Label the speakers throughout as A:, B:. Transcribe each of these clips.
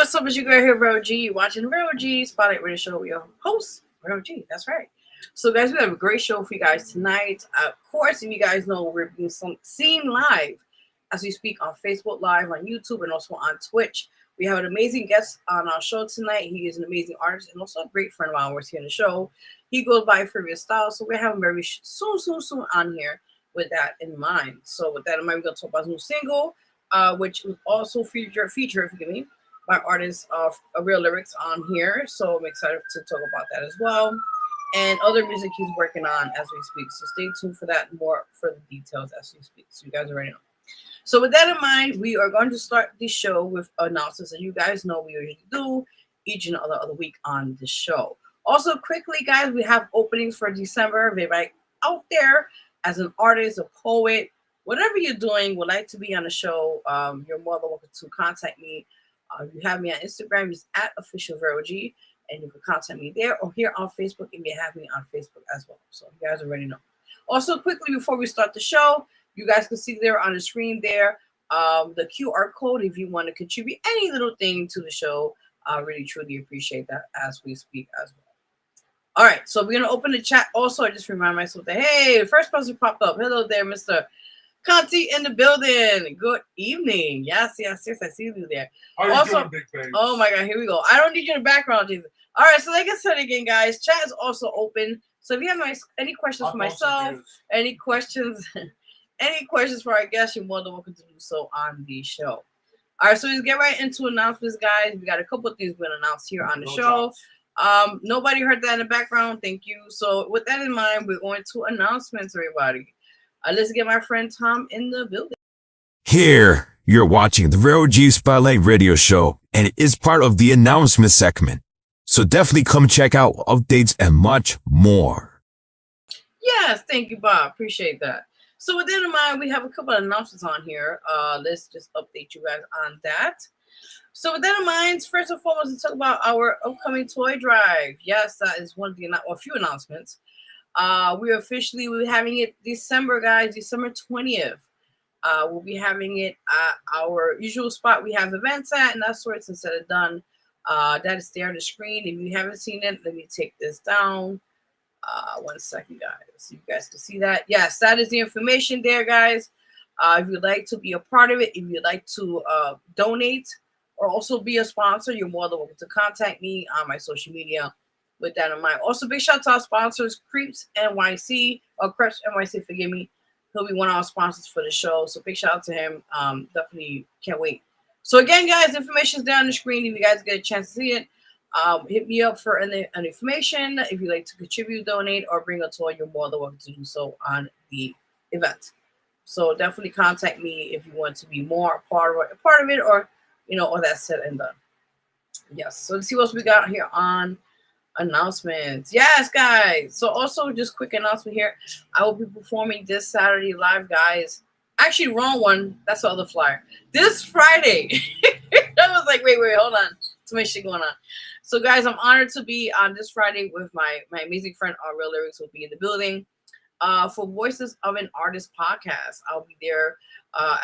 A: What's up? It's your girl here, Vero G. You're watching the Vero G Spotlight Radio Show with your host, Vero G. That's right. So, guys, we have a great show for you guys tonight. Of course, if you guys know, we're being seen live as we speak on Facebook Live, on YouTube, and also on Twitch. We have an amazing guest on our show tonight. He is an amazing artist and also a great friend of ours here in the show. He goes by Fyrious Stylez, so we're having very soon on here with that in mind. So, with that in mind, we're going to talk about his new single, which was also featured, forgive me, by artists of Real Lyrics on here. So I'm excited to talk about that as well. And other music he's working on as we speak. So stay tuned for that and more further details as we speak. So you guys already know. So with that in mind, we are going to start the show with announcements that you guys know we usually do each and other week on the show. Also, quickly, guys, we have openings for December. If anybody out there as an artist, a poet, whatever you're doing, would like to be on the show, you're more than welcome to contact me. You have me on Instagram, it's at official Vero G, and you can contact me there or here on Facebook, and you have me on Facebook as well. So you guys already know. Also, quickly before we start the show, you guys can see there on the screen there the QR code if you want to contribute any little thing to the show. I really truly appreciate that as we speak as well. All right, so we're gonna open the chat. Also, I just remind myself that hey, the first person popped up. Hello there, Mr. Conti in the building. Good evening. Yes, I see you there.
B: How you doing, big baby?
A: Oh my God, here we go. I don't need you in the background, Jesus. All right, so like I said again, guys, chat is also open. So if you have any questions for myself, any questions for our guests, you're more than welcome to do so on the show. All right, so let's get right into announcements, guys. We got a couple of things we're gonna announce here on the show. Nobody heard that in the background. Thank you. So with that in mind, we're going to announcements, everybody. Let's get my friend Tom in the building.
C: Here, you're watching the Vero G Spotlight Radio Show, and it is part of the announcement segment. So definitely come check out updates and much more.
A: Yes, thank you, Bob. Appreciate that. So with that in mind, we have a couple of announcements on here. Let's just update you guys on that. So with that in mind, first and foremost, let's talk about our upcoming toy drive. Yes, that is one of the a few announcements. We're having it December, guys, December 20th. We'll be having it at our usual spot we have events at, and that's where it's instead of done. That is there on the screen. If you haven't seen it, let me take this down. 1 second, guys, so you guys can see that. Yes, that is the information there, guys. If you'd like to be a part of it, if you'd like to donate or also be a sponsor, you're more than welcome to contact me on my social media. With that in mind. Also, big shout out to our sponsors, Creeps NYC, or Creeps NYC, forgive me. He'll be one of our sponsors for the show. So big shout out to him. Definitely can't wait. So again, guys, information is down on the screen. If you guys get a chance to see it, hit me up for an information. If you'd like to contribute, donate, or bring a toy, you're more than welcome to do so on the event. So definitely contact me if you want to be more a part of it, or all that said and done. Yes. So let's see what else we got here on announcements. Yes, guys. So also just quick announcement here. I will be performing this Saturday live, guys. Actually, wrong one. That's the other flyer. This Friday. I was like, wait, hold on. Too much shit going on. So, guys, I'm honored to be on this Friday with my amazing friend, Real Lyrics, will be in the building for Voices of an Artist podcast. I'll be there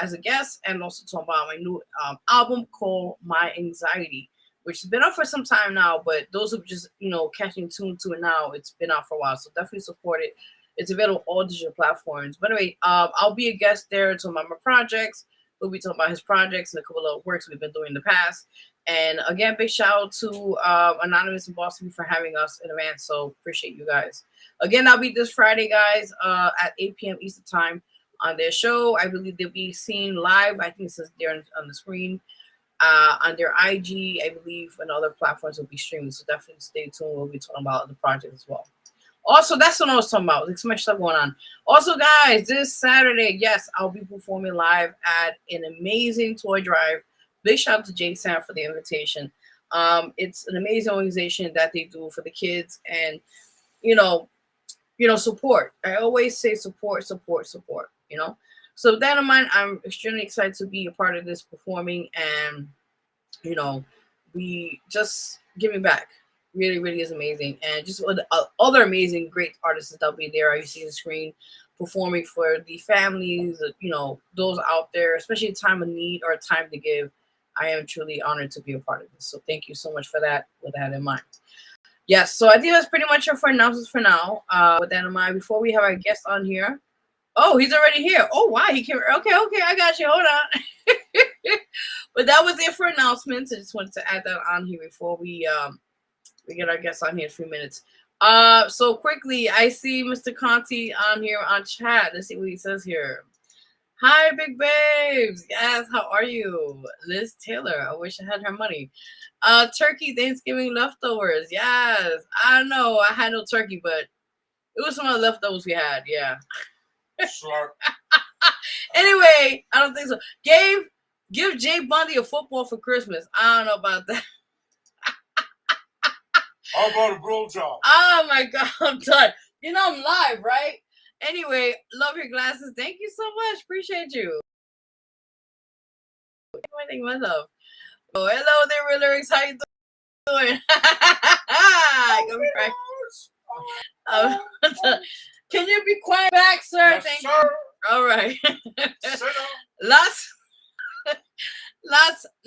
A: as a guest and also talk about my new album called My Anxiety, which has been out for some time now, but those who just, catching tuned to it now, it's been out for a while. So definitely support it. It's available on all digital platforms. But anyway, I'll be a guest there talking about my projects. We'll be talking about his projects and a couple of works we've been doing in the past. And again, big shout out to Anonymous in Boston for having us in advance. So appreciate you guys. Again, I'll be this Friday, guys, at 8 p.m. Eastern time on their show. I believe they'll be seen live. I think it says there on the screen. On their IG, I believe, and other platforms will be streaming. So definitely stay tuned. We'll be talking about the project as well. Also, that's what I was talking about. There's so much stuff going on. Also, guys, this Saturday, yes, I'll be performing live at an amazing toy drive. Big shout out to Jay Sam for the invitation. It's an amazing organization that they do for the kids, and support. I always say support. So with that in mind, I'm extremely excited to be a part of this performing, and we just giving back. Really, really is amazing, and just other amazing, great artists that'll be there. You see the screen performing for the families, those out there, especially a time of need or a time to give. I am truly honored to be a part of this. So thank you so much for that. With that in mind. Yes, so I think that's pretty much it for announcements for now. With that in mind, before we have our guest on here. Oh, he's already here. Oh, wow. He came. Okay, I got you. Hold on. But that was it for announcements. I just wanted to add that on here before we get our guest on here in a few minutes. So quickly, I see Mr. Conti on here on chat. Let's see what he says here. Hi, big babes. Yes, how are you? Liz Taylor. I wish I had her money. Turkey Thanksgiving leftovers. Yes. I don't know. I had no turkey, but it was some of the leftovers we had. Yeah.
B: Sure.
A: Anyway, I don't think so. Gabe, give Jay Bundy a football for Christmas. I don't know about that.
B: How about a blow job?
A: Oh my God, I'm done. You know I'm live, right? Anyway, love your glasses. Thank you so much. Appreciate you. My love. Oh, hello there, Real Lyrics. How you doing? Can you be quiet back, sir?
B: Yes,
A: Thank
B: sir.
A: you. All right. Lots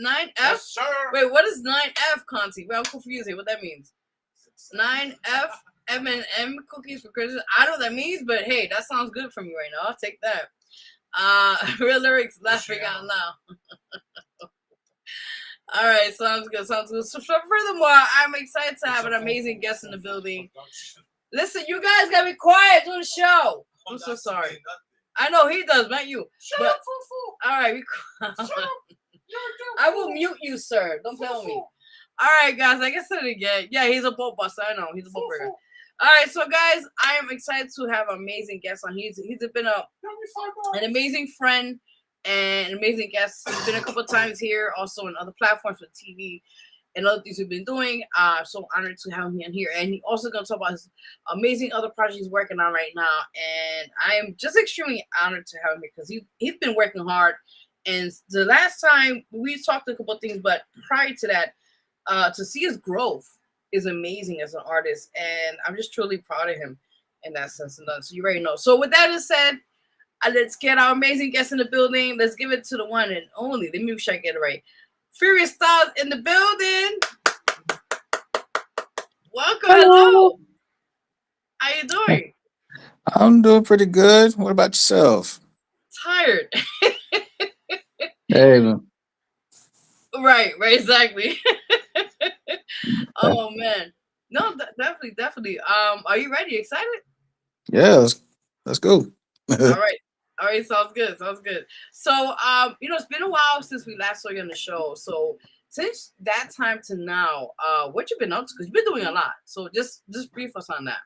A: 9F.
B: Yes, sir.
A: Wait, what is 9F, Conti? Well, I'm confused here. What that means? 9F M&M cookies for Christmas. I don't know what that means, but hey, that sounds good for me right now. I'll take that. Real Lyrics laughing out loud. All right, sounds good. So furthermore, I'm excited to have an amazing guest in the building. Listen, you guys gotta be quiet doing the show. I'm so sorry. I know he does, not you.
B: Shut up, Fufu.
A: All right, I will mute you, sir. Don't tell me. All right, guys, like I said again, yeah, he's a boat buster. I know he's a boat breaker. All right, so guys, I am excited to have an amazing guest on. He's been an amazing friend and an amazing guest. He's been a couple of times here, also on other platforms for TV and other things we've been doing. So honored to have him in here, and he also gonna talk about his amazing other projects he's working on right now. And I am just extremely honored to have him here because he's been working hard. And the last time we talked a couple of things, but prior to that, to see his growth is amazing as an artist, and I'm just truly proud of him in that sense. And done. So you already know. So with that said, let's get our amazing guest in the building. Let's give it to the one and only. Let me make sure I get it right. Fyrious Stylez in the building. Welcome. Hello. How you doing?
D: I'm doing pretty good. What about yourself?
A: Tired.
D: Hey, man.
A: Right, exactly. Oh man, no, definitely. Are you ready? Excited?
D: Yeah, let's go.
A: All right, sounds good. So, it's been a while since we last saw you on the show. So, since that time to now, what you been up to? Because you've been doing a lot. So, just brief us on that.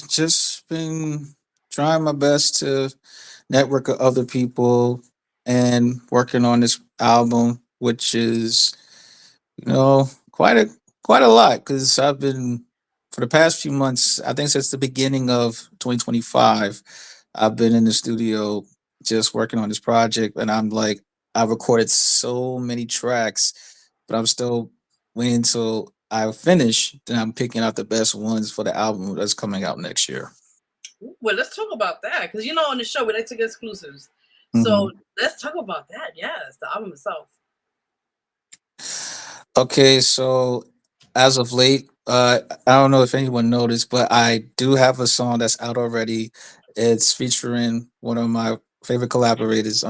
D: Just been trying my best to network with other people and working on this album, which is, quite a lot because I've been for the past few months, I think since the beginning of 2025, I've been in the studio just working on this project, and I recorded so many tracks, but I'm still waiting until I finish. Then I'm picking out the best ones for the album that's coming out next year.
A: Well, let's talk about that because on the show we like to get exclusives.
D: Mhm.
A: So let's talk about that. Yes, the album itself.
D: Okay, so as of late, I don't know if anyone noticed, but I do have a song that's out already. It's featuring one of my favorite collaborators,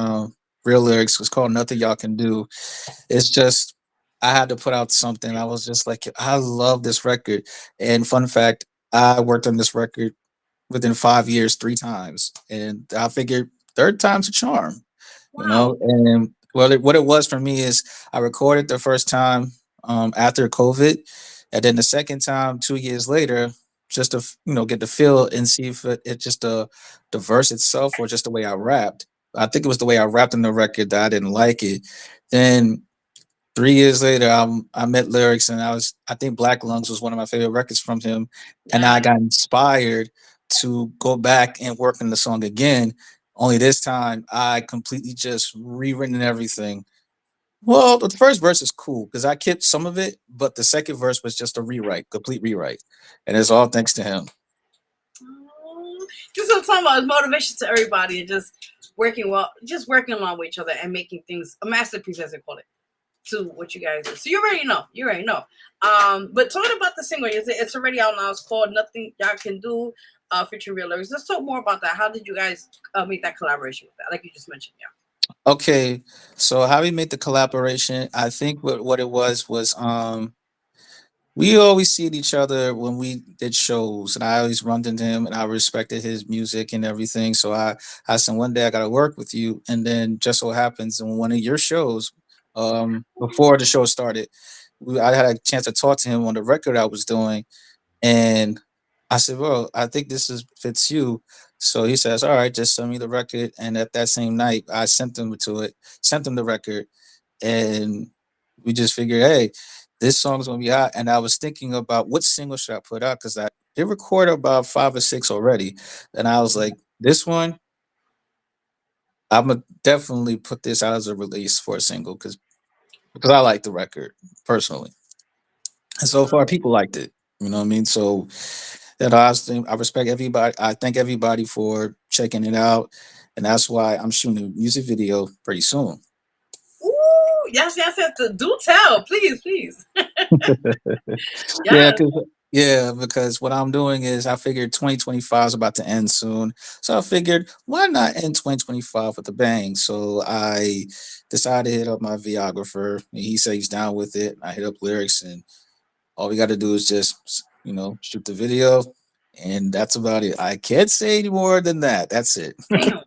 D: Real Lyrics. It's called Nothing Y'all Can Do. It's just I had to put out something. I was just like, I love this record. And fun fact, I worked on this record within 5 years 3 times, and I figured third time's a charm.
A: Wow.
D: And what it was for me is I recorded the first time after COVID, and then the second time 2 years later, just to get the feel and see if it just the verse itself or just the way I rapped. I think it was the way I rapped in the record that I didn't like it. Then 3 years later, I met Lyrics, and I think Black Lungs was one of my favorite records from him, and I got inspired to go back and work on the song again. Only this time, I completely just rewritten everything. Well, the first verse is cool because I kept some of it, but the second verse was just a rewrite, complete rewrite, and it's all thanks to him.
A: Oh, Just what I'm talking about is motivation to everybody and just working along with each other and making things a masterpiece, as they call it, to what you guys do. So you already know. But talking about the single, it's already out now. It's called Nothing Y'all Can Do, featuring real lyrics. Let's talk more about that. How did you guys make that collaboration with that? Like you just mentioned, yeah.
D: Okay, so how we made the collaboration, I think what it was we always see each other when we did shows, and I always run into him, and I respected his music and everything. So I said, one day I got to work with you, and then just so happens in one of your shows, before the show started, I had a chance to talk to him on the record I was doing, and I said, "Well, I think this is fits you." So he says, "All right, just send me the record." And at that same night, I sent him the record, and we just figured, hey, this song's gonna be hot. And I was thinking about what single should I put out because I did record about 5 or 6 already, and I was like, this one, I'm gonna definitely put this out as a release for a single because I like the record personally, and so far people liked it. You know what I mean? So that I respect everybody. I thank everybody for checking it out, and that's why I'm shooting a music video pretty soon.
A: Ooh, yes. Do tell, please.
D: Yeah,
A: Yes.
D: because what I'm doing is I figured 2025 is about to end soon. So I figured why not end 2025 with a bang? So I decided to hit up my videographer and he said he's down with it. I hit up lyrics and all we got to do is just, shoot the video and that's about it. I can't say any more than that. That's it.
A: Damn.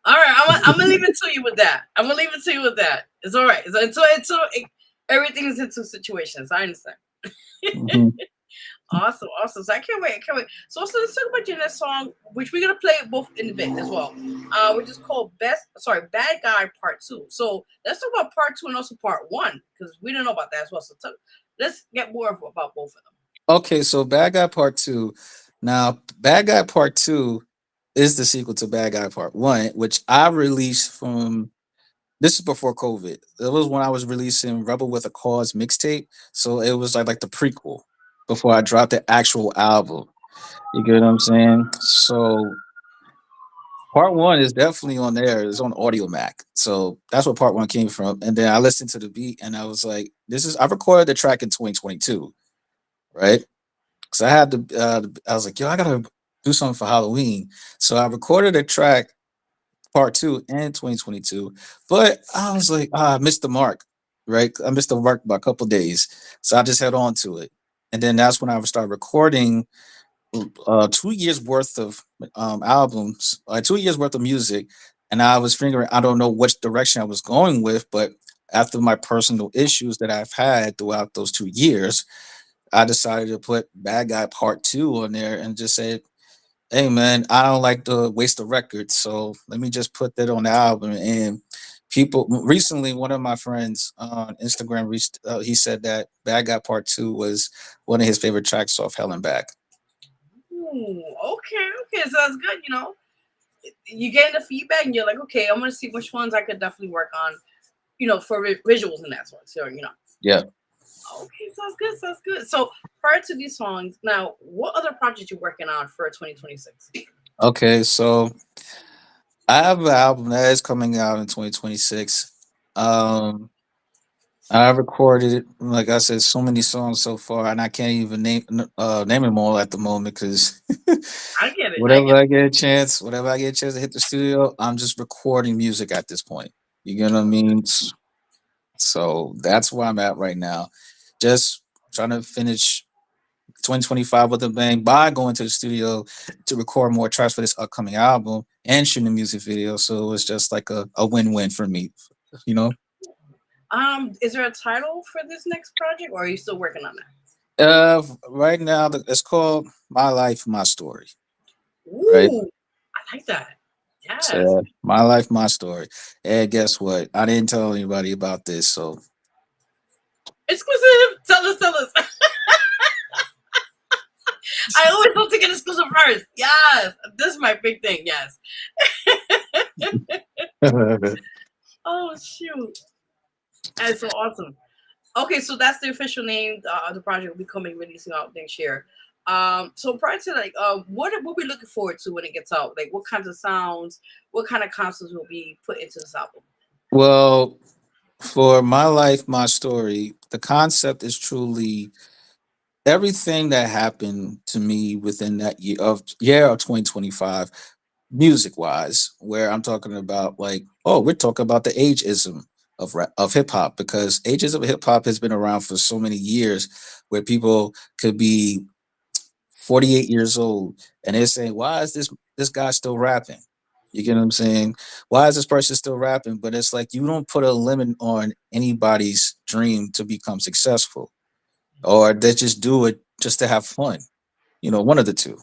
A: All right, I'm gonna leave it to you with that. It's all right. Everything is in two situations. I understand.
D: Mhm.
A: Awesome. So I can't wait. So also let's talk about your next song, which we're gonna play both in a bit as well. Which is called Bad Guy Part 2. So let's talk about Part 2 and also Part 1 because we didn't know about that as well. So let's get more about both of them.
D: Okay, so Bad Guy Part 2. Now, Bad Guy Part 2 is the sequel to Bad Guy Part 1, which I released from this is before COVID. It was when I was releasing Rebel with a Cause mixtape. So it was like the prequel before I dropped the actual album. You get what I'm saying? So part one is definitely on there. It's on Audio Mac. So that's where part one came from. And then I listened to the beat and I was like, I recorded the track in 2022, right? Because I was like, yo, I gotta do something for Halloween. So I recorded a track part two in 2022. But I was like, I missed the mark, right? I missed the mark by a couple days. So I just held on to it. And then that's when I would start recording 2 years worth of albums, 2 years worth of music. And I was figuring, I don't know which direction I was going with, but after my personal issues that I've had throughout those 2 years, I decided to put Bad Guy Part 2 on there and just say, hey man, I don't like to waste a record, so let me just put that on the album. And people recently, one of my friends on Instagram he said that Bad Guy Part 2 was one of his favorite tracks off Hell and Back.
A: Ooh, okay. So that's good. You getting the feedback, and you're like, okay, I'm gonna see which ones I could definitely work on. For visuals and that sort. So
D: Yeah.
A: Okay, sounds good. So prior to these songs, now what other projects you working on for 2026?
D: Okay, so I have an album that is coming out in 2026. um I recorded, like I said, so many songs so far, and I can't even name them all at the moment because
A: I get it.
D: whenever I get a chance to hit the studio, I'm just recording music at this point. You get what I mean? So that's where I'm at right now. Just trying to finish 2025 with a bang by going to the studio to record more tracks for this upcoming album and shooting a music video. So it was just like a win-win for me, you know?
A: Is there a title for this next project, or are you still working on that?
D: Right now it's called My Life, My Story. Right?
A: Ooh, I like that. Yes.
D: So My Life, My Story. And guess what? I didn't tell anybody about this, so
A: Exclusive. Tell us. I always want to get exclusive first. Yes. This is my big thing. Yes. Oh shoot. That's so awesome. Okay, so that's the official name. The project will be releasing out next year. So prior to like, what we looking forward to when it gets out? Like, what kinds of sounds, what kind of concepts will be put into this album?
D: Well, for my life, my story, the concept is truly everything that happened to me within that year of 2025, music wise, where I'm talking about like, oh, we're talking about the ageism of hip hop, because ageism of hip hop has been around for so many years, where people could be 48 years old and they're saying, why is this guy still rapping? You get what I'm saying? Why is this person still rapping? But it's like you don't put a limit on anybody's dream to become successful, or they just do it just to have fun. One of the two.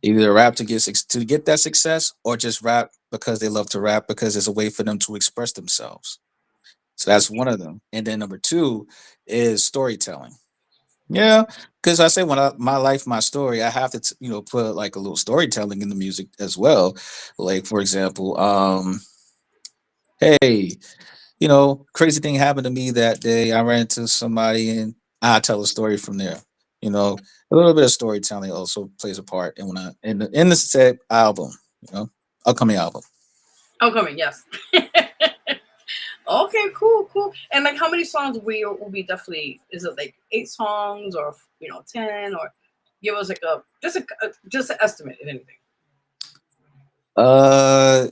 D: Either rap to get that success, or just rap because they love to rap because it's a way for them to express themselves. So that's one of them. And then number two is storytelling. Yeah, because I say my life, my story, I have to put like a little storytelling in the music as well. Like for example, hey, crazy thing happened to me that day. I ran into somebody and I tell a story from there. A little bit of storytelling also plays a part in in the said album, upcoming album.
A: Oh, coming, yes. Okay, cool, cool. And like, how many songs will be definitely? Is it like 8 songs, or 10, or give us like just an estimate, if anything.
D: Uh,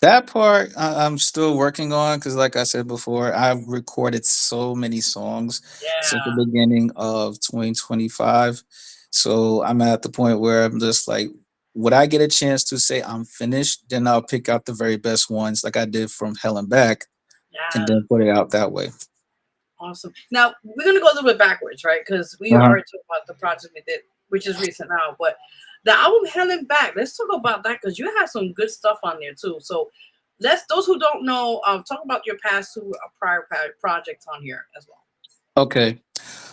D: that part I'm still working on, because, like I said before, I've recorded so many songs since the
A: Yeah.
D: beginning of 2025. So I'm at the point where I'm just like, would I get a chance to say I'm finished? Then I'll pick out the very best ones, like I did from Hell and Back, and
A: Yeah.
D: then put it out that way.
A: Awesome. Now we're gonna go a little bit backwards, right? Because we
D: Uh-huh.
A: already talked about the project we did, which is recent now. But the album Helen Back, let's talk about that because you have some good stuff on there too. So let's those who don't know, talk about your past two prior projects on here as well.
D: Okay.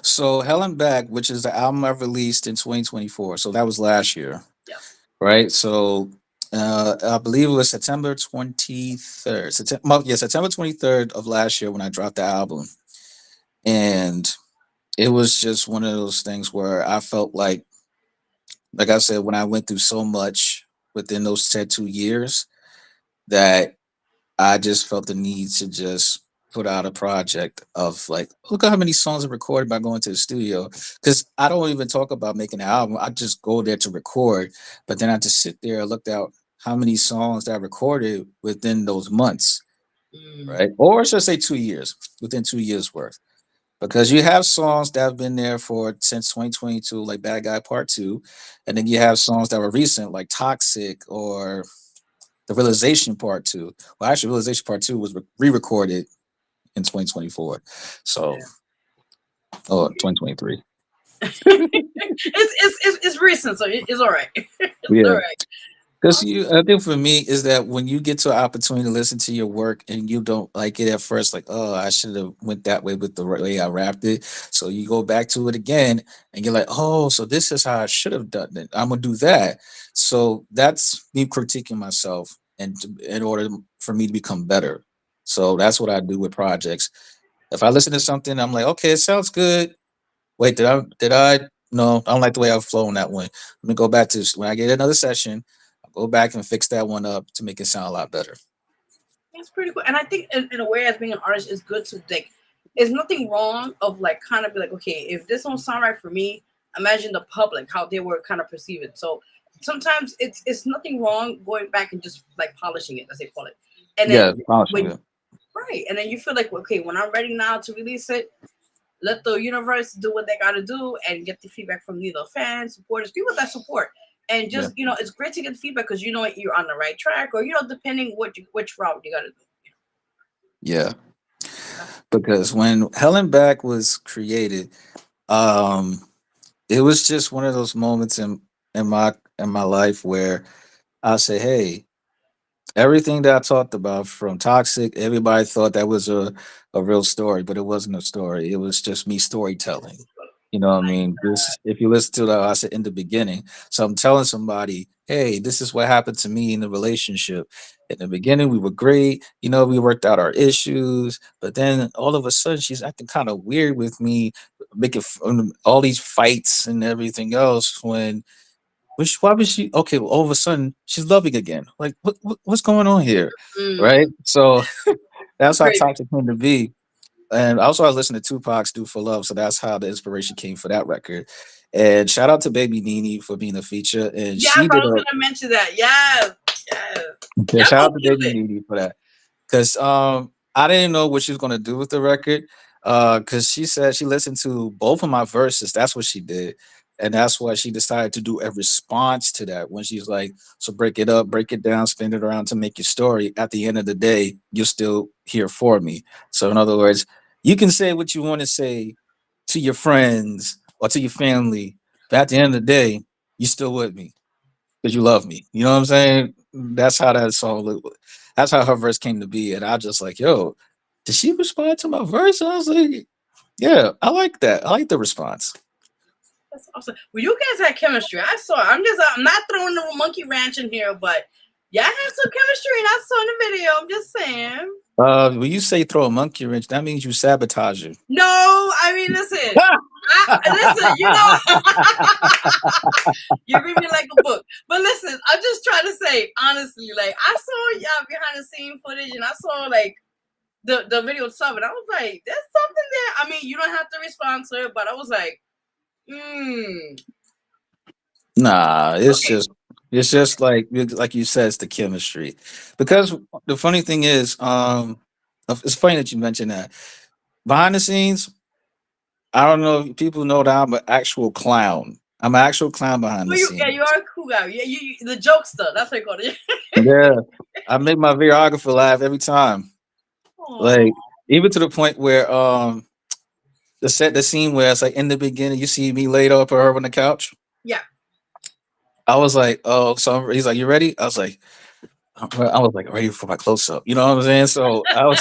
D: So Hell and Back, which is the album I released in 2024. So that was last year.
A: Yes.
D: Right? So I believe it was September 23rd. September 23rd of last year when I dropped the album. And it was just one of those things where I felt like I said, when I went through so much within those said 2 years, that I just felt the need to just put out a project of like, look at how many songs I recorded by going to the studio. Because I don't even talk about making an album. I just go there to record. But then I just sit there and looked out how many songs that I recorded within those months,
A: Mm,
D: right? Or should I say 2 years, within 2 years worth. Because you have songs that have been there for since 2022, like Bad Guy Part 2. And then you have songs that were recent, like Toxic or The Realization Part 2. Well, actually, Realization Part 2 was re-recorded in 2024. So,
A: yeah.
D: oh, 2023.
A: It's recent, so it's all right. It's all
D: Yeah.
A: right.
D: Because
A: Awesome.
D: I think for me is that when you get to an opportunity to listen to your work and you don't like it at first, like, oh, I should have went that way with the way I rapped it. So you go back to it again and you're like, oh, so this is how I should have done it. I'm gonna do that. So that's me critiquing myself, and in order for me to become better. So that's what I do with projects. If I listen to something, I'm like, okay, it sounds good. Wait, did I no, I don't like the way I've flown that one. Let me go back to this. When I get another session, I'll go back and fix that one up to make it sound a lot better.
A: That's pretty cool. And I think in a way, as being an artist, is good to like. There's nothing wrong of like kind of be like, okay, if this don't sound right for me, imagine the public how they were kind of perceive it. So sometimes it's nothing wrong going back and just like polishing it, as they call it. And then
D: Yeah, polishing
A: when
D: it.
A: right, and then you feel like, okay, when I'm ready now to release it, let the universe do what they got to do and get the feedback from the fans, supporters, people that support. And
D: Yeah,
A: just it's great to get feedback because you're on the right track, or depending which route you got to do.
D: yeah.
A: Yeah.
D: Because when Helen Back was created, um, it was just one of those moments in my life where I say, hey, everything that I talked about from Toxic, everybody thought that was a real story, but it wasn't a story. It was just me storytelling. You know what I mean? This, if you listen to that, I said in the beginning. So I'm telling somebody, hey, this is what happened to me in the relationship. In the beginning, we were great. You know, we worked out our issues, but then all of a sudden, she's acting kind of weird with me, making all these fights and everything else. Why was she okay? Well, all of a sudden, she's loving again. Like, what's going on here, right?
A: Mm,
D: So that's how
A: crazy.
D: toxic came to be. And also, I listened to Tupac's "Do for Love," so that's how the inspiration came for that record. And shout out to Baby Nene for being a feature, and
A: Yes,
D: she
A: I
D: did
A: was
D: a
A: gonna mention that. Yes, yes.
D: yeah,
A: Y'all
D: shout
A: both
D: out to
A: killed
D: Baby
A: it.
D: Nene for that. Because I didn't know what she was gonna do with the record. Because she said she listened to both of my verses. That's what she did, and that's why she decided to do a response to that. When she's like, "So break it up, break it down, spin it around to make your story. At the end of the day, you're still here for me." So in other words, you can say what you want to say to your friends or to your family, but at the end of the day, you're still with me because you love me. You know what I'm saying? That's how that song. That's how her verse came to be, and I just like, yo, did she respond to my verse? I was like, yeah, I like that. I like the response.
A: That's awesome. Well, you guys had chemistry. I saw. I'm not throwing the monkey ranch in here, but y'all had some chemistry, and I saw in the video. I'm just saying.
D: When you say throw a monkey wrench, that means you sabotage it.
A: No, I mean, listen. Listen, you know, you read me like a book. But listen, I'm just trying to say, honestly, like, I saw y'all behind the scene footage and I saw, like, the video itself, and I was like, there's something there. I mean, you don't have to respond to it, but I was like,
D: Nah,
A: okay.
D: it's just like you said, it's the chemistry. Because the funny thing is, it's funny that you mentioned that. Behind the scenes, I don't know if people know that I'm an actual clown. I'm an actual clown behind
A: Well,
D: the
A: you
D: scenes.
A: are a cool guy. Yeah, the jokester. That's what I call it.
D: Yeah, I make my videographer laugh every time.
A: Aw.
D: Like even to the point where the scene where it's like in the beginning you see me laid up or her on the couch.
A: Yeah.
D: I was like, oh, so he's like, you ready? I was like ready for my close up. You know what I'm saying? So
A: Oh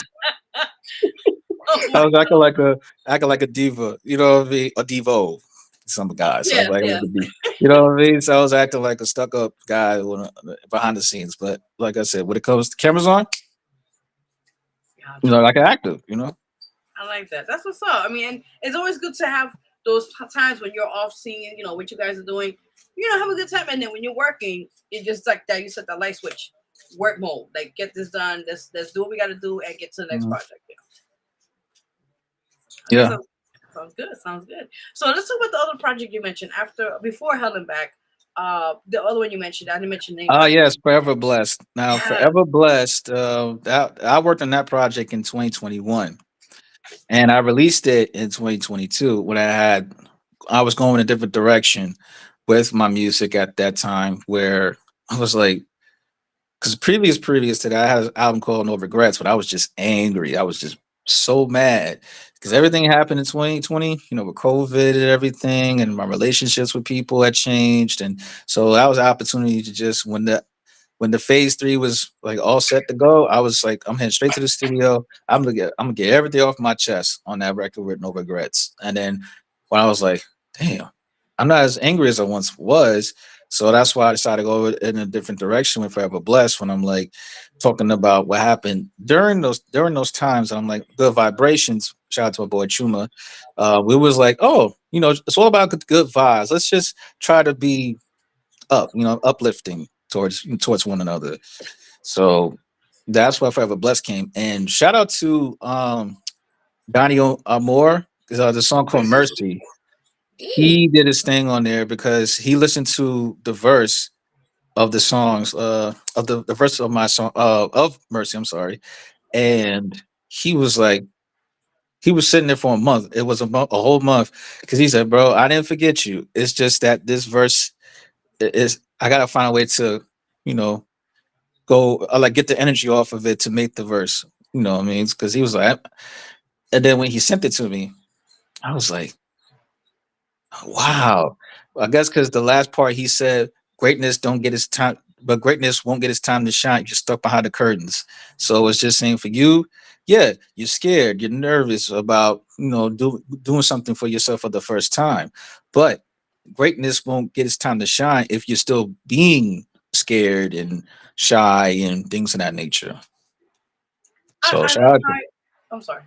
D: I
A: my.
D: was acting like a diva. You know what I mean? A divo. Some guys. So I was
A: Yes,
D: like,
A: yes.
D: you know what I mean? So I was acting like a stuck up guy behind the scenes. But like I said, when it comes to cameras on,
A: Gotcha.
D: like an actor. You know.
A: I like that. That's what's up. I mean, and it's always good to have those times when you're off seeing, what you guys are doing. Have a good time. And then when you're working, it's just like that. You set the light switch, work mode. Like, get this done. Let's do what we got to do and get to the next
D: Mhm.
A: project. That
D: Yeah.
A: sounds good. Sounds good. So let's talk about the other project you mentioned before Hell and Back. The other one you mentioned, I didn't mention names.
D: Ah, yes, Forever Blessed. Now,
A: Yeah.
D: Forever Blessed, that I worked on that project in 2021, and I released it in 2022 when I was going a different direction with my music at that time, where I was like, because previous to that, I had an album called No Regrets, but I was just angry. I was just so mad because everything happened in 2020, with COVID and everything, and my relationships with people had changed, and so that was an opportunity to just when the phase three was like all set to go, I was like, I'm heading straight to the studio. I'm gonna get everything off my chest on that record with No Regrets. And then when I was like, damn, I'm not as angry as I once was. So that's why I decided to go in a different direction with Forever Blessed when I'm like talking about what happened during those times. I'm like, good vibrations. Shout out to my boy Chuma. We was like, oh, it's all about good vibes. Let's just try to be uplifting towards one another. So that's why Forever Blessed came. And shout out to Donnie Moore, the song called Mercy.
A: Ooh.
D: He did his thing on there because he listened to the verse of the songs, of the verse of my song, of Mercy, I'm sorry. And he was like, he was sitting there for a month. It was a whole month because he said, bro, I didn't forget you. It's just that this verse is, I got to find a way to, you know, go like get the energy off of it to make the verse. You know what I mean? Because he was like, and then when he sent it to me, I was like, wow. I guess because the last part he said, greatness don't get its time, but greatness won't get its time to shine. You're stuck behind the curtains. So it's just saying for you, yeah, you're scared, you're nervous about doing something for yourself for the first time. But greatness won't get its time to shine if you're still being scared and shy and things of that nature. So
A: I
D: shout
A: love
D: out
A: how.
D: to,
A: I'm sorry.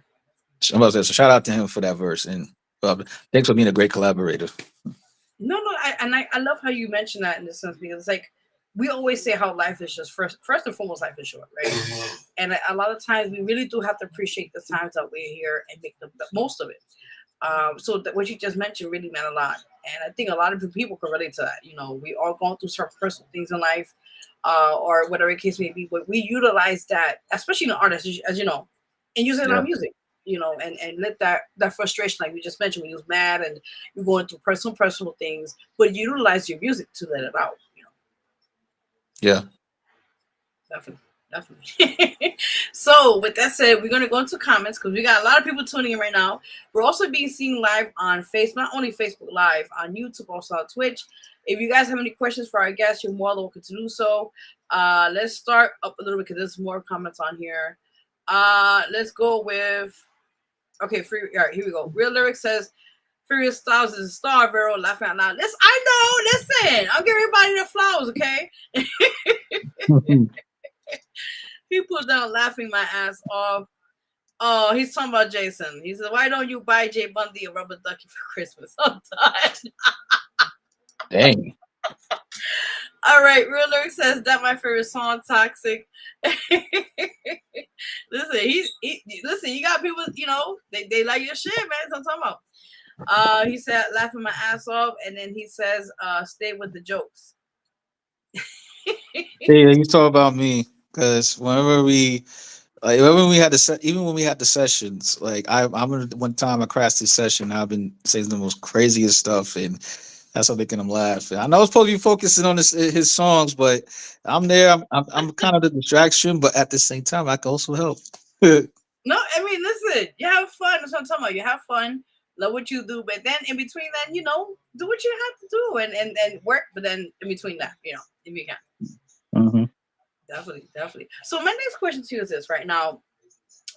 D: so shout out to him for that verse, and thanks for being a great collaborator.
A: No, I love how you mention that in the sense because it's like we always say how life is just first and foremost life is short, right? And a lot of times we really do have to appreciate the times that we're here and make the most of it. So that what you just mentioned really meant a lot, and I think a lot of people can relate to that. You know, we all going through certain personal things in life, or whatever the case may be, but we utilize that, especially in artists, as you know, and use it in our
D: Yeah,
A: music. You know, and let that frustration, like we just mentioned, when you was mad and you're going through personal things, but utilize your music to let it out. You know,
D: yeah.
A: definitely. Definitely. So, with that said, we're going to go into comments because we got a lot of people tuning in right now. We're also being seen live on Facebook, not only Facebook Live, on YouTube, also on Twitch. If you guys have any questions for our guests, you're more than welcome to do so. Let's start up a little bit because there's more comments on here. Let's go with, okay, all right, here we go. Real Lyric says, Fyrious Stylez is a star, Vero, laughing out loud. I know, listen, I'll give everybody their flowers, okay? He put down laughing my ass off. Oh, he's talking about Jason. He said, why don't you buy Jay Bundy a rubber ducky for Christmas? I'm done.
D: Dang.
A: All right, Real Lyric says that my favorite song, Toxic. Listen, listen, you got people, you know, they like your shit, man. That's what I'm talking about. He said, laughing my ass off, and then he says, stay with the jokes.
D: Yeah, you talk about me because whenever we like even when we had even when we had the sessions, like I remember one time I crashed this session, I've been saying the most craziest stuff, and that's how making them laugh. And I know I'm supposed to be focusing on his songs, but I'm there. I'm kind of the distraction, but at the same time, I can also help.
A: No, I mean, listen, you have fun. That's what I'm talking about. You have fun, love what you do, but then in between that, you know, do what you have to do and work. But then in between that, you know, if you can,
D: Hmm.
A: definitely. So my next question to you is this: right now,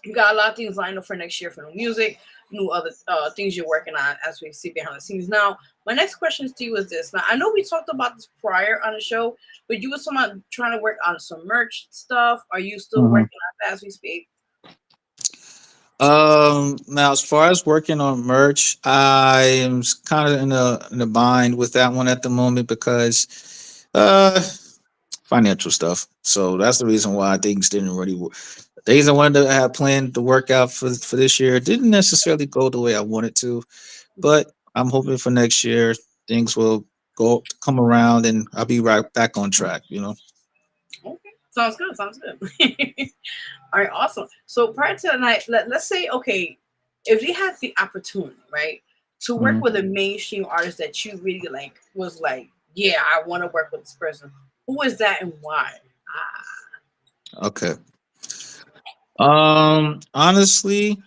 A: you got a lot of things lined up for next year for new music, new other things you're working on as we see behind the scenes. Now, my next question to you is this: now, I know we talked about this prior on the show, but you were someone trying to work on some merch stuff. Are you still
D: Hmm.
A: working on that as we speak?
D: Now as far as working on merch, I am kind of in a bind with that one at the moment because financial stuff. So that's the reason why things didn't really work. Things I wanted to have planned to work out for this year didn't necessarily go the way I wanted to, but I'm hoping for next year things will come around and I'll be right back on track.
A: Okay, sounds good. Sounds good. All right, awesome. So prior to tonight, let's say, okay, if you had the opportunity, right, to work
D: Mhm.
A: with a mainstream artist that you really like, was like, yeah, I want to work with this person. Who is that and why? Ah,
D: Okay. Honestly,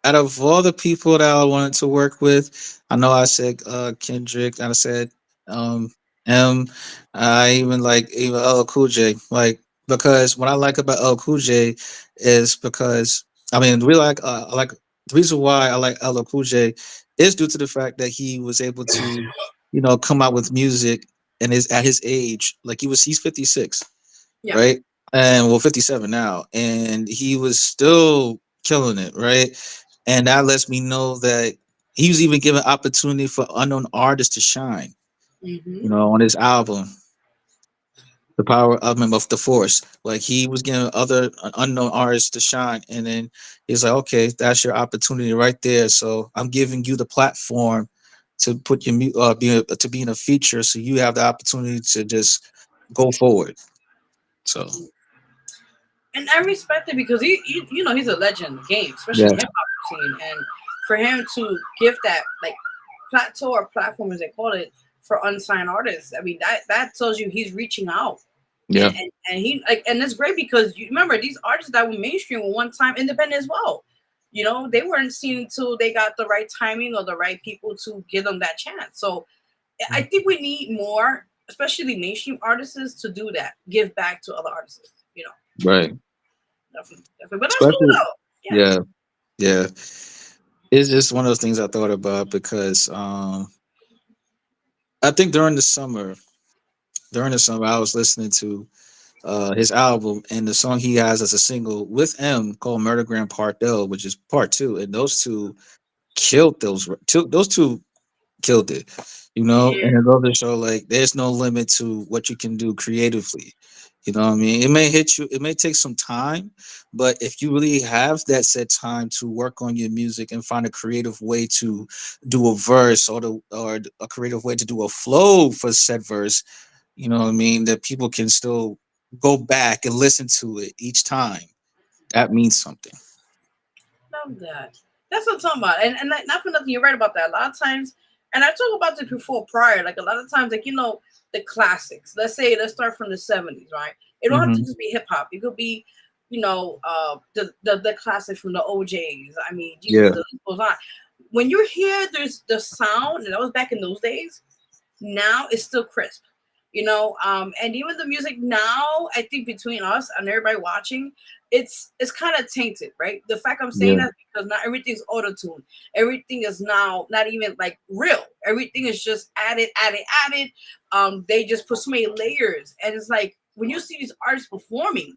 D: out of all the people that I wanted to work with, I know I said Kendrick, and I said um M. I even like even L Cool J. Like because what I like about L Cool J is because I mean we I like the reason why I like L Cool J is due to the fact that he was able to come out with music and is at his age like he's 56,
A: yeah.
D: right? And well, 57 now, and he was still killing it, right? And that lets me know that he was even given opportunity for unknown artists to shine,
A: Mm-hmm.
D: on his album, The Power of the Force. Like he was giving other unknown artists to shine, and then he's like, okay, that's your opportunity right there. So I'm giving you the platform to put your to be in a feature, so you have the opportunity to just go forward. So
A: And I respect it because you know, he's a legend in the game, especially
D: yeah,
A: in the hip hop scene. And for him to give that like plateau or platform, as they call it, for unsigned artists, I mean that tells you he's reaching out.
D: yeah,
A: And he like, and it's great because you remember these artists that were mainstream were one time independent as well. You know, they weren't seen until they got the right timing or the right people to give them that chance. So I think we need more, especially mainstream artists, to do that, give back to other artists. You know,
D: right.
A: definitely. But that's cool
D: Especially,
A: though. Yeah.
D: yeah, yeah. It's just one of those things I thought about because I think during the summer I was listening to his album and the song he has as a single with M called Murdergram Part L, which is part two, and those two killed those two killed it, you know.
A: Yeah.
D: And it goes to show like there's no limit to what you can do creatively. You know what I mean? It may hit you, it may take some time, but if you really have that set time to work on your music and find a creative way to do a verse or a creative way to do a flow for said verse, you know what I mean, that people can still go back and listen to it each time. That means something.
A: Love that. That's what I'm talking about. And like, not for nothing, you're right about that. A lot of times, and I talked about this before prior, like a lot of times, like, the classics. Let's start from the 70s, right? It don't have to
D: Hmm.
A: just be hip hop. It could be, the classics from the OJs. I mean, Jesus,
D: Yeah.
A: the list goes on. When you hear there's the sound, and that was back in those days, now it's still crisp, and even the music now, I think between us and everybody watching, it's kind of tainted, right? The fact I'm saying
D: Yeah.
A: that because not everything's auto-tuned. Everything is now not even like real. Everything is just added. They just put so many layers, and it's like when you see these artists performing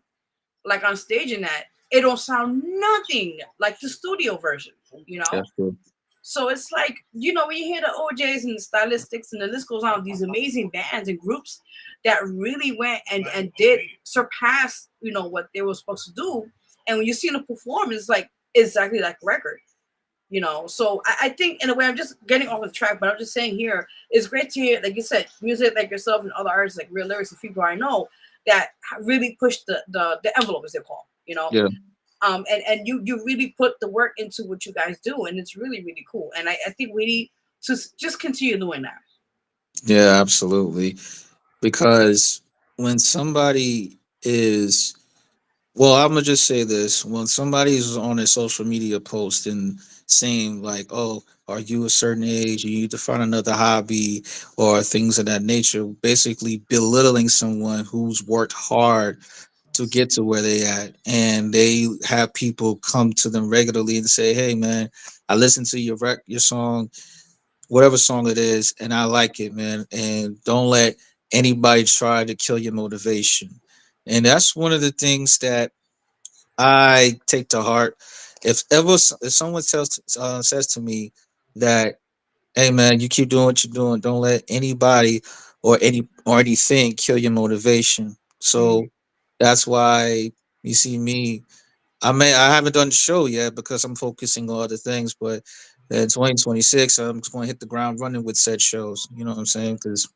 A: like on stage and that, it don't sound nothing like the studio version, you know
D: That's true.
A: so it's like, when you hear the OJs and the stylistics and the list goes on, these amazing bands and groups that really went and did surpass, what they were supposed to do. And when you see them perform, it's like exactly like a record. So I think in a way I'm just getting off the track, but I'm just saying here it's great to hear, like you said, music like yourself and other artists like Real Lyrics and people I know that really push the envelope, as they call,
D: Yeah.
A: and you really put the work into what you guys do, and it's really really cool. And I think we need to just continue doing that.
D: Yeah, absolutely. Because when somebody is, well, I'm gonna just say this: when somebody is on a social media post and saying like, "Oh, are you a certain age? You need to find another hobby," or things of that nature, basically belittling someone who's worked hard to get to where they at, and they have people come to them regularly and say, "Hey, man, I listened to your song, whatever song it is, and I like it, man. And don't let anybody try to kill your motivation." And that's one of the things that I take to heart. If someone says to me that, "Hey, man, you keep doing what you're doing. Don't let anybody or anything kill your motivation."
A: Mhm.
D: So that's why you see me. I haven't done the show yet because I'm focusing on other things, but in 2026 I'm just going to hit the ground running with said shows. You know what I'm saying? Because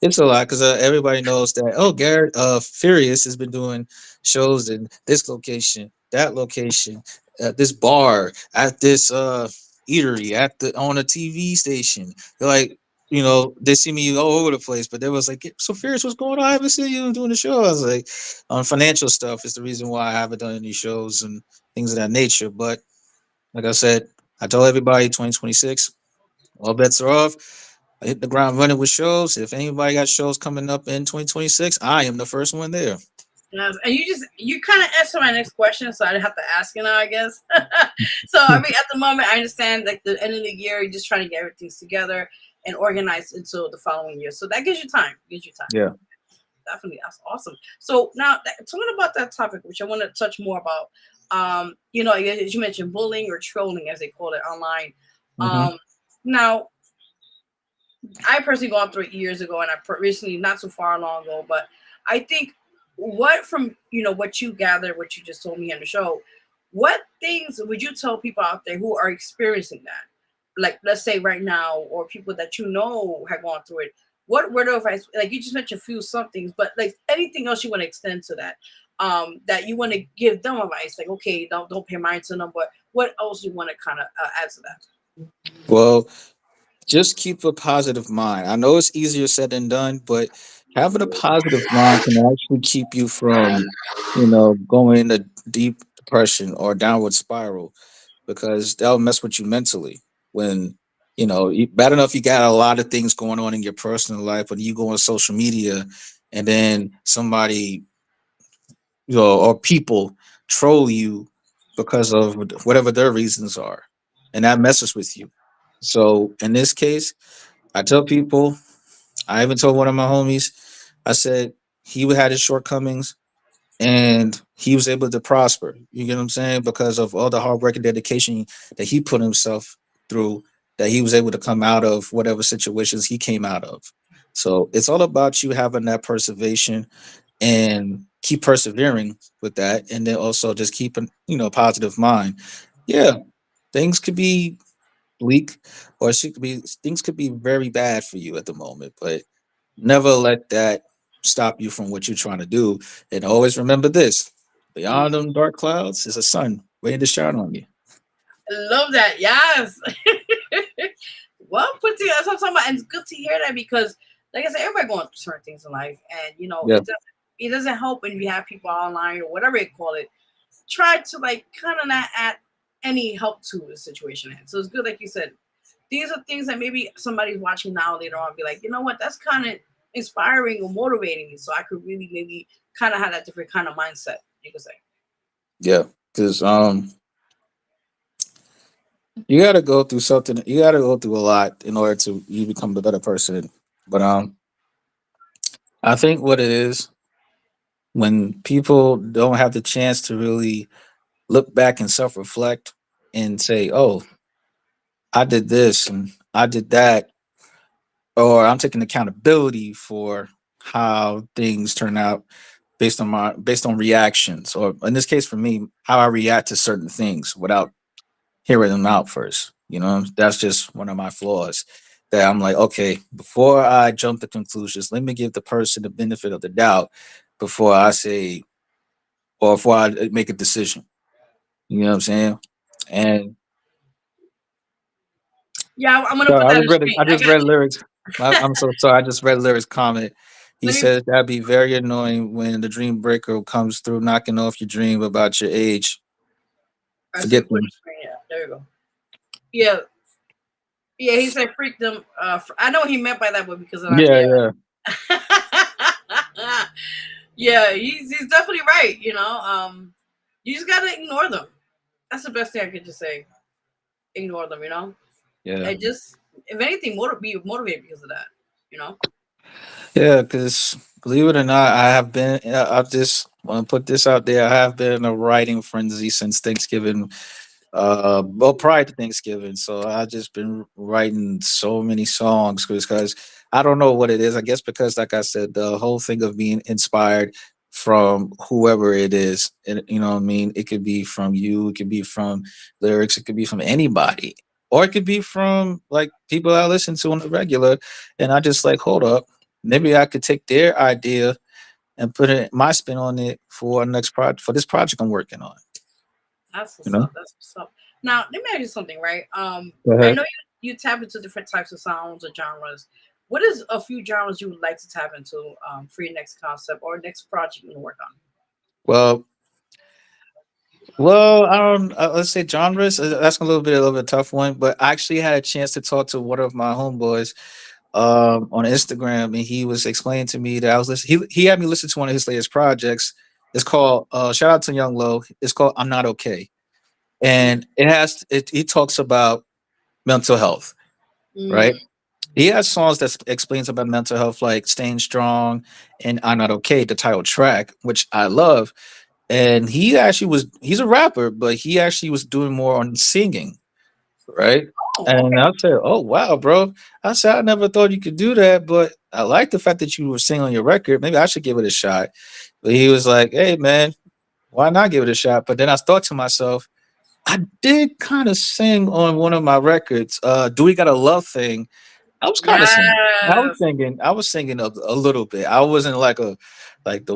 D: it's a lot. Because everybody knows that, oh, Garrett Furious has been doing shows in this location, that location, at this bar, at this eatery, at the on a TV station. They're like, they see me all over the place, but they was like, "So Furious, what's going on? I haven't seen you doing the show." I was like, on financial stuff is the reason why I haven't done any shows and things of that nature. But like I said, I told everybody 2026, all bets are off. I hit the ground running with shows. If anybody got shows coming up in 2026, I am the first one there.
A: Yes, and you kind of answered my next question, so I have to ask you now, I guess. So I mean, at the moment, I understand like the end of the year, you're just trying to get everything together and organized until the following year. So that gives you time. Gives you time.
D: Yeah.
A: Definitely, that's awesome. So now, talking about that topic, which I want to touch more about, as you mentioned, bullying or trolling, as they call it online.
D: Hmm.
A: Um, Now, I personally gone through it years ago, and recently, not so far long ago, but I think what from what you gathered, what you just told me on the show, what things would you tell people out there who are experiencing that, like let's say right now, or people that have gone through it? What word of advice? Like you just mentioned a few some things, but like anything else you want to extend to that, that you want to give them advice, like okay, don't pay mind to them, but what else you want to kind of add to that?
D: Well, just keep a positive mind. I know it's easier said than done, but having a positive mind can actually keep you from, going into deep depression or downward spiral because that'll mess with you mentally. When, bad enough you got a lot of things going on in your personal life, but you go on social media and then somebody, or people troll you because of whatever their reasons are. and that messes with you. So in this case, I tell people, I even told one of my homies, I said he had his shortcomings and he was able to prosper. You get what I'm saying? Because of all the hard work and dedication that he put himself through, that he was able to come out of whatever situations he came out of. So it's all about you having that perseveration and keep persevering with that, and then also just keep a positive mind. Yeah, things could be bleak, or it could be things could be very bad for you at the moment, but never let that stop you from what you're trying to do. And always remember this: beyond
A: Mhm.
D: them dark clouds is a sun waiting to shine on you.
A: I love that. Yes. Well, put together. That's what I'm talking about. And it's good to hear that because, like I said, everybody going through certain things in life, and
D: Yeah,
A: it doesn't help when you have people online or whatever you call it. Try to like kind of not add any help to the situation. So it's good, like you said. These are things that maybe somebody's watching now later on be like, you know what, that's kind of inspiring or motivating me, so I could really maybe kind of have that different kind of mindset. You could say.
D: yeah, because you got to go through something. You got to go through a lot in order to you become the better person. But I think what it is, when people don't have the chance to really look back and self reflect and say, "Oh, I did this and I did that," or I'm taking accountability for how things turn out based on reactions, or in this case for me, how I react to certain things without hearing them out first. That's just one of my flaws. That I'm like, okay, before I jump to conclusions, let me give the person the benefit of the doubt before I say, or before I make a decision. You know what I'm saying? And
A: Yeah, I'm gonna
D: so
A: put
D: I
A: that
D: just
A: in
D: read it.
A: screen.
D: I
A: I
D: just
A: got
D: read
A: you.
D: lyrics. I'm so sorry. I just read lyrics comment. He
A: Let me.
D: says that'd be very annoying when the dream breaker comes through knocking off your dream about your age.
A: I see.
D: Forget
A: Put it in
D: them.
A: screen. Yeah, there you go. Yeah, yeah. He said freak them. I know what he meant by that, but because of that,
D: Yeah,
A: yeah.
D: yeah,
A: Yeah, he's definitely right. You just gotta ignore them. That's the best thing I could just say. Ignore them.
D: yeah,
A: And just if anything, be motivated because of that. You know.
D: yeah. Because believe it or not, I have been. I just want to put this out there. I have been in a writing frenzy since Thanksgiving. Well, prior to Thanksgiving, so I just been writing so many songs because I don't know what it is. I guess because, like I said, the whole thing of being inspired from whoever it is, and you know what I mean. It could be from you, it could be from lyrics, it could be from anybody, or it could be from like people I listen to on the regular, and I just like, hold up, maybe I could take their idea and put it my spin on it for next project for this project I'm working on.
A: That's
D: You
A: what's
D: know.
A: up. That's what's up. Now, let me ask you something, right?
D: Go
A: I
D: ahead.
A: know you tap into different types of sounds or genres. What is a few genres you would like to tap into for your next concept or next project you want to work on?
D: Well, Well, I don't. Let's say genres. That's a little bit tough one. But I actually had a chance to talk to one of my homeboys on Instagram, and he was explaining to me that I was listening. He had me listen to one of his latest projects. It's called shout out to Young Low. It's called "I'm Not Okay," and he talks about mental health, right?
A: Mm.
D: He has songs that explains about mental health, like "Staying Strong" and "I'm Not Okay," the title track, which I love. And he's a rapper, but he actually was doing more on singing, right?
A: Oh,
D: And
A: okay.
D: I said, "Oh wow, bro!" I said, "I never thought you could do that, but I like the fact that you were singing on your record. Maybe I should give it a shot." But he was like, "Hey man, why not give it a shot?" But then I thought to myself, I did kind of sing on one of my records. "Do We Got a Love Thing?" I was kind of singing.
A: Yes.
D: I was singing a little bit. I wasn't like the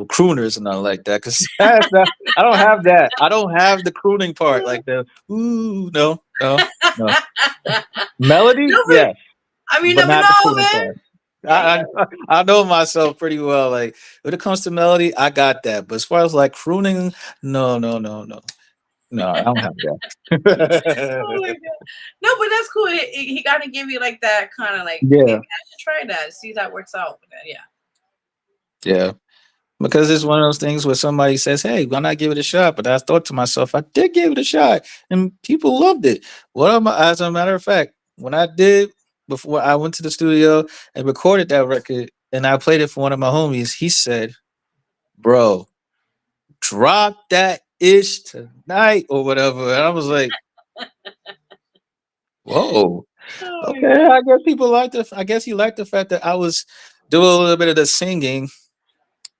D: crooners and nothing like that. Cause that's not, I don't have that. I don't have the crooning part like the ooh no no no melody.
A: No, but
D: Yes,
A: I mean, you
D: but
A: never
D: not the
A: know,
D: crooning
A: man.
D: part.
A: Yeah.
D: I know myself pretty well. Like when it comes to melody, I got that. But as far as like crooning, no, I don't have
A: Oh my
D: that.
A: god. No, but that's cool. He got to give you like that kind of like maybe
D: Yeah,
A: I should try that. See if that works out with that. Yeah.
D: yeah. Because it's one of those things where somebody says, "Hey, why not give it a shot?" But I thought to myself, I did give it a shot, and people loved it. As a matter of fact, when I did before I went to the studio and recorded that record, and I played it for one of my homies, he said, "Bro, drop that ish tonight or whatever." And I was like, "Whoa,
A: Oh my
D: okay." I guess people liked the. I guess he liked the fact that I was doing a little bit of the singing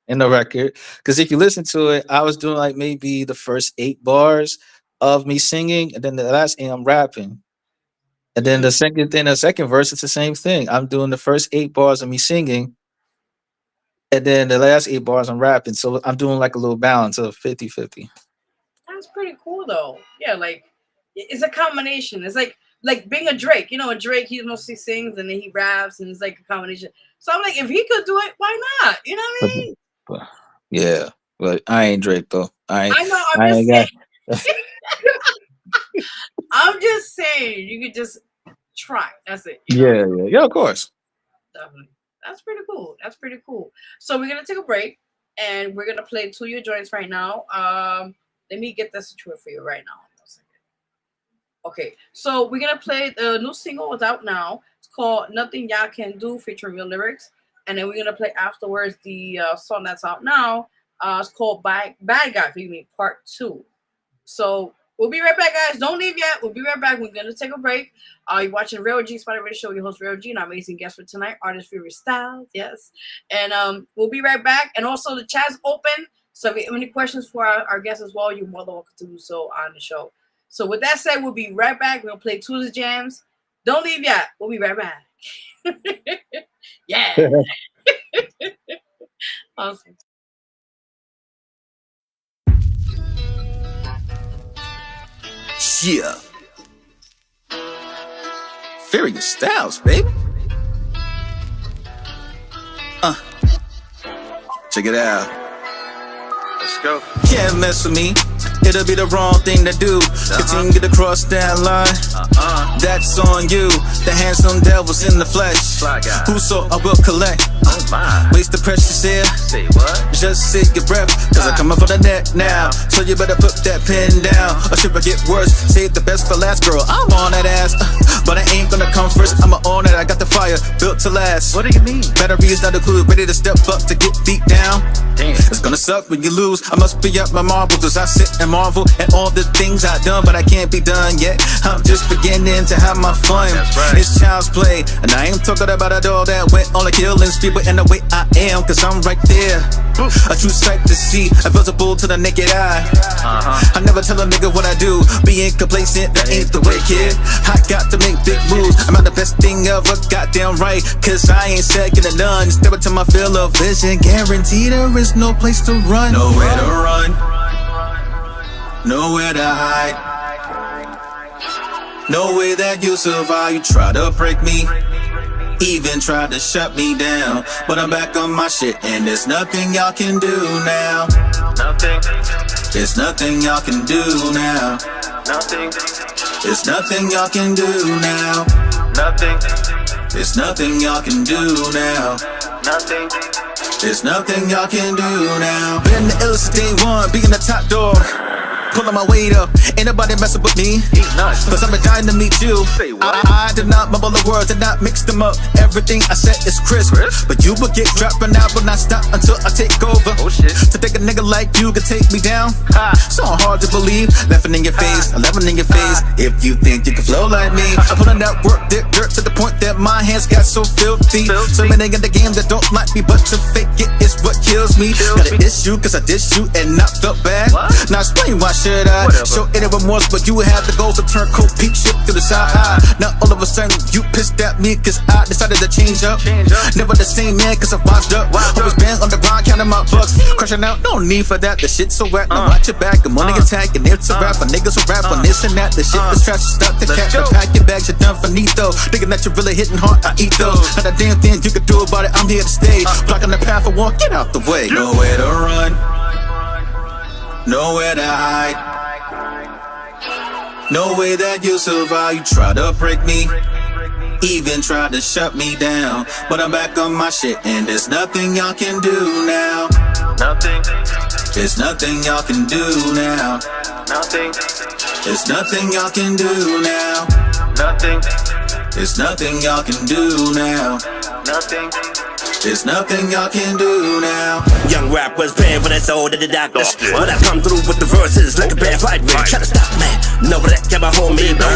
D: in the record. Because if you listen to it, I was doing like maybe the first 8 bars of me singing, and then the last 8 I'm rapping. And then the second verse, it's the same thing. I'm doing the first 8 bars of me singing, and then the last 8 bars I'm rapping. So I'm doing like a little balance of 50-50.
A: That's pretty cool though. Yeah, like it's a combination. It's like being a Drake. You know, a Drake he mostly sings and then he raps and it's like a combination. So I'm like, if he could do it, why not? You know what I mean?
D: But, yeah, but I ain't Drake though.
A: I know.
D: I ain't got.
A: I'm just saying you could just try. That's it.
D: Yeah, of course.
A: Definitely. That's pretty cool. That's pretty cool. So we're gonna take a break and we're gonna play 2 of your joints right now. Let me get this situated for you right now. Okay, so we're gonna play the new single. It's out now. It's called "Nothing Y'all Can Do" featuring Real Lyrics, and then we're gonna play afterwards the song that's out now. It's called "Bad Guy" for me Part 2. So we'll be right back, guys. Don't leave yet. We'll be right back. We're gonna take a break. You're watching Vero G Spotlight Radio Show. Your host Vero G, and our amazing guest for tonight, Artist Fyrious Stylez. Yes, and we'll be right back. And also the chat's open. So if you have any questions for our guests as well, you're more than welcome to do so on the show. So with that said, we'll be right back. We're going to play 2 of the jams. Don't leave yet. We'll be right back. Yeah. Awesome.
E: Yeah. Fyrious Stylez, baby. Check it out.
F: Let's go.
E: Can't mess with me. It'll be the wrong thing to do. Continue to cross that line. That's on you. The handsome devil's in the flesh. Whoso I will collect. Waste the precious air.
F: Say what?
E: Just sit your breath, cause I'm coming for the net now. So you better put that pen down, or should I get worse? Save the best for last, girl. I'm on that ass, but I ain't gonna come first. I'ma own it. I got the fire built to last.
F: What do you mean?
E: Battery is not included. Ready to step up to get beat down.
F: Damn.
E: It's gonna suck when you lose. I must be up my marbles as I sit and marvel at all the things I've done, but I can't be done yet. I'm just beginning to have my fun.
F: That's right.
E: It's child's play, and I ain't talking about a doll that went on like killing people in the way I am, cause I'm right there. A true sight to see, visible to the naked eye. I never tell a nigga what I do. Being complacent, that ain't the way, kid. I got to make big moves. I'm not the best thing ever, goddamn right. Cause I ain't second to none. Step into my field of vision. Guaranteed there is no place to run. Nowhere to run. Nowhere to hide. No way that you survive. You try to break me, even tried to shut me down, but I'm back on my shit, and there's nothing y'all can do now.
F: Nothing.
E: There's nothing y'all can do now.
F: Nothing.
E: There's nothing y'all can do now.
F: Nothing.
E: There's nothing y'all can do now.
F: Nothing.
E: There's nothing y'all can do now. Been the illest day one, being the top dog. Pulling my weight up, ain't nobody messing with me.
F: He's nuts.
E: Cause I'm dying to meet you.
F: Say what?
E: I did not mumble the words, did not mix them up. Everything I said is crisp. But you will get dropped and I will not stop until I take over.
F: Oh shit.
E: To think a nigga like you could take me down. So hard to believe, laughing in your face, 11 in your face. If you think you can flow like me, I'm putting that work, dirt to the point that my hands got so filthy. So many in the game that don't like me, but to fake it is what kills me. Got an issue cause I dissed you and not felt bad.
F: What?
E: Now explain why should I show any remorse, but you had the goals to turn cold peak shit to the side. Now all of a sudden you pissed at me cause I decided to change up. Never the same man cause I washed up. Always been on the ground counting my bucks, crushing out, no need for that. The shit's so wet, now watch your back, the money attack, and it's a rap for niggas who rap on this and that. The shit is trash, stuck to cat, the pack your bags, you're done finito. Thinking that you're really hitting hard, I eat those. Not a damn thing you can do about it, I'm here to stay. Blocking the path for walk, get out the way. Nowhere to run, nowhere to hide. No way that you survive, you try to break me, even tried to shut me down. But I'm back on my shit and there's nothing y'all can do now.
F: Nothing,
E: There's nothing y'all can do now.
F: nothing,
E: There's nothing y'all can do now.
F: nothing,
E: There's nothing y'all can do now.
F: nothing.
E: There's nothing y'all can do now.
G: Young rappers paying for their soul to the doctors. When I come through with the verses like a bad fight ring, try to stop me. Know that can my homie know.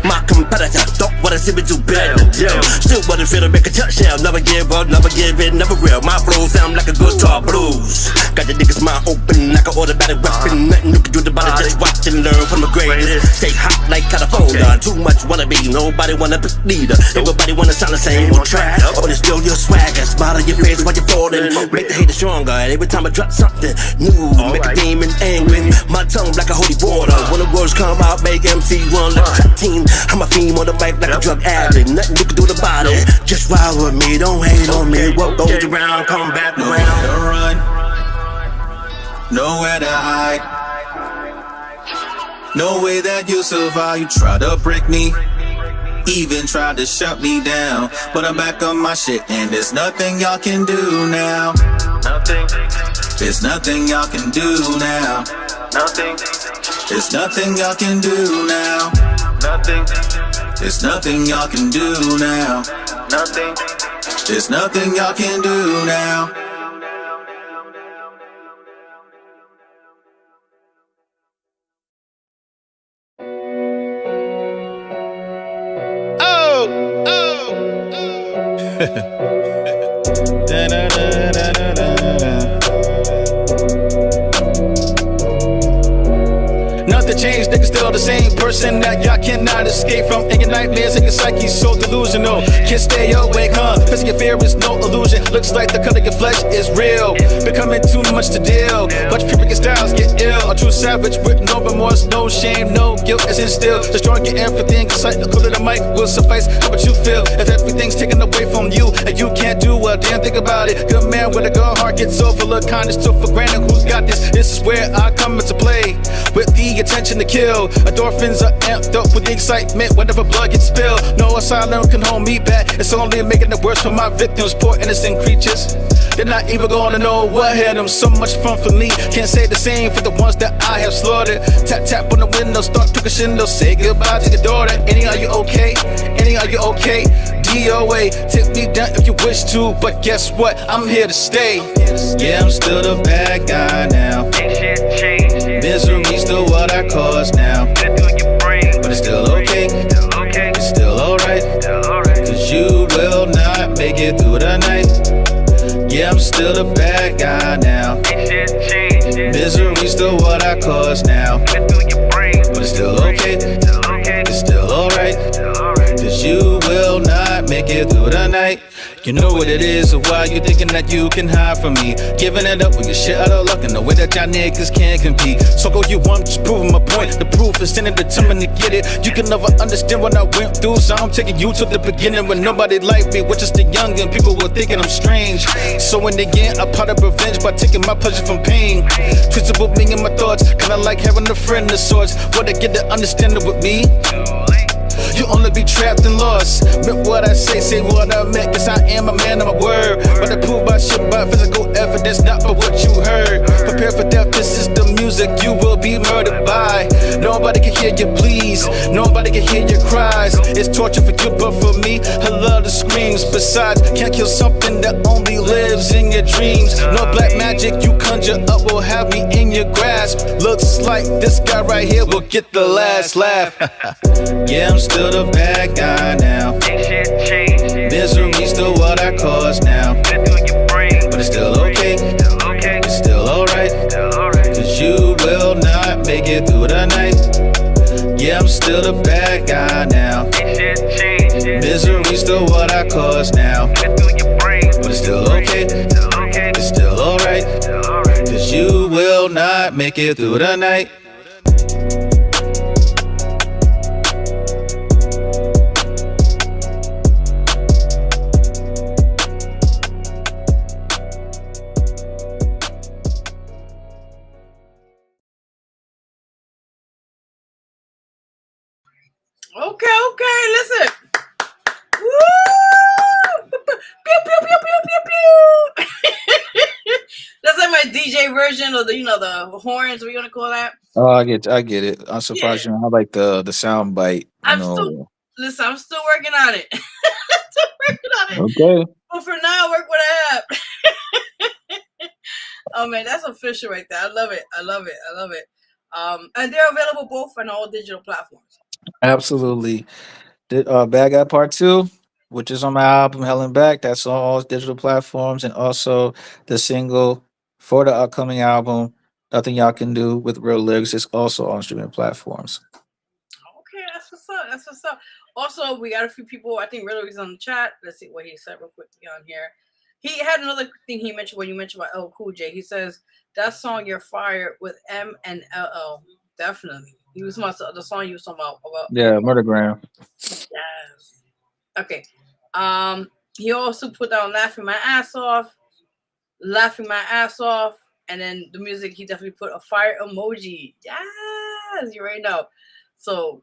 G: My competitor don't wanna see me do bad to do. Still wanna feel to make a touchdown. Never give up, never give in, never real. My flow sound like a guitar blues. Got the niggas mind open like an automatic weapon. Nothing you can do about it, just watch and learn from the greatest. Stay hot like California. Too much wanna be, nobody wanna be leader. Everybody wanna sound the same on track. But it's still your swagger. Smile on your face while you're falling. Make the haters stronger. And every time I drop something new, make a demon angry. My tongue like a holy water. When the words come out, make MC run like a track team. I'm a fiend on the mic like a drug addict. Nothing you can do about it. Just ride with me, don't hate on me. What goes around, come back
E: Nowhere
G: around.
E: to run, nowhere to hide. No way that you survive. You try to break me, even tried to shut me down. But I'm back on my shit and there's nothing y'all can do now.
F: Nothing,
E: There's nothing y'all can do now.
F: nothing,
E: There's nothing y'all can do now.
F: nothing,
E: There's nothing y'all can do now.
F: nothing.
E: There's nothing y'all can do now.
D: Nothing changed, niggas still the same person that y'all cannot escape from. And your nightmares and your psyche so delusional. Can't stay awake, huh? Facing your fear is no illusion. Looks like the cut of your flesh is real. Becoming too much to deal. Watch people get styles get ill. A true savage with no remorse, no shame, no guilt is instilled. The strong get everything, sight the cool of the mic will suffice. How would you feel if everything's taken away from you and you can't do a damn thing about it? Good man with a good heart gets so full of kindness, took for granted. Who's got this? This is where I come into play. With the attention to kill, endorphins are amped up with the excitement whenever blood gets spilled. No asylum can hold me back. It's only making it worse for my victims, poor innocent creatures. They're not even gonna know what had them. So much fun for me. Can't say the same for the ones that I have slaughtered. Tap tap on the window, start to crescendo. Say goodbye to your daughter. Any, are you okay? Any, are you okay? DOA, tip me down if you wish to, but guess what? I'm here to stay. Yeah, I'm still the bad guy now.
F: Ain't shit changed.
D: Misery's still what I cause now.
F: Good through your brain,
D: But it's still okay.
F: still okay,
D: It's still alright.
F: still alright.
D: Cause you will not make it through the night. Yeah, I'm still the bad guy now.
F: Ain't shit changed.
D: Misery's still what I cause now.
F: Good through your brain,
D: But it's still okay.
F: still okay,
D: It's still alright.
F: still alright.
D: Cause you will not make it through the night. You know what it is, or why you thinking that you can hide from me? Giving it up when you're shit out of luck in the way that y'all niggas can't compete. So go you want, just proving my point. The proof is in it, determined to get it. You can never understand what I went through, so I'm taking you to the beginning when nobody liked me. We're just the young and people were thinking I'm strange. So in the end, I pot of revenge by taking my pleasure from pain. Twisted with me and my thoughts, kinda like having a friend of sorts. What I get to understanding with me? You only be trapped and lost. Meant what I say what I meant. Cause I am a man of my word. But I prove my shit by physical evidence, not by what you heard. Prepare for death, this is the music you will be murdered by. Nobody can hear your pleas, nobody can hear your cries. It's torture for you, but for me, I love the screams. Besides, can't kill something that only lives in your dreams. No black magic you conjure up will have me in your grasp. Looks like this guy right here will get the last laugh. Yeah, I'm still the bad guy now.
F: Ain't shit changed.
D: Misery's still what I cause now.
F: Good through your brain,
D: But it's still okay.
F: still okay,
D: It's still alright.
F: still alright.
D: Cause you will not make it through the night. Yeah, I'm still the bad guy now.
F: Ain't shit changed.
D: Misery's still what I cause now.
F: Good through your brain,
D: But it's still okay.
F: still okay,
D: It's still alright.
F: still alright.
D: Cause you will not make it through the night.
A: Okay, listen. Woo! DJ version of the the horns. What you gonna call that?
D: Oh, I get it. I'm
A: Yeah,
D: surprised you don't have like the sound bite. You
A: I'm still
D: know.
A: listen. I'm still working on it. Still working on it.
D: Okay.
A: But for now, I work what I have. Oh man, that's official right there. I love it. I love it. I love it. And they're available both on all digital platforms.
D: Absolutely. Bad Guy Part 2, which is on my album Hell and Back. That's on all digital platforms. And also the single for the upcoming album, Nothing Y'all Can Do with Real Lyrics, is also on streaming platforms.
A: Okay, that's what's up. That's what's up. Also, we got a few people. I think Riddle is on the chat. Let's see what he said real quickly on here. He had another thing he mentioned when you mentioned about L Cool J. He says that song "You're Fired" with M and LL. Definitely, he was talking about the song you was talking about.
D: Yeah, Murdergram.
A: Yes. Okay. He also put down "Laughing My Ass Off," "Laughing My Ass Off," and then the music. He definitely put a fire emoji. Yes, you already know. So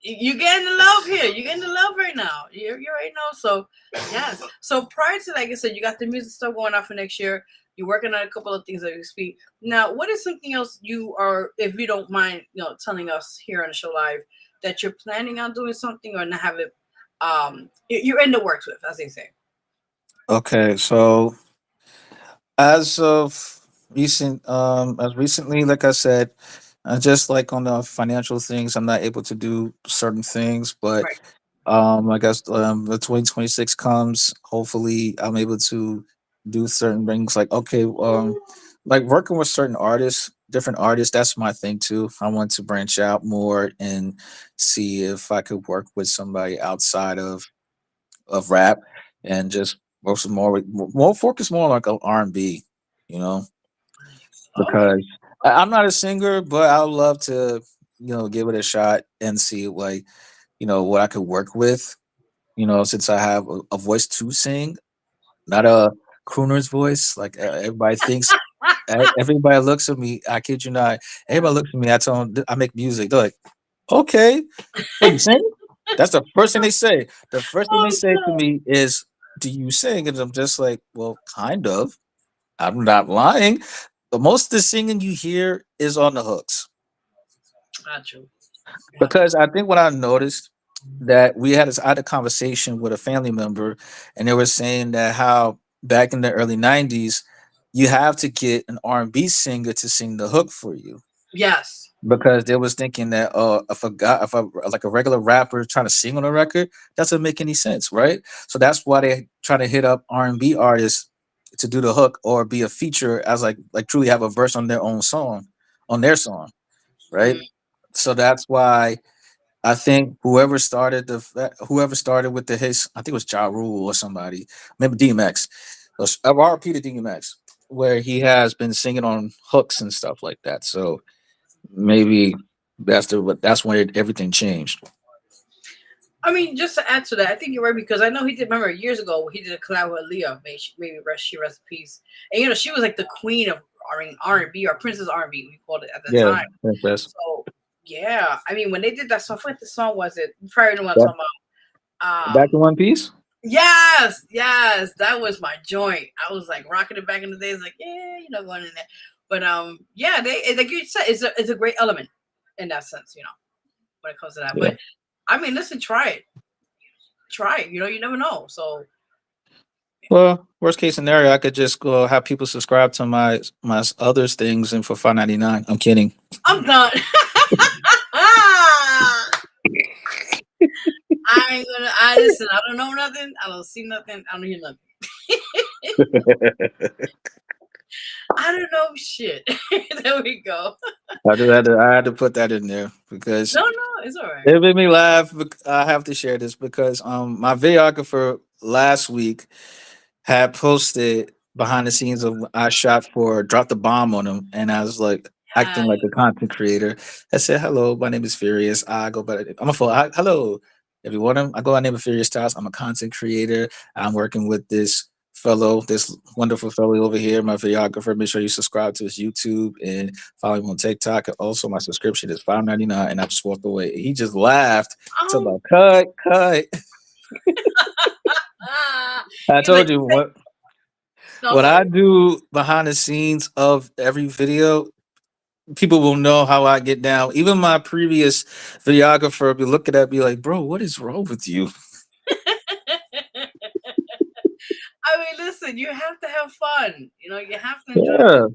A: you're getting the love here. You're getting the love right now. You already know. So yes. So prior to, like I said, you got the music stuff going on for next year. You're working on a couple of things that you speak. Now, what is something else you are, if you don't mind, telling us here on the show live that you're planning on doing something or not have it, you're in the works with, as they say.
D: Okay, so as of as recently, like I said, just like on the financial things, I'm not able to do certain things, but
A: Right.
D: I guess the 2026 comes. Hopefully, I'm able to do certain things. Like working with certain artists, different artists. That's my thing too. I want to branch out more and see if I could work with somebody outside of rap and just work some more with more focus more like R&B. You know,
A: Okay.
D: because I'm not a singer, but I would love to give it a shot and see like what I could work with, since I have a voice to sing, not a crooner's voice. Like everybody thinks, everybody looks at me. I kid you not. Everybody looks at me. I tell them I make music. They're like, okay, what you sing? That's the first thing they say. The first thing they
A: Oh
D: say to
A: no.
D: me is, "Do you sing?" And I'm just like, "Well, kind of. I'm not lying." But most of the singing you hear is on the hooks.
A: Got you. Got you.
D: Because I think what I noticed that I had a conversation with a family member, and they were saying that how back in the early '90s, you have to get an R&B singer to sing the hook for you
A: Yes.
D: because they was thinking that if a like a regular rapper trying to sing on a record, that doesn't make any sense, right? So that's why they try to hit up R&B artists to do the hook or be a feature as like truly have a verse on their own song, on their song, right?
A: Mm,
D: So that's why I think whoever started with the his, I think it was Ja Rule or somebody, maybe DMX, RP to DMX, where he has been singing on hooks and stuff like that. So maybe that's when everything changed.
A: I mean, just to add to that, I think you're right because I know he did. Remember years ago he did a collab with Leah. Maybe rest in peace. And she was like the queen of R&B or Princess R&B we called it at the
D: Yeah,
A: time.
D: that's
A: So yeah, I mean when they did that song, what the song was it? You probably know what I'm
D: back,
A: talking about.
D: back in One Piece.
A: Yes, that was my joint. I was like rocking it back in the days, like going in there. But yeah, like you said, it's a great element in that sense, when it comes to that.
D: Yeah.
A: But I mean, listen, try it. You never know. So
D: Well, worst case scenario, I could just go have people subscribe to my others things and for $5.99. I'm kidding.
A: I'm done. I ain't gonna. I listen. I don't know nothing. I don't see nothing. I don't hear nothing. I don't know shit. There we go.
D: I had to put that in there because
A: No, it's all right.
D: it made me laugh. I have to share this because my videographer last week had posted behind the scenes of I shot for Drop the Bomb on him, and I was like
A: Uh,
D: acting like a content creator. I said, "Hello, my name is Furious. I go by I'm a full hello everyone. I go by the name of Furious Stylez. I'm a content creator. I'm working with this wonderful fellow over here, my videographer. Make sure you subscribe to his YouTube and follow him on TikTok. And also, my subscription is $5.99." And I just walked away. He just laughed. Talking
A: oh,
D: about cut. I
A: he's like,
D: told you what.
A: No,
D: What
A: go
D: I
A: ahead.
D: do behind the scenes of every video, people will know how I get down. Even my previous videographer will be looking at me like, bro, what is wrong with you?
A: I mean, listen, you have to have fun. You know, you have to enjoy.
D: Yeah.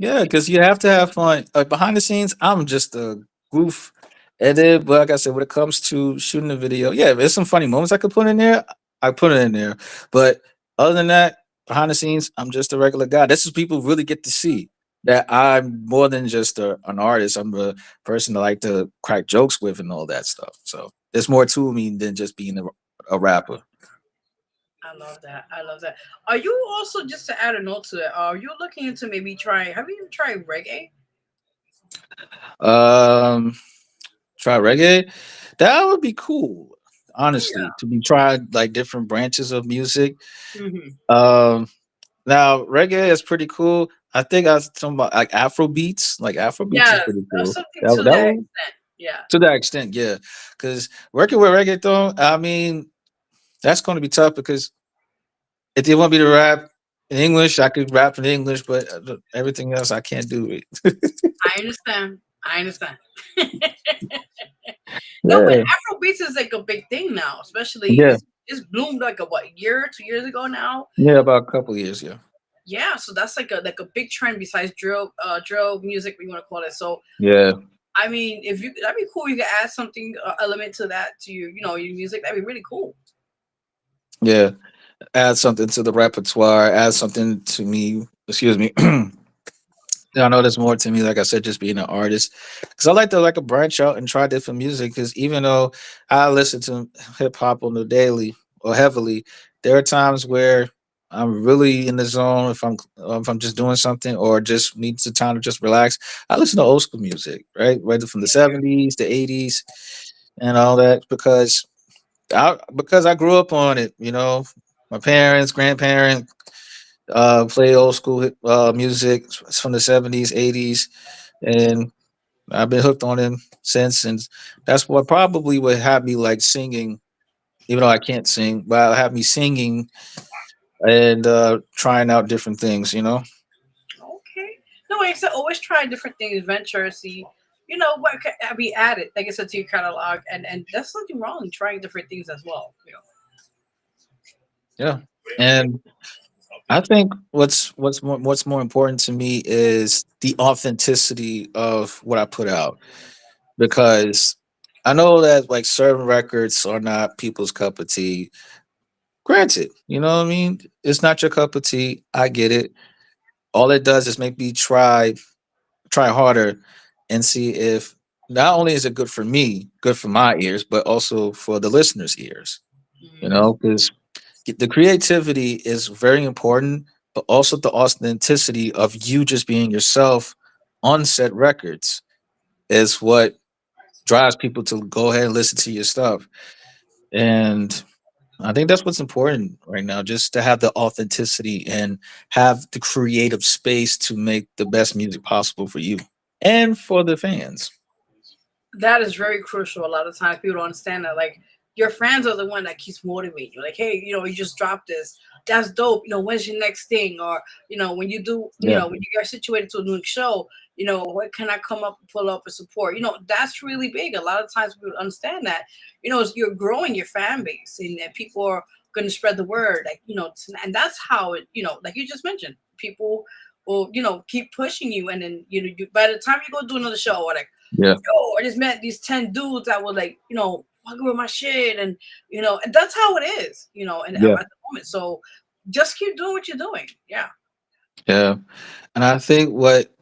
D: Yeah, because you have to have fun. Like behind the scenes, I'm just a goof. And then, but like I said, when it comes to shooting a video, yeah, there's some funny moments I could put in there. I put it in there. But other than that, behind the scenes, I'm just a regular guy. This is people really get to see that I'm more than just an artist. I'm a person that like to crack jokes with and all that stuff. So there's more to me than just being a rapper.
A: I love that. I love that. Are you also, just to add a note to it? Are you looking into maybe trying? Have you ever tried reggae?
D: Um, Try reggae. That would be cool, honestly,
A: Yeah.
D: to be tried like different branches of music.
A: Hmm.
D: Um, Now reggae is pretty cool. I think I was talking about like Afro beats. Like Afro beats is
A: Yes,
D: pretty cool.
A: something
D: That
A: to
D: would- that
A: that
D: would,
A: extent. Yeah.
D: to that extent, yeah. Because working with reggaeton, I mean, that's going to be tough because if they want me to rap in English, I could rap in English, but everything else I can't do it.
A: I understand. I understand. No, but
D: Yeah,
A: Afrobeats is like a big thing now, especially
D: yeah,
A: it's bloomed like a what year, 2 years ago now.
D: yeah. About a couple of years, yeah,
A: Yeah, so that's like a big trend besides drill music, we want to call it. So
D: yeah,
A: I mean, if you that'd be cool. You could add something element to that to your music. That'd be really cool.
D: yeah. Add something to the repertoire. Add something to me. Excuse me. Yeah, I know there's more to me. Like I said, just being an artist, because I like to like a branch out and try different music. Because even though I listen to hip hop on the daily or heavily, there are times where I'm really in the zone. If I'm just doing something or just need some time to just relax, I listen to old school music, right? Whether from the '70s, the '80s, and all that. Because I grew up on it. My parents, grandparents play old school music from the '70s, '80s, and I've been hooked on him since. And that's what probably would have me like singing, even though I can't sing, but it'll have me singing and trying out different things.
A: Okay. No, like I said, always try different things, venture, see, what can be added, like I said, to your catalog, and that's nothing wrong trying different things as well.
D: Yeah. And I think what's more important to me is the authenticity of what I put out, because I know that like certain records are not people's cup of tea. Granted, you know what I mean? It's not your cup of tea. I get it. All it does is make me try harder and see if not only is it good for me, good for my ears, but also for the listeners' ears.
A: Mhm.
D: Because the creativity is very important, but also the authenticity of you just being yourself on set records is what drives people to go ahead and listen to your stuff. And I think that's what's important right now, just to have the authenticity and have the creative space to make the best music possible for you and for the fans.
A: That is very crucial. A lot of times people don't understand that. Like your friends are the one that keeps motivating you. Like, hey, you just dropped this. That's dope. When's your next thing? Or when you do,
D: Yeah,
A: when you get situated to a new show, what can I come up and pull up and support? That's really big. A lot of times people don't understand that. You're growing your fan base, and people are going to spread the word. Like, and that's how it. Like you just mentioned, people will keep pushing you, and then by the time you go do another show, or like,
D: yeah,
A: yo, I just met these 10 dudes that were like, fucking with my shit. And that's how it is, and at
D: yeah,
A: the moment. So just keep doing what you're doing. Yeah.
D: yeah. And I think what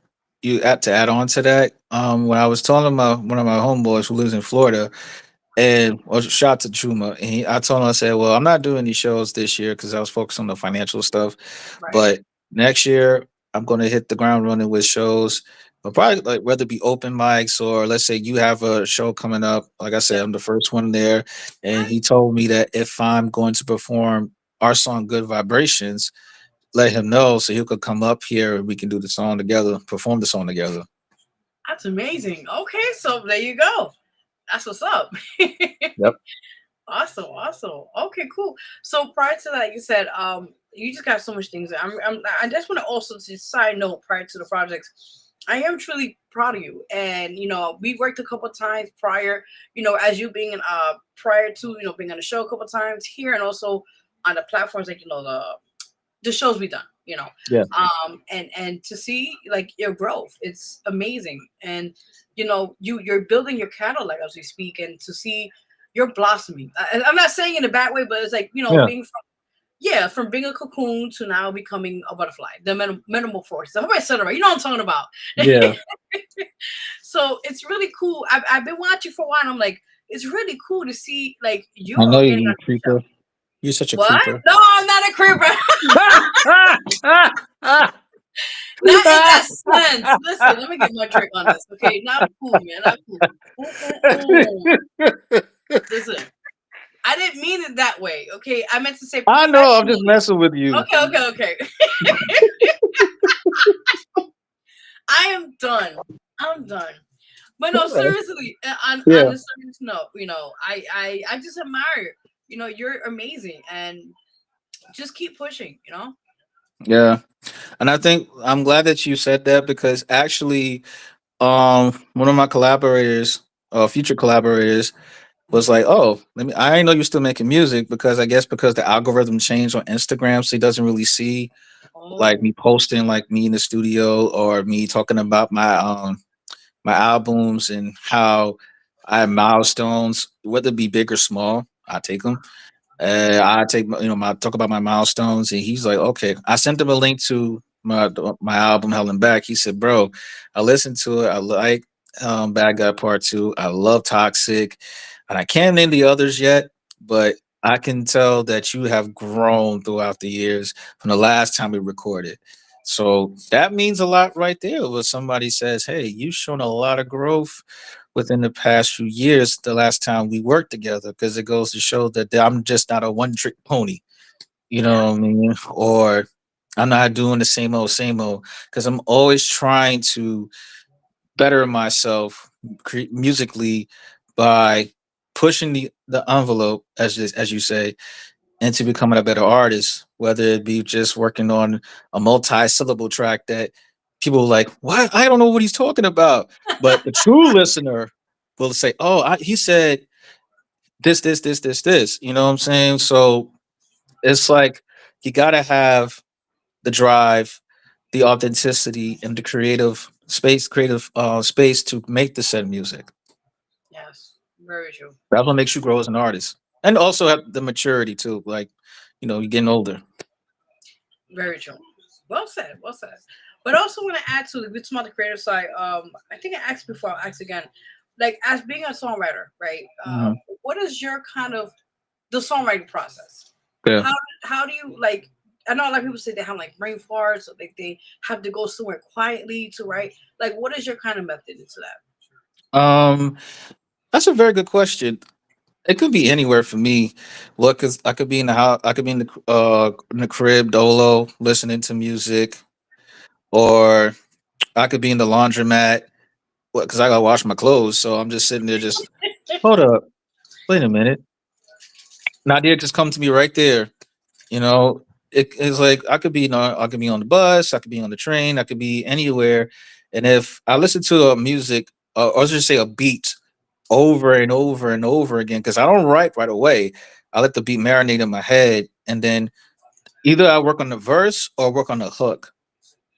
D: you had to add on to that, when I was telling my one of my homeboys who lives in Florida, and well, shout out to Chuma, and I told him, I said, well, I'm not doing these shows this year because I was focused on the financial stuff,
A: Right.
D: but next year I'm going to hit the ground running with shows. But probably like whether it be open mics or let's say you have a show coming up. Like I
A: Yeah.
D: said, I'm the first one there, and he told me that if I'm going to perform our song "Good Vibrations," let him know so he could come up here and we can do the song together, perform the song together.
A: That's amazing. Okay. So there you go. That's what's up.
D: Yep.
A: Awesome. Awesome. Okay, cool. So prior to that, you said, you just got so much things. I just want to also just side note prior to the projects. I am truly proud of you, and we worked a couple of times prior. As you being prior to being on the show a couple of times here, and also on the platforms like the shows we done.
D: Yeah.
A: And to see like your growth, it's amazing, and you're building your catalog as we speak, and to see you're blossoming. I'm not saying in a bad way, but it's like from being a cocoon to now becoming a butterfly, the metamorphosis. I hope I said it right. You know what I'm talking about.
D: Yeah.
A: So it's really cool. I've been watching for a while, and I'm like, it's really cool to see like you.
D: I know you creeper. You're such a
A: What?
D: creeper.
A: No, I'm not a creeper. Not in that sense. Listen, let me get my trick on this. Okay, not cool, man. Not cool. Listen, I didn't mean it that way. Okay, I meant to say.
D: I know. I'm just messing with you.
A: Okay. I am done. I'm done. But no, seriously, on a serious note, I just admire. You're amazing, and just keep pushing.
D: Yeah. And I think I'm glad that you said that, because actually, one of my collaborators, future collaborators, was like, "Oh, I didn't know you're still making music," because I guess because the algorithm changed on Instagram, so he doesn't really see like me posting like me in the studio or me talking about my albums and how I have milestones, whether it be big or small. I take them. I take my talk about my milestones, and he's like, okay. I sent him a link to my album Hell and Back. He said, bro, I listened to it. I like Bad Guy Part 2. I love Toxic, and I can't name the others yet, but I can tell that you have grown throughout the years from the last time we recorded. So that means a lot right there. When somebody says, hey, you've shown a lot of growth within the past few years, the last time we worked together, because it goes to show that I'm just not a one trick pony, you know what I mean? Or I'm not doing the same old, because I'm always trying to better myself musically by pushing the envelope, as you say, into becoming a better artist, whether it be just working on a multi-syllable track that people are like, what? I don't know what he's talking about. But the true listener will say, oh, he said this. You know what I'm saying? So it's like you got to have the drive, the authenticity, and the creative space to make the said music.
A: Yes, very true.
D: That's what makes you grow as an artist. And also have the maturity too. Like, you're getting older.
A: Very true. Well said. Well said. But also want to add to the creative side. I think I asked before. I'll ask again. Like, as being a songwriter, right? What is your kind of the songwriting process?
D: Yeah.
A: How do you like? I know a lot of people say they have like brain farts, or like they have to go somewhere quietly to write. Like, what is your kind of method into that?
D: That's a very good question. It could be anywhere for me. Look, cause I could be in the house, I could be in the crib dolo listening to music, or I could be in the laundromat. Because I gotta wash my clothes, so I'm just sitting there, just hold up, wait a minute. An idea just come to me right there. You know, it's like I could be, I could be on the bus, I could be on the train, I could be anywhere, and if I listen to a music, or just say a beat over and over and over again, because I don't write right away. I let the beat marinate in my head, and then either I work on the verse or work on the hook.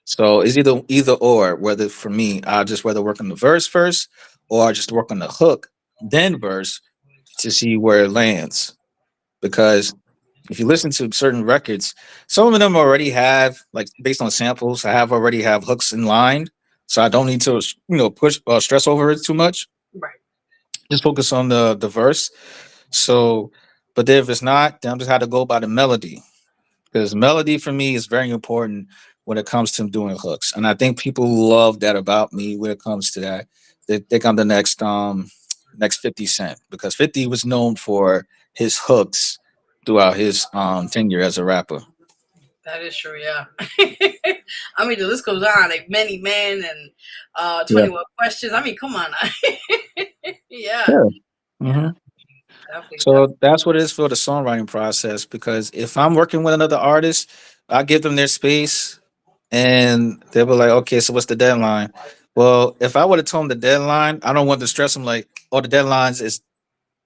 D: So it's either or. Whether for me, I just rather work on the verse first, or I just work on the hook, then verse, to see where it lands. Because if you listen to certain records, some of them already have, like, based on samples, already have hooks in line, so I don't need to push stress over it too much.
A: Right.
D: Just focus on the verse. So, but then if it's not, then I'm just have to go by the melody, because melody for me is very important when it comes to doing hooks, and I think people love that about me when it comes to that. They think I'm the next 50 Cent, because 50 was known for his hooks throughout his tenure as a rapper.
A: That is true, yeah. I mean, the list goes on, like Many Men and 21 Questions. I mean, come on. Yeah.
D: Mm-hmm.
A: Definitely,
D: So that's what it is for the songwriting process. Because if I'm working with another artist, I give them their space, and they'll be like, "Okay, so what's the deadline?" Well, if I would have told them the deadline, I don't want to stress them like, "Oh, the deadlines is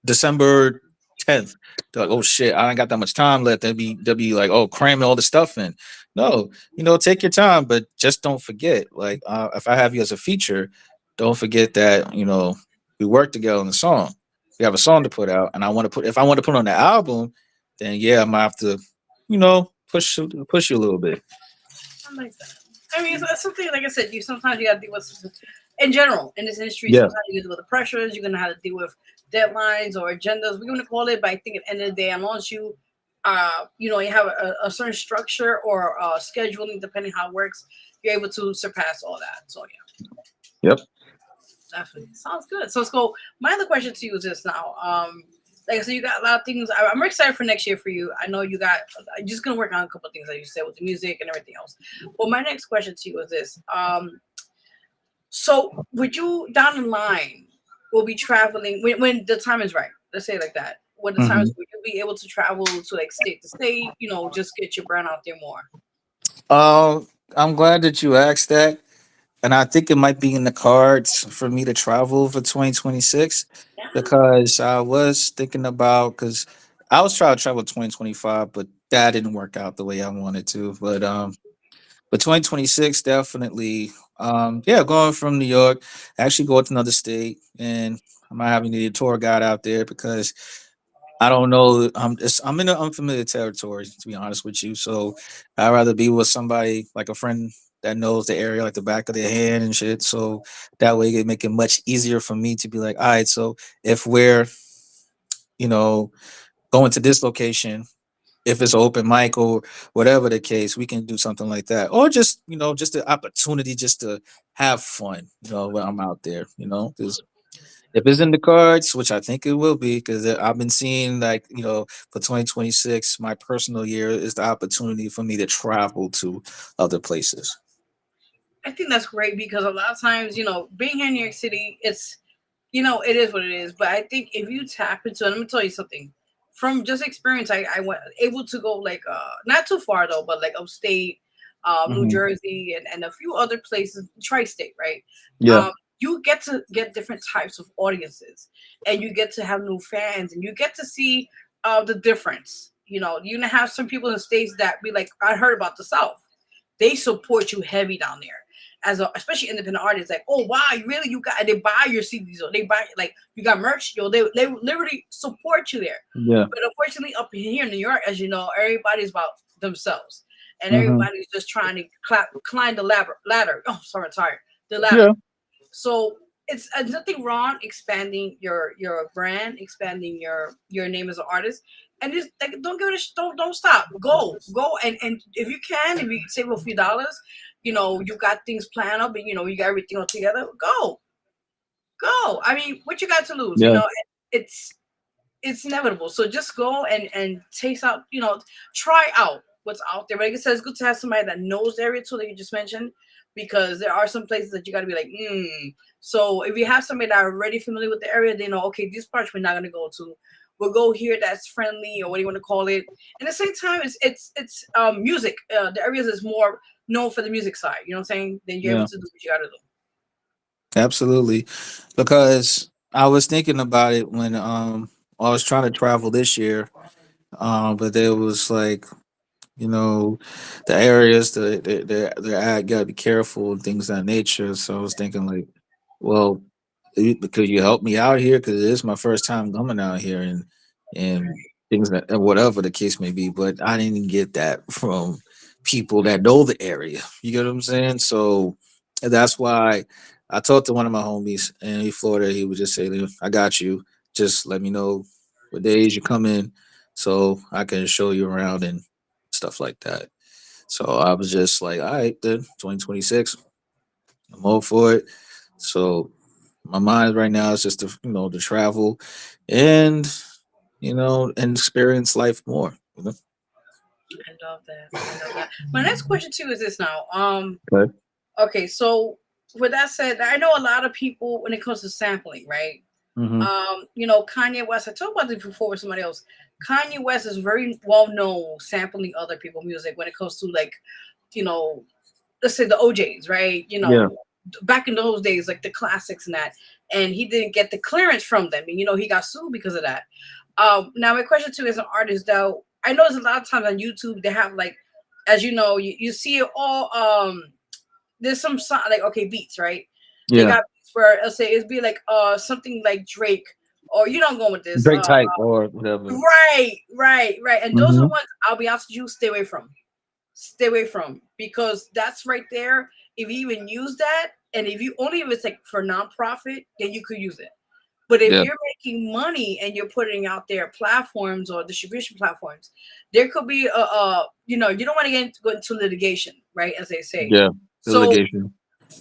D: December 10th." They're like, "Oh shit, I ain't got that much time left." They'll be like, "Oh, cramming all the stuff in." No, take your time, but just don't forget. Like, if I have you as a feature, don't forget that we work together on the song. We have a song to put out, and if I want to put on the album, then yeah, I might have to, push you a little bit.
A: I like that. I mean, it's something like I said. Sometimes you got to deal with, in general, in this industry.
D: Yeah.
A: Sometimes you deal with the pressures. You're gonna have to deal with deadlines or agendas. We're gonna call it, but I think at the end of the day, as long as you have a certain structure or scheduling, depending how it works, you're able to surpass all that. So yeah,
D: Yep.
A: definitely sounds good. So let's go. My other question to you is this now. Like I said, you got a lot of things. I'm excited for next year for you. I know you got. I'm just gonna work on a couple of things, like you said, with the music and everything else. Well, my next question to you is this. So would you down the line will be traveling when the time is right? Let's say it like that. When the time is,
D: Hmm.
A: would you be able to travel to like state to state? Just get your brand out there more.
D: I'm glad that you asked that. And I think it might be in the cards for me to travel for 2026,
A: Yeah.
D: because I was thinking about, because I was trying to travel 2025, but that didn't work out the way I wanted to. But 2026 definitely, yeah, going from New York, actually go to another state, and I might have to need a tour guide out there because I don't know. I'm in an unfamiliar territory, to be honest with you. So I'd rather be with somebody like a friend that knows the area like the back of their hand and shit. So that way it make it much easier for me to be like, all right, so if we're, you know, going to this location, if it's an open mic or whatever the case, we can do something like that. Or just, just the opportunity just to have fun, when I'm out there, because if it's in the cards, which I think it will be, because I've been seeing like, for 2026, my personal year is the opportunity for me to travel to other places.
A: I think that's great because a lot of times, being here in New York City, it is what it is. But I think if you tap into it, let me tell you something. From just experience, I went able to go like not too far though, but like upstate, New
D: Hmm.
A: Jersey, and a few other places, tri-state, right?
D: Yeah.
A: Um, you get to get different types of audiences, and you get to have new fans, and you get to see the difference. You're gonna have some people in the states that be like, I heard about the South. They support you heavy down there especially independent artists, like, oh wow, you got, they buy your CDs, or they buy, like, you got merch, they literally support you there.
D: Yeah.
A: But unfortunately, up here in New York, as you know, everybody's about themselves, and
D: Hmm.
A: everybody's just trying to climb the ladder. Oh, sorry, I'm tired. The ladder.
D: Yeah.
A: So it's nothing wrong expanding your brand, expanding your name as an artist, and just like, don't give it don't stop. Go, and if you save a few dollars, you got things planned up, and you got everything all together. Go. I mean, what you got to lose?
D: Yeah.
A: It's it's inevitable. So just go and taste out, try out what's out there. But like I said, it's good to have somebody that knows the area too, that you just mentioned, because there are some places that you got to be like, So if you have somebody that are already familiar with the area, they know, okay, these parts we're not going to go to. We'll go here that's friendly, or what do you want to call it. And at the same time, it's music. The areas is more known for the music side. You know what I'm saying? Then you're able
D: Yeah.
A: to do what you got to do.
D: Absolutely. Because I was thinking about it when I was trying to travel this year. But there was like, you know, the areas the ad gotta be careful and things of that nature. So I was thinking like, well, could you help me out here? Because it is my first time coming out here, and things that and whatever the case may be. But I didn't get that from people that know the area. You get what I'm saying? So that's why I talked to one of my homies in Florida. He would just say, "I got you. Just let me know what days you come in, so I can show you around and stuff like that." So I was just like, all right, then 2026, I'm all for it. So my mind right now is just to, to travel and, and experience life more.
A: I love that. I love that. My next question too is this now.
D: Okay.
A: Okay, so with that said, I know a lot of people when it comes to sampling, right?
D: Mm-hmm.
A: Kanye West. I talked about this before with somebody else. Kanye West is very well known sampling other people's music when it comes to like, you know, let's say the OJs, right?
D: Yeah.
A: Back in those days, like the classics and that. And he didn't get the clearance from them, and he got sued because of that. Now my question to you as an artist, though, I know there's a lot of times on YouTube they have like, as you know, you see it all. There's some like okay beats, right? They
D: Yeah.
A: got beats where let's say it'd be like something like Drake, or I'm going with this.
D: Drake type or whatever.
A: Right. And those are the
D: Mm-hmm.
A: ones I'll be honest with you, stay away from, because that's right there. If you even use that, and if you only if it's like for nonprofit, then you could use it. But if
D: Yeah.
A: you're making money and you're putting out there platforms or distribution platforms, there could be you don't want to go into litigation, right? As they say.
D: Yeah. The
A: So
D: litigation.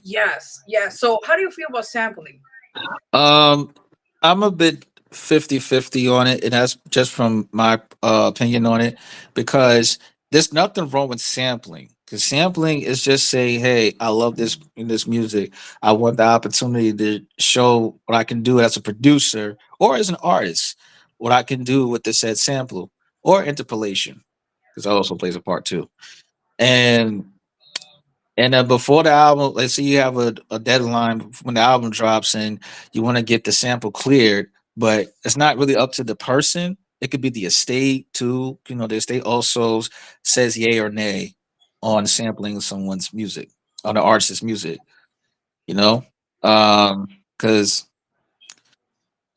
A: yes. So how do you feel about sampling?
D: Um, I'm a bit 50-50 on it, and that's just from my opinion on it, because there's nothing wrong with sampling. Because sampling is just saying, "Hey, I love this music. I want the opportunity to show what I can do as a producer or as an artist, what I can do with the said sample or interpolation, because that also plays a part too." And before the album, let's say you have a deadline when the album drops and you want to get the sample cleared, but it's not really up to the person. It could be the estate too. The estate also says yay or nay on sampling someone's music, on the artist's music, you know? Because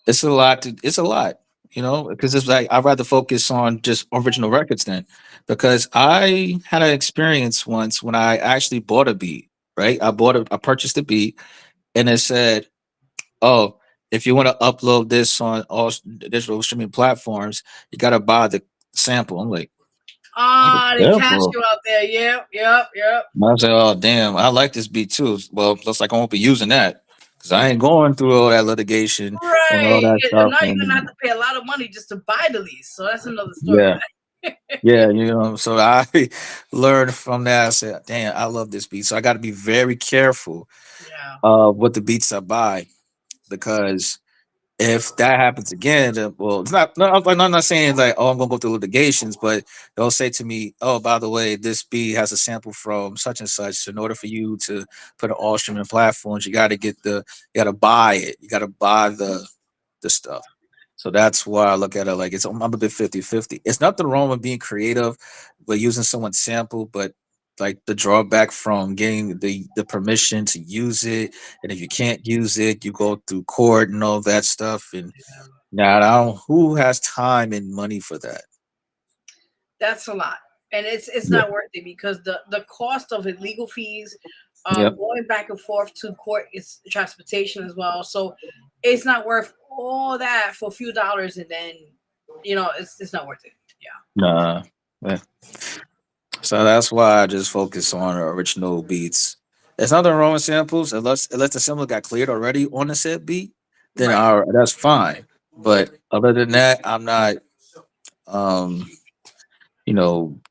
D: it's a lot, because it's like I'd rather focus on just original records then. Because I had an experience once when I actually bought a beat, right? I purchased a beat and it said, "Oh, if you want to upload this on all digital streaming platforms, you gotta buy the sample." I'm like, "The
A: They cash
D: sample?"
A: you out there. Yep.
D: And I said, "Oh damn, I like this beat too." Well, looks like I won't be using that because I ain't going through all that litigation and all
A: Right.
D: that
A: And
D: stuff.
A: now you're gonna have
D: And
A: to pay a lot of money just to buy the lease. So that's another story.
D: yeah. Yeah, so I learned from that. I said, damn, I love this beat. So I got to be very careful
A: Yeah.
D: what the beats I buy, because if that happens again, then, well, it's not, no, I'm not saying like, oh, I'm going to go through litigations, but they'll say to me, oh, by the way, this beat has a sample from such and such. In order for you to put it all streaming platforms, you got to buy it. You got to buy the stuff. So that's why I look at it like I'm a bit 50-50. It's nothing wrong with being creative, but using someone's sample, but like the drawback from getting the permission to use it. And if you can't use it, you go through court and all that stuff. And now I don't, who has time and money for that?
A: That's a lot, and it's
D: Yeah.
A: not worth it because the cost of it, legal fees,
D: Yep.
A: going back and forth to court, is transportation as well. So it's not worth all that for a few dollars, and then it's not worth it. Yeah.
D: Nah. Eh. So that's why I just focus on original beats. There's nothing wrong with samples unless the sample got cleared already on the set beat, then
A: Right.
D: that's fine. But other than that, I'm not um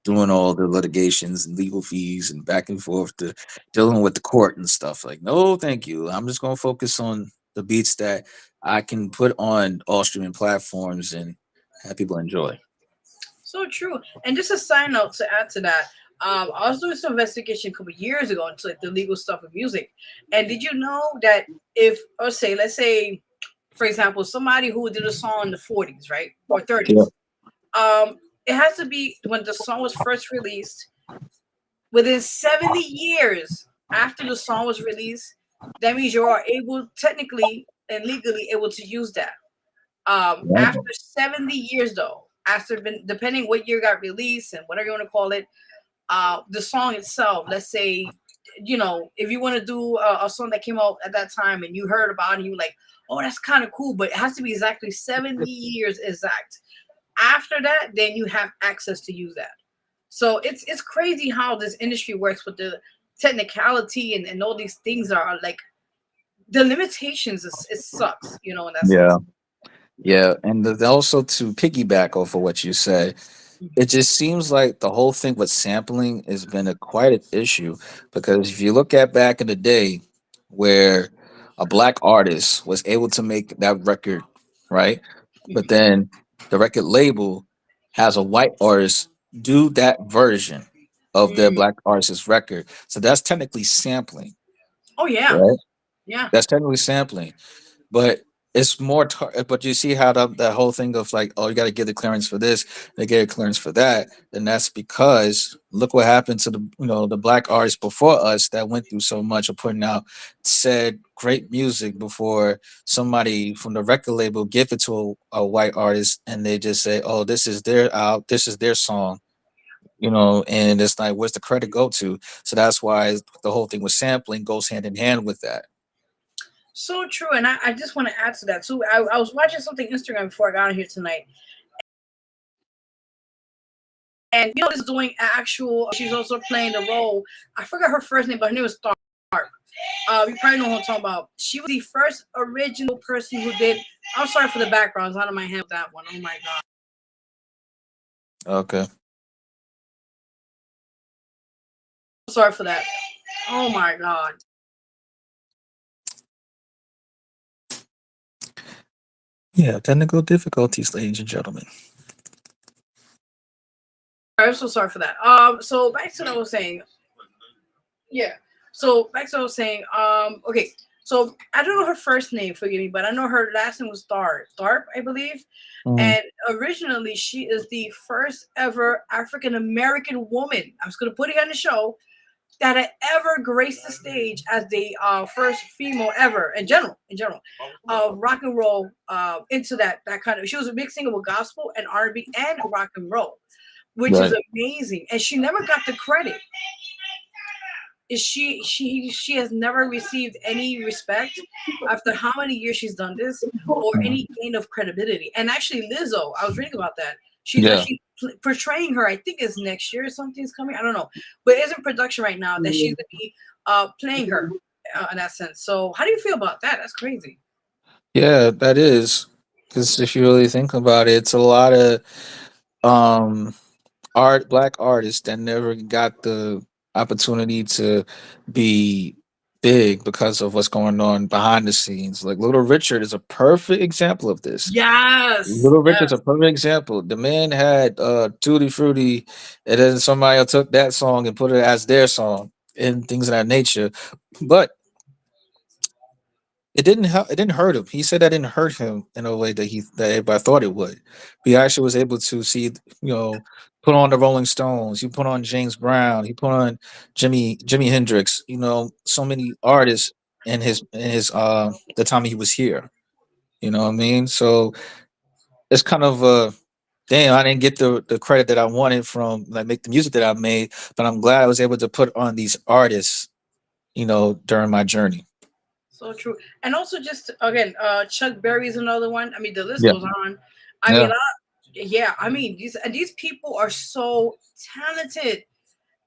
D: doing all the litigations and legal fees and back and forth to dealing with the court and stuff. Like, no, thank you. I'm just gonna focus on the beats that I can put on all streaming platforms and have people enjoy.
A: So true. And just a side note to add to that, I was doing some investigation a couple of years ago into like the legal stuff of music. And did you know that if, or say, let's say, for example, somebody who did a song in the 40s, right, or
D: Yeah.
A: 30s, it has to be when the song was first released, within 70 years after the song was released. That means you are able, technically and legally, able to use that. After
D: Wow.
A: 70 years though, after been depending what year got released and whatever you want to call it, the song itself, let's say, if you want to do a song that came out at that time and you heard about it and you were like, oh, that's kind of cool, but it has to be exactly 70 years exact. After that, then you have access to use that. So it's crazy how this industry works with the technicality and all these things are like the limitations it sucks, in that
D: Yeah.
A: sense.
D: Yeah. And also to piggyback off of what you said, it just seems like the whole thing with sampling has been quite an issue, because if you look at back in the day where a black artist was able to make that record, right? But
A: Mhm.
D: then the record label has a white artist do that version of their
A: Mm.
D: black artist's record. So that's technically sampling,
A: Oh yeah,
D: right?
A: yeah.
D: That's technically sampling. But it's more but you see how that whole thing of like, oh, you got to give the clearance for this, they get a clearance for that, then that's because look what happened to the, the black artists before us that went through so much of putting out said great music before somebody from the record label give it to a white artist and they just say, oh, this is their out, this is their song, and it's like, where's the credit go to? So that's why the whole thing with sampling goes hand in hand with that.
A: So true. And I just want to add to that too. I was watching something Instagram before I got on here tonight. And this is doing actual, she's also playing the role. I forgot her first name, but her name was Tharp. You probably know who I'm talking about. She was the first original person who did. I'm sorry for the background. It's out of my hand with that one. Oh my god.
D: Okay.
A: Sorry for that. Oh my god.
D: Yeah, technical difficulties, ladies and gentlemen.
A: I'm so sorry for that. So back to what I was saying. Yeah. So back to what I was saying. Okay. So I don't know her first name, forgive me, but I know her last name was Tharp. Tharp, I believe.
D: Mhm.
A: And originally, she is the first ever African American woman. I was going to put it on the show that had ever graced the stage as the first female ever rock and roll into that kind of. She was a big singer with gospel and R&B and rock and roll, which is
D: Right.
A: amazing. And she never got the credit. She has never received any respect after how many years she's done this or
D: Mhm.
A: any gain of credibility. And actually, Lizzo, I was reading about that. She's
D: Yeah.
A: actually portraying her. I think it's next year or something's coming. I don't know, but it's in production right now that she's gonna be playing her in that sense. So, how do you feel about that? That's crazy.
D: Yeah, that is. Because if you really think about it, it's a lot of um black artists that never got the opportunity to be big because of what's going on behind the scenes. Like Little Richard is a perfect example of this.
A: Yes,
D: Little Richard's
A: yes.
D: a perfect example. The man had Tutti Frutti, and then somebody else took that song and put it as their song and things of that nature. But it didn't help. It didn't hurt him. He said that didn't hurt him in a way that everybody thought it would. He actually was able to see, put on the Rolling Stones. He put on James Brown. He put on Jimi Hendrix. So many artists in his the time he was here. You know what I mean? So it's kind of damn, I didn't get the credit that I wanted from like make the music that I made, but I'm glad I was able to put on these artists, during my journey.
A: So true. And also, just again, Chuck Berry is another one. I mean, the list
D: Yeah,
A: goes on. I mean,
D: yeah,
A: yeah. I mean, these people are so talented,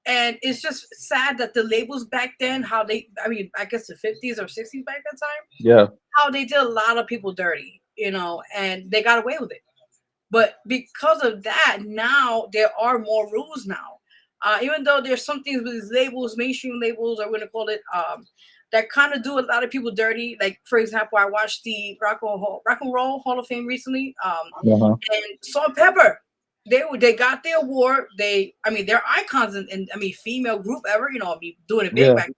A: and it's just sad that the labels back then, how they, I mean, I guess the 50s or 60s back that time,
D: yeah.
A: how they did a lot of people dirty, and they got away with it. But because of that, now there are more rules now. Even though there's some things with these labels, mainstream labels, or we're gonna call it, that kind of do a lot of people dirty. Like for example, I watched the Rock and Roll Hall of Fame recently,
D: Uh-huh.
A: and Salt and Pepper. They got their award. I mean, they're icons in I mean, female group ever. I mean, doing it big
D: Yeah.
A: back.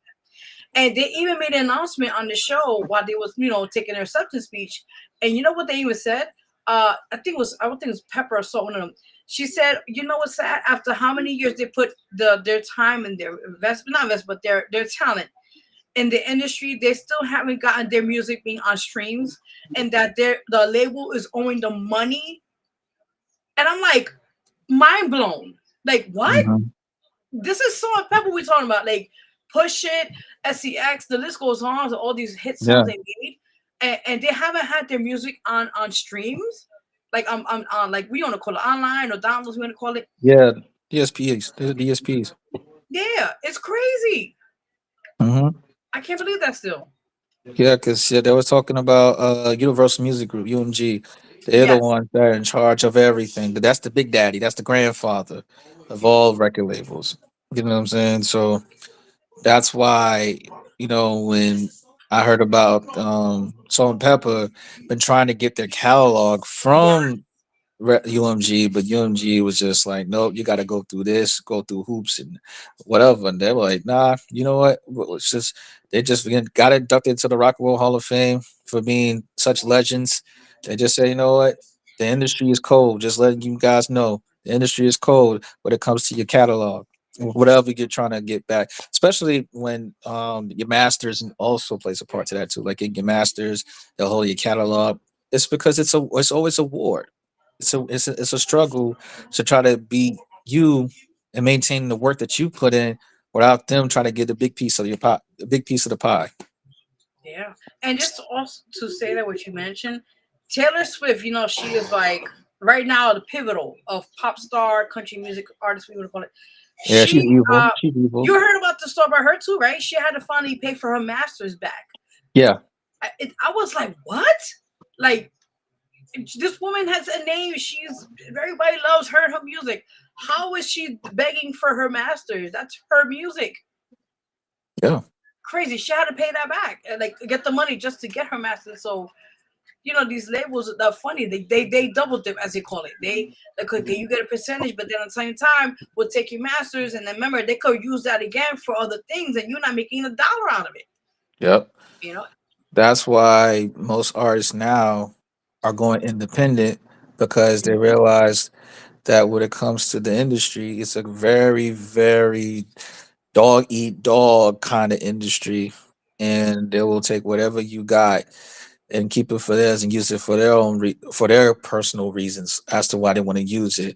A: And they even made an announcement on the show while they was, taking their acceptance speech. And you know what they even said? I don't think it was Pepper or so, one of them. She said, you know what's sad? After how many years they put their time and their investment, not investment, but their talent in the industry, they still haven't gotten their music being on streams, and that the label is owing the money. And I'm like, mind blown. Like, what?
D: Mhm.
A: This is Salt and Pepper we're talking about. Like Push It, SCX, the list goes on. So all these hit
D: Yeah.
A: songs they made, and they haven't had their music on streams. Like on like we want to call it online or downloads. We want to call it.
D: Yeah. DSPs. These are DSPs.
A: Yeah, it's crazy.
D: Hmm.
A: I can't believe that still.
D: Yeah, because they was talking about Universal Music Group, UMG. They're the
A: Yes.
D: ones that are in charge of everything. That's the big daddy. That's the grandfather of all record labels. You know what I'm saying? So that's why, when I heard about Salt and Pepper been trying to get their catalog
A: Yeah.
D: from UMG, but UMG was just like, nope, you got to go through this, go through hoops and whatever. And they were like, nah, you know what? It's just they just again got inducted to the Rock and Roll Hall of Fame for being such legends. They just say, you know what? The industry is cold. Just letting you guys know, the industry is cold when it comes to your catalog. Whatever you're trying to get back, especially when your masters also plays a part to that too. Like in your masters, they'll hold your catalog. It's because it's always a war. It's a struggle to try to be you and maintain the work that you put in without them trying to get a big piece of your pie, a big piece of the pie.
A: Yeah. And just also to say that what you mentioned, Taylor Swift, she is like right now the pivotal of pop star country music artist, we would call it.
D: Yeah, she's
A: She
D: evil. She's evil.
A: You heard about the story about her too, right? She had to finally pay for her masters back.
D: Yeah,
A: I was like, what? Like, this woman has a name. Everybody loves her and her music. How is she begging for her masters? That's her music.
D: yeah,
A: Crazy. She had to pay that back and like get the money just to get her masters. So these labels are funny. They double dip as they call it. They like okay, you get a percentage, but then at the same time we'll take your masters, and then remember they could use that again for other things, and you're not making a dollar out of it.
D: yep.
A: You know?
D: That's why most artists now are going independent because they realize that when it comes to the industry, it's a very, very dog eat dog kind of industry, and they will take whatever you got and keep it for theirs and use it for their own for their personal reasons as to why they want to use it.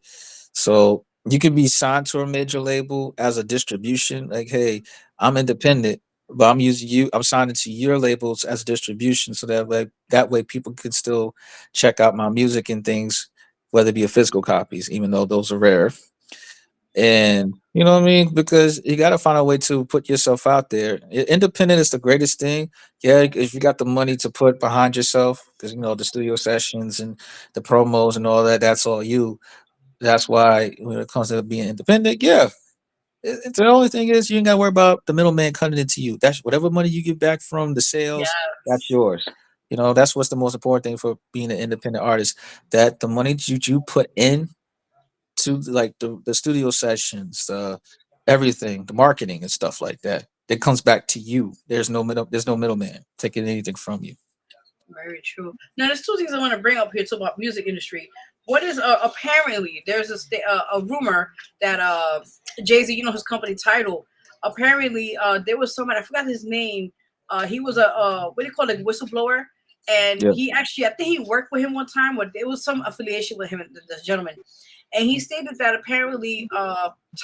D: So you can be signed to a major label as a distribution, like, hey, I'm independent, but I'm using you. I'm signing to your labels as distribution, so that way people can still check out my music and things, whether it be a physical copies, even though those are rare. And you know what I mean? Because you got to find a way to put yourself out there. Independent is the greatest thing. Yeah, if you got the money to put behind yourself, because the studio sessions and the promos and all that, that's all you. That's why when it comes to being independent, yeah, it's the only thing is you ain't got to worry about the middleman cutting into you. That's whatever money you get back from the sales, that's
A: Yes.
D: yours. That's what's the most important thing for being an independent artist. That the money that you put in to like the studio sessions, everything, the marketing and stuff like that. It comes back to you. There's no middleman taking anything from you.
A: Very true. Now, there's two things I want to bring up here too about music industry. What is apparently there's a rumor that Jay-Z, his company Title, apparently there was somebody I forgot his name. He was a what do you call it, whistleblower, and
D: Yeah.
A: he actually I think he worked with him one time, or there was some affiliation with him, this gentleman, and he stated that apparently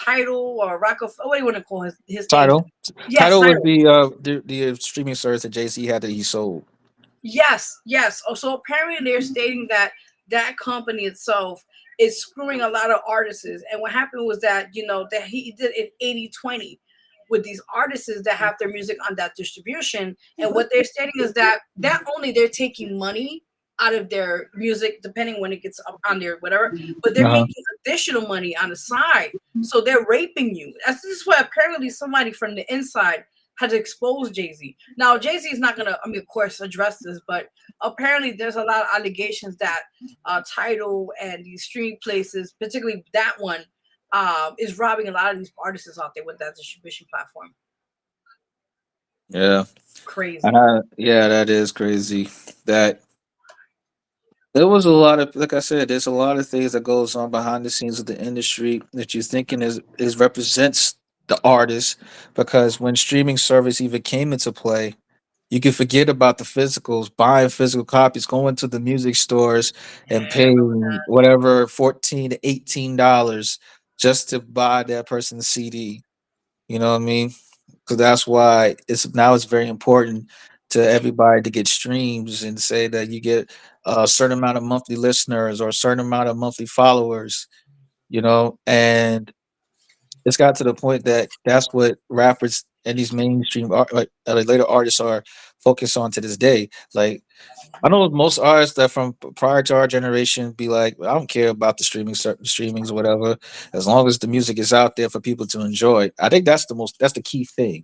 A: Title or Rockefeller, what do you want to call his name?
D: Title.
A: Yes,
D: Title was
A: Title.
D: the streaming service that Jay-Z had that he sold.
A: Yes, yes. Oh, so apparently they're stating that that company itself is screwing a lot of artists. And what happened was that, that he did an 80-20 with these artists that have their music on that distribution. And what they're stating is that not only they're taking money out of their music, depending when it gets up on there, whatever, but they're
D: Uh-huh.
A: making additional money on the side. So they're raping you. This is what apparently somebody from the inside has exposed Jay-Z. Now, Jay-Z is not gonna, of course, address this, but apparently there's a lot of allegations that Tidal and these streaming places, particularly that one, is robbing a lot of these artists out there with that distribution platform.
D: Yeah.
A: Crazy.
D: Yeah, that is crazy. That there was a lot of, like I said, there's a lot of things that goes on behind the scenes of the industry that you're thinking is represents the artist, because when streaming service even came into play, you can forget about the physicals, buying physical copies, going to the music stores and
A: Yeah,
D: paying whatever $14 to $18 just to buy that person's CD. You know what I mean? So that's why it's very important to everybody to get streams and say that you get a certain amount of monthly listeners or a certain amount of monthly followers, and it's got to the point that that's what rappers and these mainstream like later artists are focused on to this day. Like I know most artists that from prior to our generation be like, I don't care about the streamings or whatever, as long as the music is out there for people to enjoy. I think that's the key thing.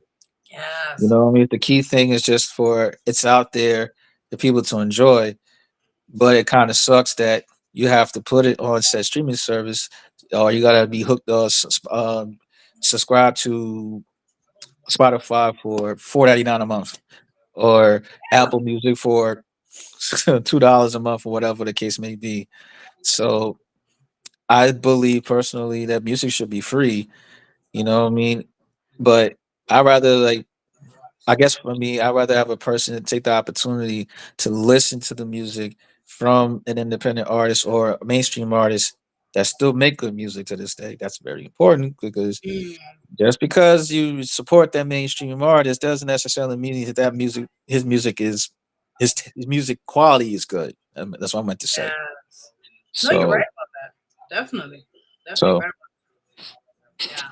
D: You
A: Yes.
D: know what I mean? The key thing is just for it's out there for people to enjoy, but it kind of sucks that you have to put it on said streaming service, or you gotta be hooked subscribe to Spotify for $4.99 a month, or Apple Music for $2 a month, or whatever the case may be. So I believe personally that music should be free. You know what I mean? But I rather like I guess for me, I'd rather have a person take the opportunity to listen to the music from an independent artist or a mainstream artist that still make good music to this day. That's very important because
A: Mm,
D: just because you support that mainstream artist doesn't necessarily mean that his music is his music quality is good. That's what I meant to say.
A: yes. No, you're right
D: So,
A: about that. Definitely. Definitely
D: so
A: right. Yeah.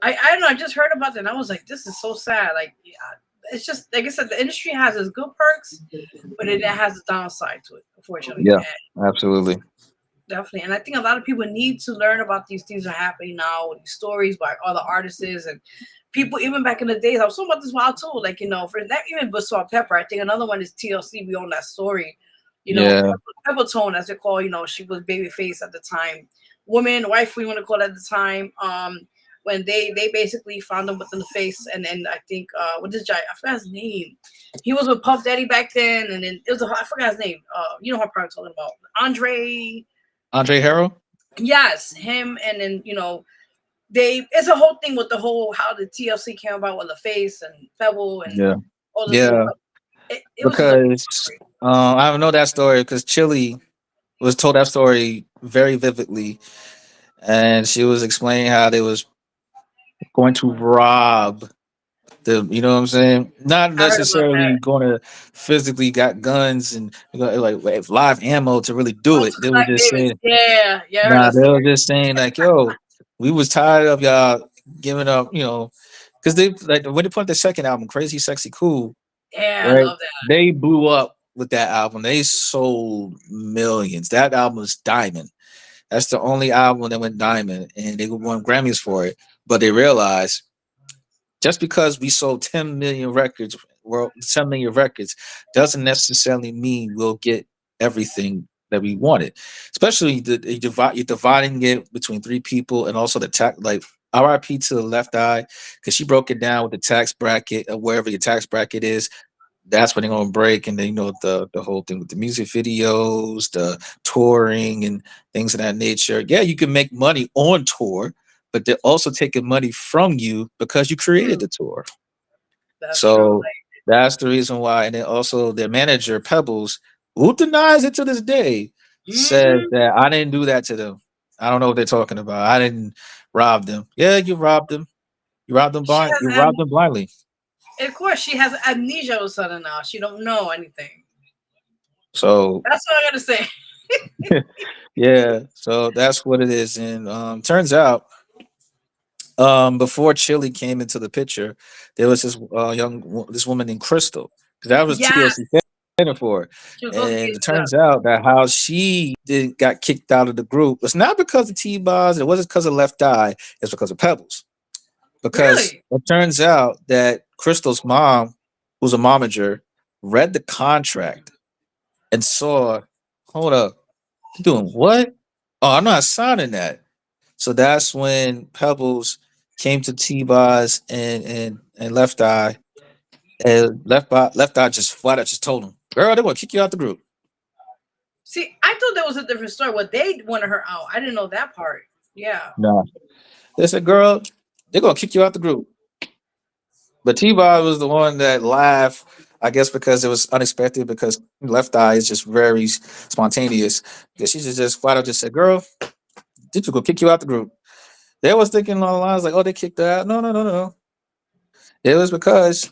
A: I don't know. I just heard about that and I was like, this is so sad. Like, yeah, it's just like I said, the industry has its good perks, but it has a downside to it, unfortunately.
D: yeah,
A: And
D: absolutely.
A: definitely. And I think a lot of people need to learn about these things that are happening now, these stories by other artists and people even back in the days. I was talking about this while too. Like, for that even Bussaw Pepper, I think another one is TLC. We own that story.
D: Yeah,
A: Pepper Tone, as they call, she was babyface at the time. Woman, wife, we want to call it at the time. When they basically found him within the face, and then I think what this guy, I forgot his name. He was with Puff Daddy back then, and then it was I forgot his name. You know what I'm probably talking about? Andre.
D: Andre Harrell.
A: Yes, him, and then they. It's a whole thing with the whole how the TLC came about with the face and Pebble and
D: Yeah,
A: all this stuff.
D: yeah.
A: It was just a
D: Because I don't know that story because Chili was told that story very vividly, and she was explaining how they was going to rob the, you know what I'm saying? Not
A: I heard about that.
D: necessarily going to physically got guns and like live ammo to really do
A: Oh,
D: it.
A: to
D: They were
A: collect
D: just
A: Davis.
D: saying,
A: Yeah, yeah, I heard
D: nah,
A: that
D: they
A: story.
D: were just saying like, yo, we was tired of y'all giving up, because they like when they put out the second album, Crazy Sexy Cool,
A: Yeah, I
D: right?
A: love that.
D: They blew up with that album. They sold millions. That album was diamond. That's the only album that went diamond, and they won Grammys for it. But they realized just because we sold 10 million records, well, 10 million records, doesn't necessarily mean we'll get everything that we wanted. Especially you're dividing it between three people, and also the tax, like RIP to the Left Eye, because she broke it down with the tax bracket of wherever your tax bracket is. That's when they're gonna break, and then the whole thing with the music videos, the touring, and things of that nature. Yeah, you can make money on tour, but they're also taking money from you because you created
A: Mm,
D: the tour.
A: that's true.
D: So that's the reason why. And then also their manager Pebbles, who denies it to this day, says
A: Hmm.
D: that I didn't do that to them. I don't know what they're talking about. I didn't rob them. Yeah, you robbed them. You robbed them
A: She
D: blind.
A: has
D: You robbed them blindly.
A: of course, she has amnesia all of a sudden now. She don't know anything.
D: So
A: That's what I gotta say.
D: yeah, so that's what it is. And turns out, before Chili came into the picture, there was this woman named Crystal. 'Cause that was
A: Yes,
D: TLC standing for.
A: she was supposed to be
D: And
A: a
D: it
A: celeb.
D: turns out that how she got kicked out of the group was not because of T-Boz, it wasn't because of Left Eye, it's because of Pebbles. Because
A: Really?
D: it turns out that Crystal's mom, who's a momager, read the contract and saw, hold up, you doing what? Oh, I'm not signing that. So that's when Pebbles came to T-Boz and Left Eye, and Left Eye just flat out just told him, "Girl, they want to kick you out the group."
A: See, I thought that was a different story. What they wanted her out. I didn't know that part. Yeah.
D: No, they said, "Girl, they're gonna kick you out the group." But T-Boz was the one that laughed, I guess, because it was unexpected. Because Left Eye is just very spontaneous. Because she just flat out just said, "Girl, they just gonna kick you out the group." They was thinking along the lines like, "Oh, they kicked her out." No, no, no, no, no. It was because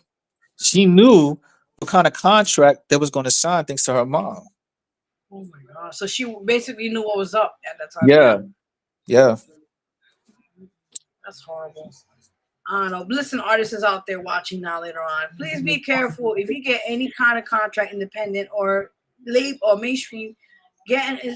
D: she knew what kind of contract they was going to sign thanks to her mom.
A: Oh my god. So she basically knew what was up at that time. Yeah.
D: Yeah, yeah,
A: That's horrible. I don't know. Listen, artists out there watching now later on. Please be careful. If you get any kind of contract, independent or late or mainstream, get an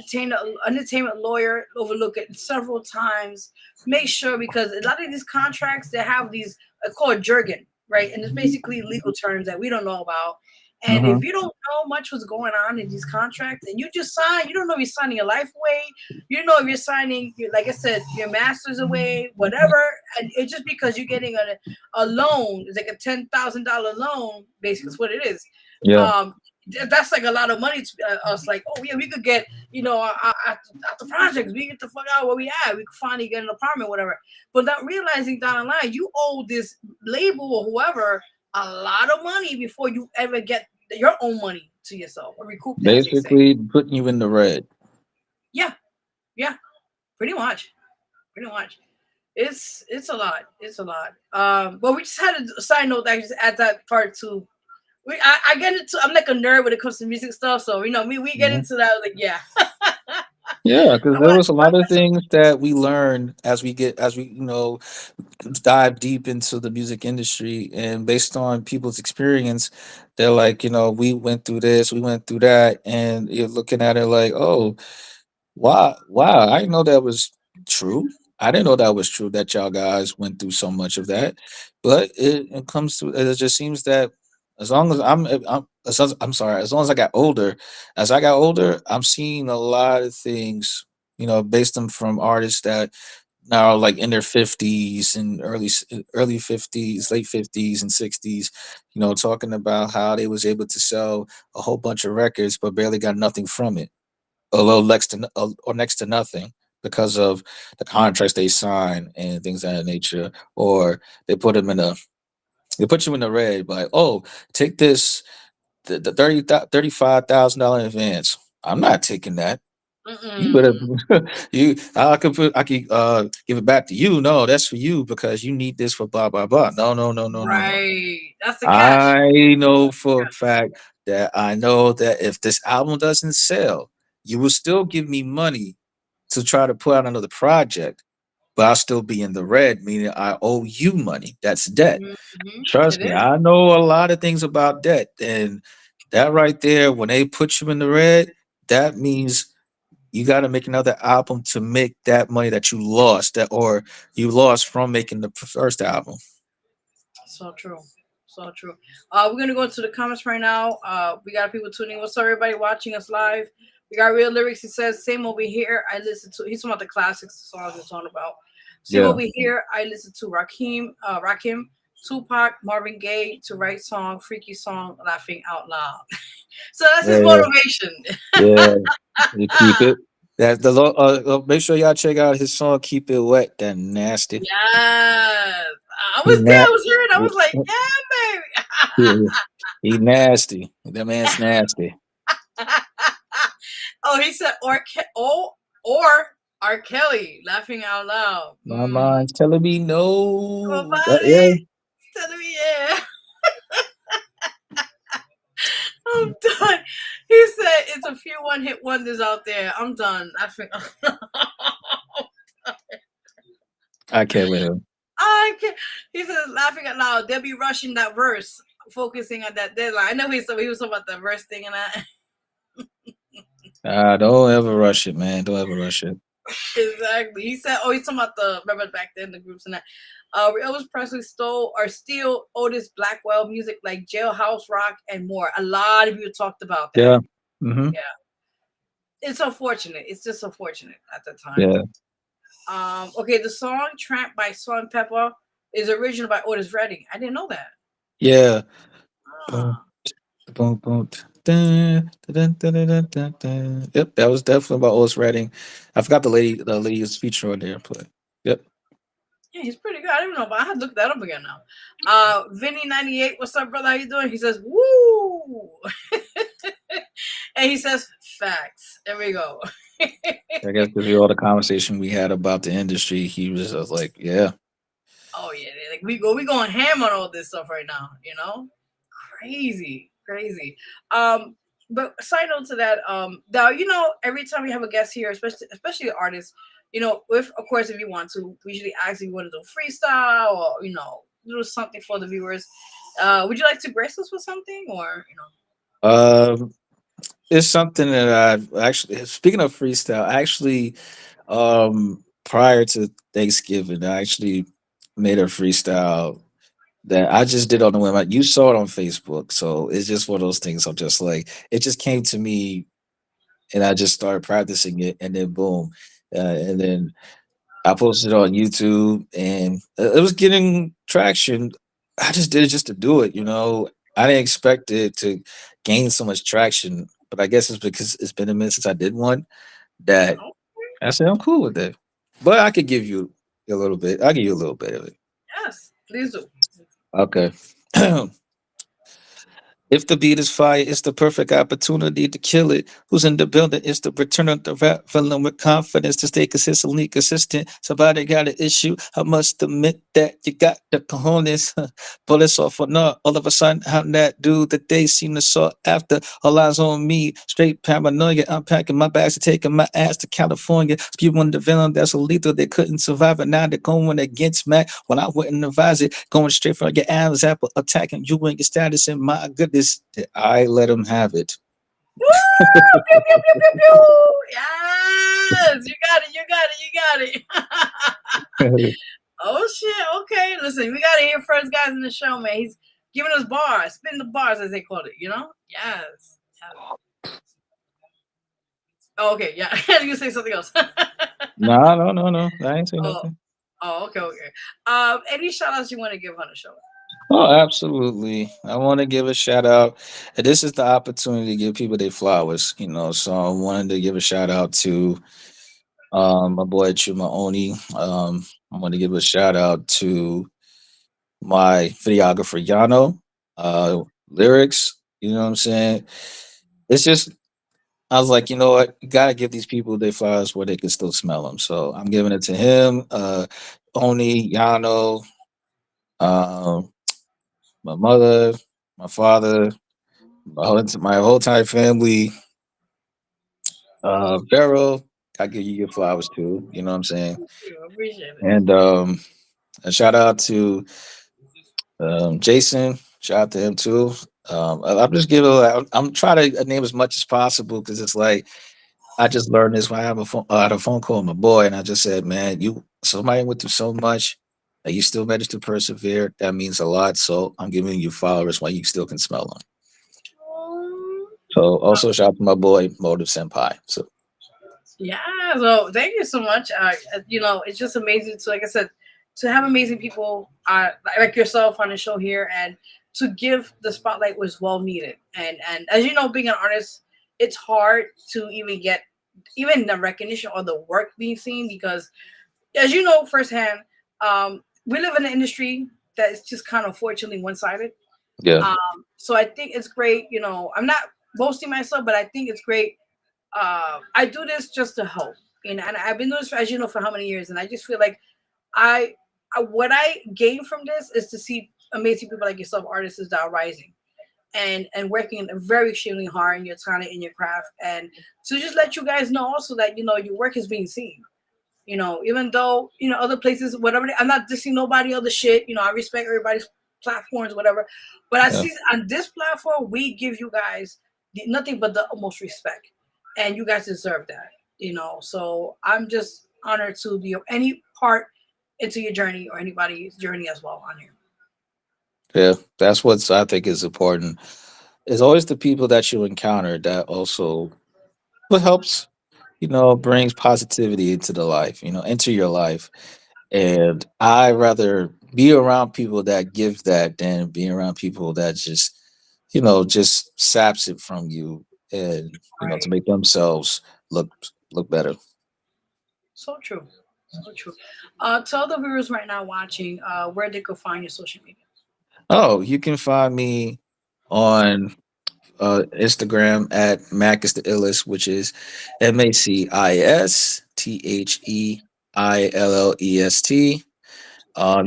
A: entertainment lawyer. Overlook it several times. Make sure because a lot of these contracts they have these called jargon, right? And it's basically legal terms that we don't know about. And
D: Mm-hmm.
A: if you don't know much what's going on in these contracts, and you just sign, you don't know if you're signing your life away. You don't know if you're signing, like I said, your master's away, whatever. And it's just because you're getting a loan. It's like a $10,000 loan, basically, is what it is.
D: Yeah.
A: Um, that's like a lot of money to us. Like, oh yeah, we could get, after projects, we get the fuck out where we at. We could finally get an apartment, whatever. But not realizing down the line, you owe this label or whoever a lot of money before you ever get your own money to yourself or recoup it, as they say.
D: Basically putting you in the red.
A: Yeah, yeah, pretty much, pretty much. It's a lot. It's a lot. But we just had a side note that I just add that part too. I get into. I'm like a nerd when it comes to music stuff, so we get
D: Mhm.
A: into that. Like, yeah,
D: Yeah, because
A: I
D: there
A: want.
D: was a lot of things that we learned as we dive deep into the music industry, and based on people's experience, they're like, we went through this, we went through that, and you're looking at it like, oh, wow, I didn't know that was true. I didn't know that was true that y'all guys went through so much of that. But it comes to it just seems that as long as I'm sorry, as long as I got older, I'm seeing a lot of things, based on from artists that now like in their 50s and early 50s, late 50s and 60s, talking about how they was able to sell a whole bunch of records but barely got nothing from it, a little or next to nothing, because of the contracts they sign and things of that nature, or they put them in a they put you in the red by, oh, take this the $35,000 advance. I'm not taking that. You better
A: Mm-mm.
D: I could give it back to you. No, that's for you because you need this for blah blah blah. No, no, no, no, no, no.
A: Right. That's the catch.
D: I know for a fact that I know that if this album doesn't sell, you will still give me money to try to put out another project, but I'll still be in the red, meaning I owe you money. That's debt.
A: It
D: Trust me,
A: is.
D: I know a lot of things about debt. And that right there, when they put you in the red, that means you got to make another album to make that money that you lost, that or you lost from making the first album.
A: So true. So true. We're gonna go into the comments right now. We got people tuning. What's up, everybody watching us live? We got real lyrics. He says, "Same over here." I listen to. He's talking about the classics songs we're talking about. Same
D: Yeah.
A: over here. I listen to Rakim, Tupac, Marvin Gaye to write song, freaky song, laughing out loud. So that's his
D: Yeah.
A: motivation.
D: Yeah. You keep it. That make sure y'all check out his song "Keep It Wet." That nasty.
A: Yes, I
D: He
A: was there. I
D: na-
A: was hearing. I was like, yeah,
D: he, he nasty. That man's nasty.
A: baby. Oh, he said or R. Kelly, laughing out loud.
D: My mind's telling me
A: My
D: no. Yeah.
A: body telling me yeah. I'm done. He said it's a few one-hit wonders out there. I'm done. I think
D: I can't with him.
A: I can't. He says laughing out loud. They'll be rushing that verse, focusing on that deadline. I know he was talking about the verse thing and that.
D: Don't ever rush it, man. Don't ever rush it.
A: Exactly. He said, "Oh, he's talking about the remember back then the groups and that." Elvis Presley stole or steal Otis Blackwell music like Jailhouse Rock and more. A lot of you talked about that.
D: Yeah. Mm-hmm.
A: Yeah, it's unfortunate. It's just unfortunate at the time.
D: Yeah.
A: Okay, the song "Tramp" by Salt and Pepper is original by Otis Redding. I didn't know that.
D: Yeah. Boom,
A: Ah,
D: boom, boom. Dun, dun, dun, dun, dun, dun, dun. Yep, that was definitely about Otis Redding. I forgot the lady's feature on there, but yep.
A: yeah, he's pretty good. I didn't know, but I had to look that up again now. Vinny98, what's up, brother? How you doing? He says, "Woo," and he says, "Facts." There we go.
D: I guess because of all the conversation we had about the industry, he was just like, yeah,
A: Oh yeah, like we going ham on all this stuff right now. Crazy, crazy. But side note to that, now every time we have a guest here, especially artists, if of course if you want to, we usually ask if you want to do freestyle or do something for the viewers. Would you like to grace us with something
D: um, it's something that I've actually. Speaking of freestyle, actually, prior to Thanksgiving, I actually made a freestyle that I just did on the whim. You saw it on Facebook, so it's just one of those things. I'm just like, it just came to me, and I just started practicing it, and then boom, and then I posted it on YouTube, and it was getting traction. I just did it just to do it, you know. I didn't expect it to gain so much traction, but I guess it's because it's been a minute since I did one that
A: Oh,
D: I said I'm cool with it. But I could give you a little bit. I'll give you a little bit of it.
A: yes, please do.
D: Okay. If the beat is fire, it's the perfect opportunity to kill it. Who's in the building? It's the return of the rap villain with confidence to stay consistently consistent. Somebody got an issue. I must admit that you got the cojones. Bullets off or not. All of a sudden, I'm that dude that they seem to sought after. All eyes on me. Straight paranoia. I'm packing my bags and taking my ass to California. Spewing the villain that's so lethal they couldn't survive it. Now they're going against Mac when I wouldn't advise it. Going straight for your Adam's apple, attacking you and your status. And my goodness, did I let him have it?
A: Woo! Pew, pew, pew, pew, pew. Yes, you got it. You got it. You got it. Oh shit. Okay. Listen, we gotta hear first guys in the show, man. He's giving us bars, spin the bars as they call it. You know? Yes. Oh, okay. Yeah. You say something else.
D: No, no, no, no. I ain't saying
A: Oh.
D: nothing.
A: Oh. Okay. Okay. Any shout outs you want to give on the show?
D: Oh, absolutely. I want to give a shout out. And this is the opportunity to give people their flowers, you know. So I wanted to give a shout out to my boy Chuma Oni. I want to give a shout out to my videographer Yano. Lyrics, you know what I'm saying? It's just I was like, you know what? You gotta give these people their flowers where they can still smell them. So I'm giving it to him, Oni, Yano, um, my mother, my father, my whole entire family, Vero. I give you your flowers too. You know what I'm saying?
A: Thank you. I appreciate it.
D: And a shout out to Jason. Shout out to him too. I'm just giving. I'm trying to name as much as possible because it's like I just learned this when I had a phone call with my boy, and I just said, "Man, you somebody went through so much, that you still managed to persevere. That means a lot. So I'm giving you flowers while you still can smell them."
A: Oh.
D: So also shout out to my boy Motive Senpai. So
A: Yeah, so thank you so much. It's just amazing to, like I said, to have amazing people like yourself on the show here, and to give the spotlight was well needed. And as you know, being an artist, it's hard to even get even the recognition or the work being seen because, as you know firsthand, we live in an industry that is just kind of unfortunately one sided.
D: yeah,
A: So I think it's great. I'm not boasting myself, but I think it's great. I do this just to help, and I've been doing this, as you know, for how many years, and I just feel like I, what I gain from this is to see amazing people like yourself, artists that are rising and working very extremely hard in your talent in your craft, and to just let you guys know also that your work is being seen. Even though other places, whatever. I'm not dissing nobody other shit. I respect everybody's platforms, whatever. But I
D: yeah,
A: see on this platform, we give you guys nothing but the utmost respect, and you guys deserve that. So I'm just honored to be any part into your journey or anybody's journey as well on here.
D: yeah. That's what I think is important. It's always the people that you encounter that also what helps, brings positivity into the life, into your life. And I rather be around people that give that than being around people that just saps it from you and to
A: Right.
D: make themselves look look better.
A: So true. So true. Tell the viewers right now watching where they could find your social media.
D: Oh, you can find me on Instagram at Mac is the illest, which is MacistHeillest.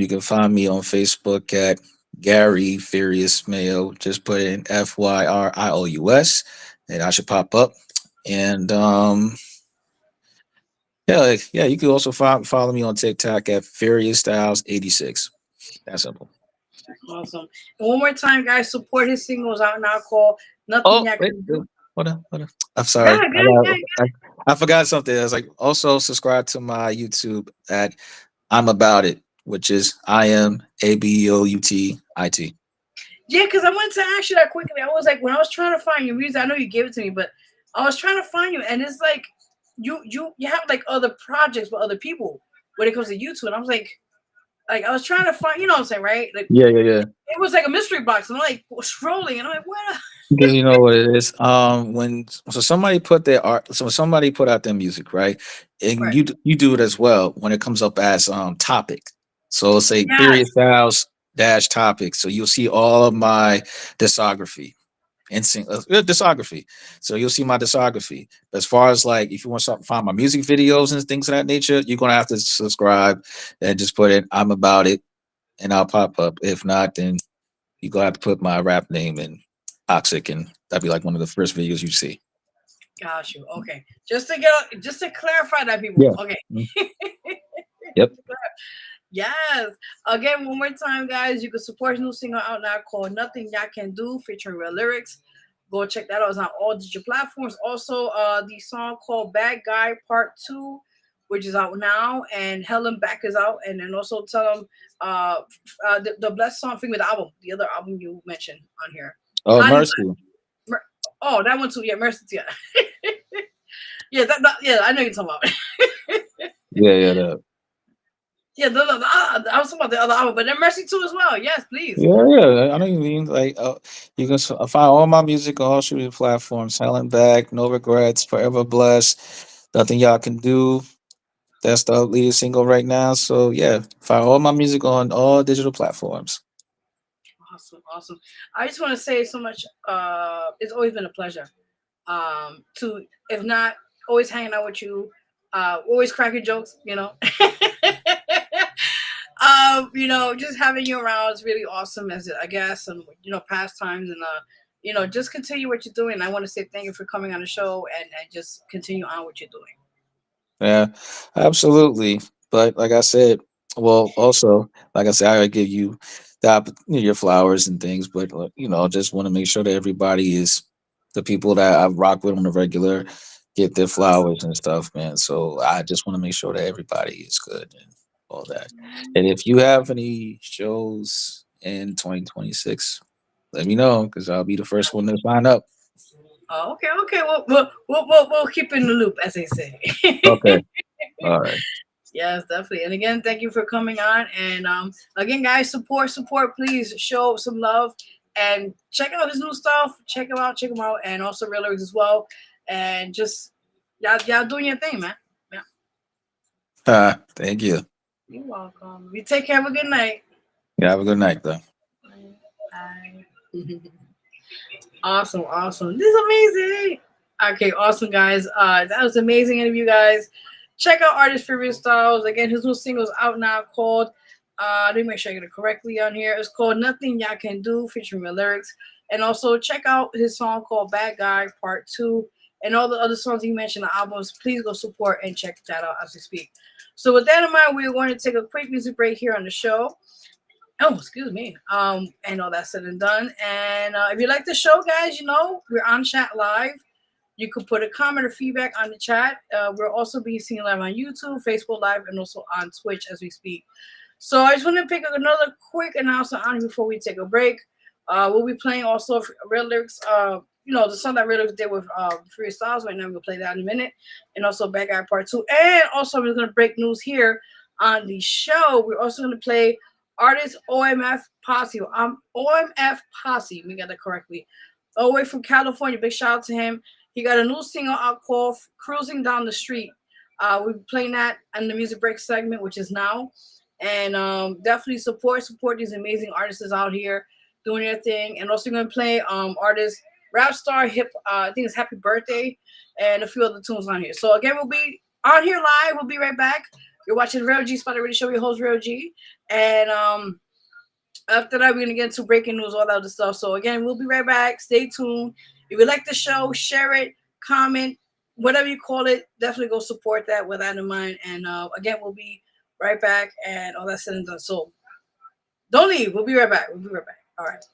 D: You can find me on Facebook at Gary Furious Mayo. Just put in Fyrious, and I should pop up. And yeah, yeah, you can also follow me on TikTok at Furious Styles 86. That's simple.
A: Awesome. And one more time, guys, support his singles out now called Nothing
D: Oh,
A: I
D: wait,
A: Can
D: wait,
A: Do.
D: hold on, hold on. I'm
A: Go
D: sorry.
A: ahead, go ahead, go ahead, go
D: I forgot something. I was like, also subscribe to my YouTube at I'm About It. which is IMABOUTIT.
A: Yeah, because I wanted to ask you that quickly. I was like, when I was trying to find your music, I know you gave it to me, but I was trying to find you, and it's like you have like other projects with other people when it comes to YouTube. And I was like I was trying to find, you know what I'm saying, right? Like
D: Yeah.
A: it was like a mystery box, and I'm like scrolling, and I'm like, what?
D: Because you know what it is. Somebody put their art, so somebody put out their music, right? And
A: Right.
D: you do it as well when it comes up as topic. So it'll say
A: Yes.
D: Fyrious Stylez dash topic. So you'll see all of my discography. Discography. So you'll see my discography. As far as like if you want to find my music videos and things of that nature, you're gonna have to subscribe and just put in I'm about it and I'll pop up. If not, then you're gonna have to put my rap name in Toxic, and that'd be like one of the first videos you see.
A: Got you. Okay. Just to clarify that, people.
D: Yeah.
A: Okay.
D: Yep.
A: Yes. Again, one more time, guys. You can support his new single out now called Nothing Y'all Can Do, featuring real lyrics. Go check that out. It's on all digital platforms. Also, the song called Bad Guy Part 2, which is out now, and Helen Back is out. And then also tell them the Blessed song thing with the album, the other album you mentioned on here.
D: Oh, Mercy.
A: Oh, that one too. Yeah, Mercy. Yeah. Yeah, I know you're talking about.
D: Yeah.
A: Yeah, I was talking about the other album, but then Mercy too as well. Yes, please.
D: Yeah. I know you mean like you can find all my music on all streaming platforms. Helen Back, No Regrets, Forever Blessed, Nothing Y'all Can Do. That's the leading single right now. So yeah, find all my music on all digital platforms.
A: Awesome. I just want to say so much. It's always been a pleasure. To if not always hanging out with you, always cracking jokes. Just having you around is really awesome, I guess, and pastimes, and just continue what you're doing. I want to say thank you for coming on the show and just continue on what you're doing.
D: Yeah, absolutely. But like I said, also, like I said, I give you your flowers and things, but just want to make sure that everybody the people that I rock with on the regular get their flowers and stuff, man. So I just want to make sure that everybody is good and all that. And if you have any shows in 2026, let me know because I'll be the first one to sign up.
A: Oh, okay. We'll keep in the loop, as they say.
D: Okay. All right.
A: Yes, definitely. And again, thank you for coming on. And again, guys, support. Please show some love and check out his new stuff. Check him out, and also real lyrics as well. And just y'all doing your thing, man. Yeah.
D: Thank you.
A: You're welcome. You take care. Have a good night.
D: Yeah, have a good night, though.
A: Bye. Awesome. This is amazing. Okay, awesome, guys. That was an amazing interview, guys. Check out Artist Fyrious Stylez. Again, his new single is out now called, let me make sure I get it correctly on here. It's called Nothing Y'all Can Do, featuring real lyrics. And also check out his song called Bad Guy Part 2. And all the other songs he mentioned, the albums. Please go support and check that out as we speak. So with that in mind, we're going to take a quick music break here on the show. Oh, excuse me. And all that said and done. And if you like the show, guys, we're on chat live. You could put a comment or feedback on the chat. We're also being seen live on YouTube, Facebook Live, and also on Twitch as we speak. So I just want to pick up another quick announcement on before we take a break. We'll be playing also real lyrics. The song that real lyrics did with Fyrious Stylez right now. We'll play that in a minute, and also Bad Guy Part 2. And also, we're going to break news here on the show. We're also going to play artist OMF Posse. OMF Posse. We got that correctly. All the way from California. Big shout out to him. He got a new single out called Cruising Down the Street. We'll be playing that in the music break segment, which is now. And definitely support these amazing artists out here doing their thing. And also going to play artist Rap Star Hip, I think it's Happy Birthday, and a few other tunes on here. So again, we'll be on here live. We'll be right back. You're watching the Vero G Spotlight Radio Show. Your host, Vero G. And after that, we're going to get into breaking news, all that other stuff. So again, we'll be right back. Stay tuned. If you like the show, share it, comment, whatever you call it. Definitely go support that with that in mind. And again, we'll be right back and all that said and done. So don't leave. We'll be right back. All right.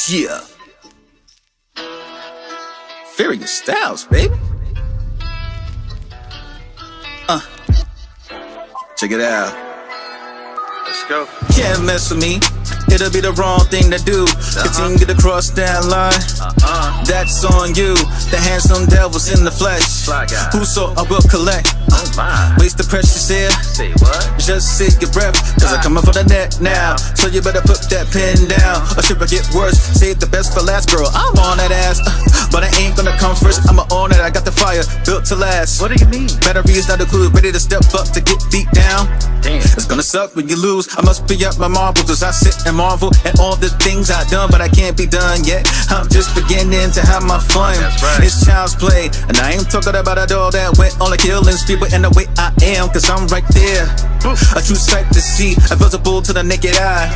E: Yeah. Fyrious Stylez, baby. Check it out.
F: Let's go.
E: Can't mess with me. It'll be the wrong thing to do. Continue to cross that line. That's on you. The handsome devil's in the flesh.
F: Fly guy.
E: Whoso I will collect.
F: Oh my.
E: Waste the precious air.
F: Say what?
E: Just take your breath, cause I'm coming for the net now. So you better put that pen down, or should I get worse? Save the best for last, girl. I'm on that ass, but I ain't gonna come first. I'ma own it. I got the fire built to last.
F: What do you mean?
E: Battery is not included, ready to step up to get beat down.
F: Damn.
E: It's gonna suck when you lose. I must be up my marbles as I sit and marvel at all the things I've done, but I can't be done yet. I'm just beginning to have my fun.
F: That's right.
E: It's child's play, and I ain't talking about a dog that went on like killing people in the way I am, cause I'm right there. A true sight to see, visible to the naked eye.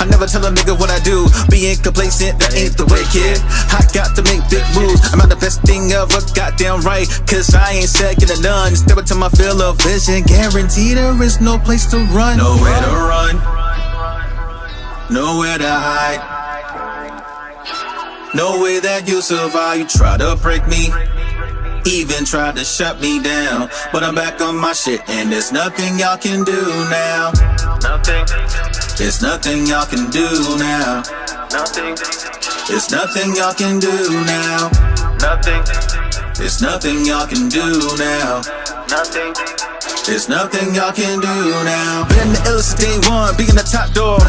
E: I never tell a nigga what I do. Being complacent, that ain't the way, kid. I got to make big moves. I'm not the best thing ever, goddamn right. Cause I ain't second to none. Step into my field of vision. Guarantee there is no place to run. Nowhere to run. Nowhere to hide. No way that you survive. You try to break me, even tried to shut me down, but I'm back on my shit, and there's nothing y'all can do now.
F: Nothing.
E: There's nothing y'all can do now.
F: Nothing.
E: There's nothing y'all can do now.
F: Nothing.
E: There's nothing y'all can do now.
F: Nothing.
E: There's nothing y'all can do now. Been the illest day one, being the top dog.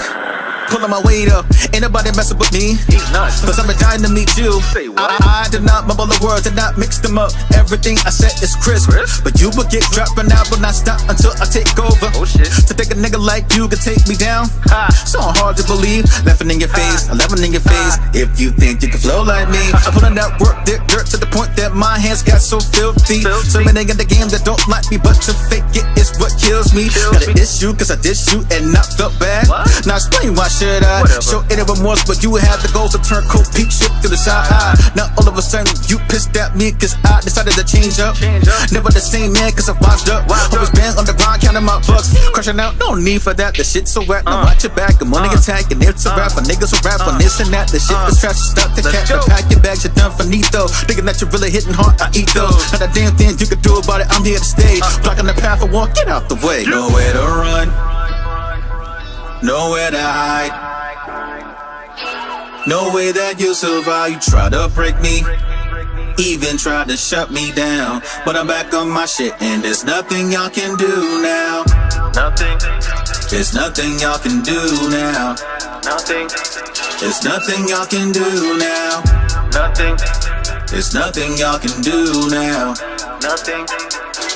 E: Pulling my weight up, ain't nobody messing with me.
F: He's nuts.
E: Cause I'm dying to meet you.
F: Say what?
E: I did not mumble the words, did not mix them up. Everything I said is crisp. But you will get dropped and I will not stop until I take over.
F: Oh shit.
E: To think a nigga like you could take me down.
F: Ha.
E: So hard to believe, laughing in your face, 11 in your face. If you think you can flow like me, I'm pulling that work, dirt to the point that my hands got so filthy. So many in the game that don't like me, but to fake it is what kills me. Got an issue cause I dissed you and not felt bad.
F: What?
E: Now explain why should I show any remorse, but you had the goals to turn cold peak shit to the side. Now all of a sudden you pissed at me cause I decided to change up. Never the same man cause I washed up. Always been on the grind counting my bucks. Crushing out, no need for that, the shit's so wet. Now watch your back, I'm on the attack and it's a rap. For niggas who rap on this and that, the shit is trash. Stop the cat,
F: go.
E: pack your bags, you're done finito. Thinking that you're really hitting hard, I eat those. Not a damn thing you can do about it, I'm here to stay. Blocking the path I walk, get out the way. Nowhere to run, nowhere to hide. No way that you survive. You try to break me, even try to shut me down, but I'm back on my shit, and there's nothing y'all can do now.
F: Nothing.
E: There's nothing y'all can do now.
F: Nothing.
E: There's nothing y'all can do now.
F: Nothing.
E: There's nothing y'all can do now.
F: Nothing.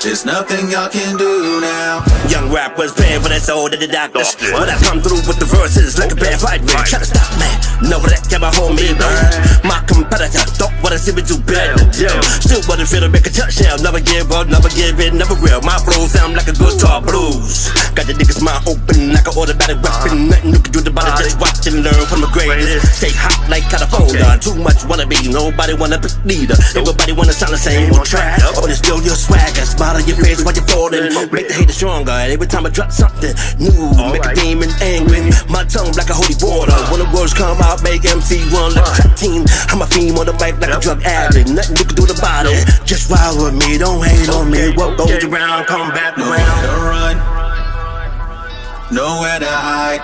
E: There's nothing y'all can do now.
G: Young rappers paying for their soul to the doctors. When I come through with the verses like a bad fight ring, try to stop me. Know that can my homie burn. My competitor don't wanna see me do better. Still wanna feel to make a touchdown. Never give up, never give in, never real. My flow sound like a guitar blues. Got the niggas mind open like an automatic weapon. Nothing you can do about it, just watch and learn from the greatest. Stay hot like California. Too much wanna be, nobody wanna be leader. Everybody wanna sound the same on track. But it's still your swagger. Smile on your face while you're falling. Make the hater stronger. And every time I drop something new, make a demon angry. My tongue like a holy water. When the words come out, make MC run like a track team. I'm a fiend on the mic like a drug addict. Nothing you can do about it. Just ride with me, don't hate on me. What goes around, come back
E: Nowhere
G: around.
E: to run, nowhere to hide.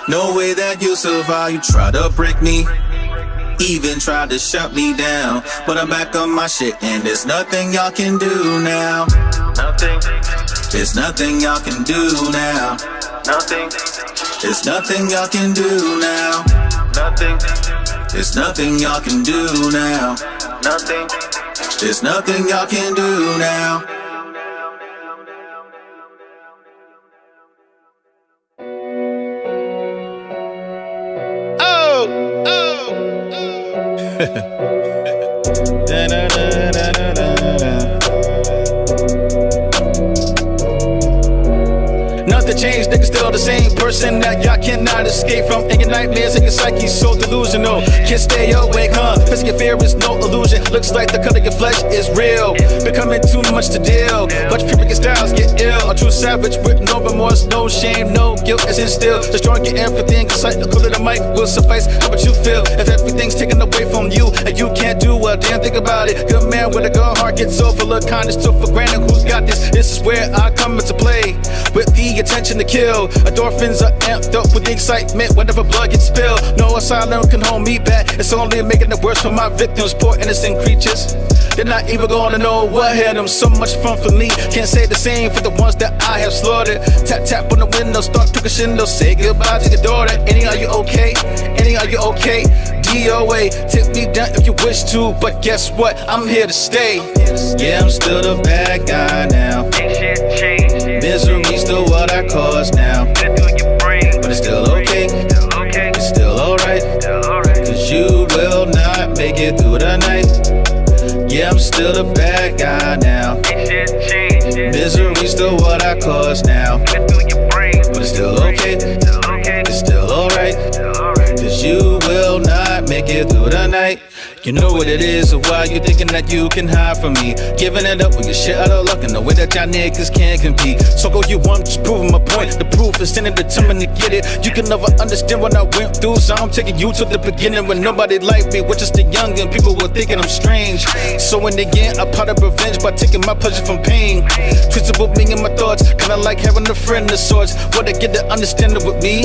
E: No way that you survive. You try to break me, even tried to shut me down, but I'm back on my shit, and there's nothing y'all can do now.
F: Nothing.
E: There's nothing y'all can do now.
F: Nothing.
E: There's nothing y'all can do now.
F: Nothing.
E: There's nothing y'all can do now.
F: Nothing.
E: There's nothing y'all can do now.
H: Nothing changed, niggas still the same person that y'all cannot escape from. And your nightmares and your psyche so delusional. Can't stay awake, huh? Physical fear is no illusion. Looks like the cut of your flesh is real. Becoming too much to deal. But your styles get ill. A true savage with no remorse, no shame, no guilt is instilled. Destroying your everything, sight the cool of the mic will suffice. How would you feel if everything's taken away from you and you can't do a damn thing about it? Good man with a good heart gets so full of kindness, took for granted. Who's got this? This is where I come into play with the intention to kill. Endorphins are amped up with the excitement whenever blood gets spilled. No asylum can hold me back. It's only making it worse for my victims, poor innocent creatures. They're not even gonna know what had them. So much fun for me. Can't say the same for the ones that I have slaughtered. Tap tap on the window, start to crescendo. Say goodbye to your daughter. Any, are you okay? Any, are you okay? DOA, tip me down if you wish to, but guess what? I'm here to stay. Yeah, I'm still the bad guy now.
F: Ain't shit changed.
H: Misery still what I cause now.
F: Get through your brain.
H: But it's still okay. It's still alright. Cause you will not make it through the night. Yeah, I'm still the bad guy now.
F: Ain't shit changed.
H: Misery still what I cause now.
F: Get through your brain.
H: But it's still okay. It's still alright. Cause you will not make it through the night. You know what it is, so why you thinking that you can hide from me? Giving it up when you shit out of luck in the way that y'all niggas can't compete. So go you want, just proving my point. The proof is standing determined to get it. You can never understand what I went through, so I'm taking you to the beginning when nobody liked me. We're just the young and people were thinking I'm strange. So in the end, I pot of revenge by taking my pleasure from pain. Twisted with me and my thoughts, kinda like having a friend of sorts. What I get to understand it with me.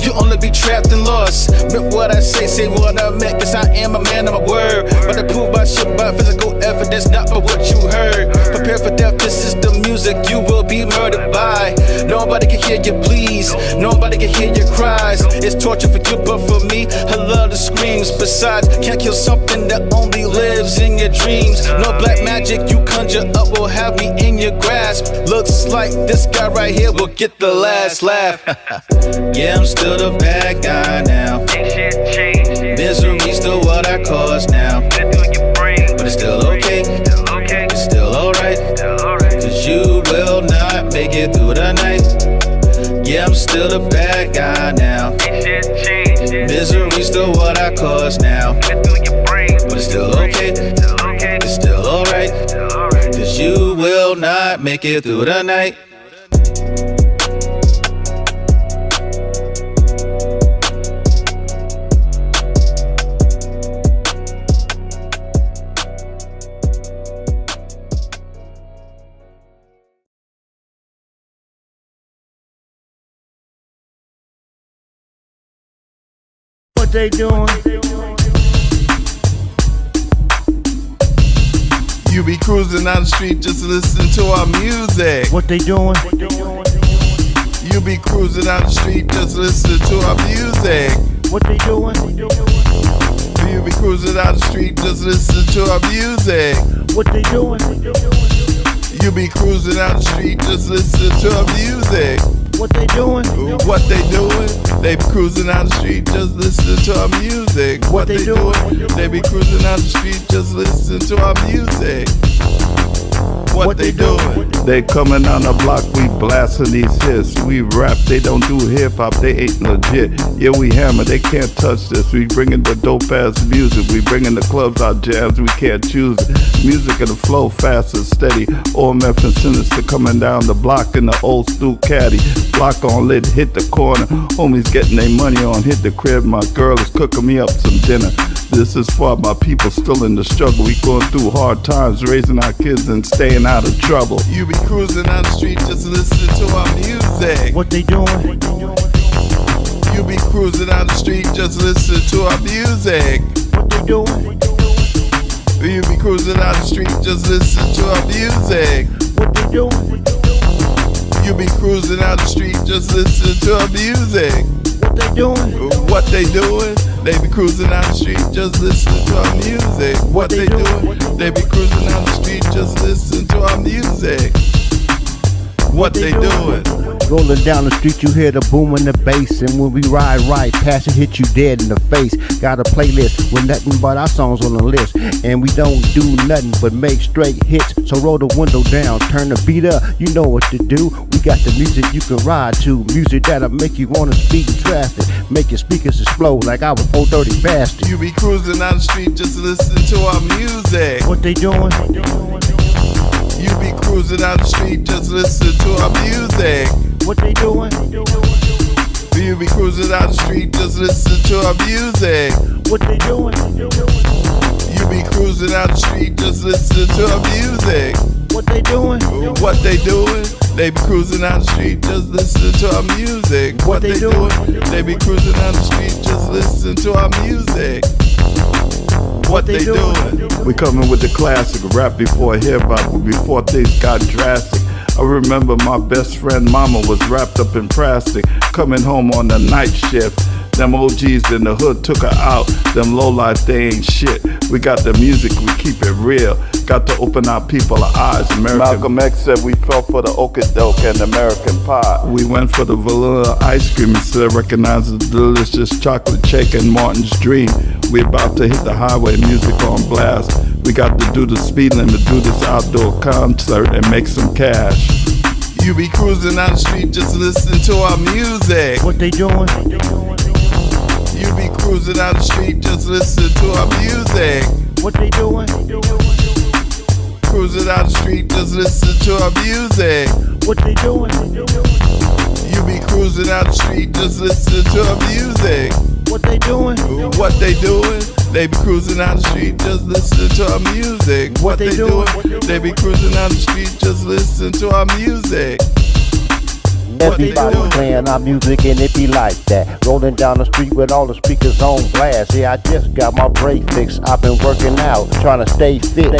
H: You only be trapped and lost. Meant what I say what I meant. Cause I am a man of my word. But I prove my shit by physical evidence, not by what you heard. Prepare for death, this is the music you will be murdered by. Nobody can hear your pleas, nobody can hear your cries. It's torture for you, but for me, I love the screams. Besides, can't kill something that only lives in your dreams. No black magic you conjure up will have me in your grasp. Looks like this guy right here will get the last laugh. Yeah, I'm still the bad guy now.
F: Ain't shit changed.
H: Misery still what I cause now.
F: Get through your brain.
H: But it's still okay. It's still alright. Cause you will not make it through the night. Yeah, I'm still the bad guy now.
F: Ain't shit changed.
H: Misery still what I cause now.
F: Get through your brain.
H: But it's still okay. It's still alright. Cause you will not make it through the night.
I: What they doing?
J: You be cruising down the street just listening to our music.
I: What they doing?
J: You be cruising down the street just listening to our music.
I: What they doing?
J: You be cruising down the street just listening to our music.
I: What they doing?
J: You be cruising down the street just listening to our music.
I: What they doing?
J: What they doing? They be cruising down the street just listening to our music. What they doing? They be cruising down the street just listening to our music. What they doing? They coming on the block, we blasting these hits. We rap, they don't do hip hop, they ain't legit. Yeah, we hammer, they can't touch this. We bringing the dope ass music. We bringing the clubs out jams, we can't choose it. Music and the flow fast and steady. OMF and Sinister coming down the block in the old Stu Caddy. Block on lit, hit the corner. Homies getting their money on, hit the crib. My girl is cooking me up some dinner. This is for my people still in the struggle. We going through hard times, raising our kids and staying out of trouble. You be cruising down the street just listening to our music.
I: What they doing?
J: You be cruising down the street just listening to our music.
I: What they doing?
J: You be cruising down the street just listening to our music.
I: What they doing?
J: You be cruising down the street just listening to our music.
I: What they doing?
J: What they doing? They be cruising down the street just listening to our music. What they doing? They be cruising down the street just listening to our music. What they doing?
I: Rolling down the street, you hear the boom and the bass, and when we ride right past it, hit you dead in the face. Got a playlist with nothing but our songs on the list, and we don't do nothing but make straight hits. So roll the window down, turn the beat up, you know what to do. We got the music you can ride to, music that'll make you wanna speed in traffic, make your speakers explode like I was 430 bastard.
J: You be cruising down the street just listening to our music.
I: What they doing?
J: You be cruising down the street, just listen to our music.
I: What they doing?
J: You be cruising down the street, just listen to our music.
I: What they doing?
J: You be cruising down the street, just listen to our music.
I: What they doing?
J: What they doing? They be cruising down the street, just listen to our music. What they doing? They be cruising down the street, just listen to our music. What they doing?
K: We coming with the classic rap before hip hop, before things got drastic. I remember my best friend mama was wrapped up in plastic, coming home on the night shift. Them OGs in the hood took her out. Them lowlife, they ain't shit. We got the music, we keep it real. Got to open our people's eyes. Malcolm X said we fell for the okie-doke and American pie. We went for the vanilla ice cream instead of recognizing the delicious chocolate shake and Martin's dream. We about to hit the highway, music on blast. We got to do the speed limit, do this outdoor concert and make some cash.
J: You be cruising down the street, just listen to our music.
I: What they doing?
J: You be cruising down the street, just listen to our music.
I: What they doing?
J: Cruising down the street, just listen to our music.
I: What they doing?
J: You be cruising down the street, just listen to our music.
I: What they doing?
J: What they doing? They be cruising down the street, just listen to our music. What they doing? They be cruising down the street, just listen to our music.
I: Everybody playing our music and it be like that. Rolling down the street with all the speakers on blast. Yeah, I just got my brake fixed. I've been working out, trying to stay fit.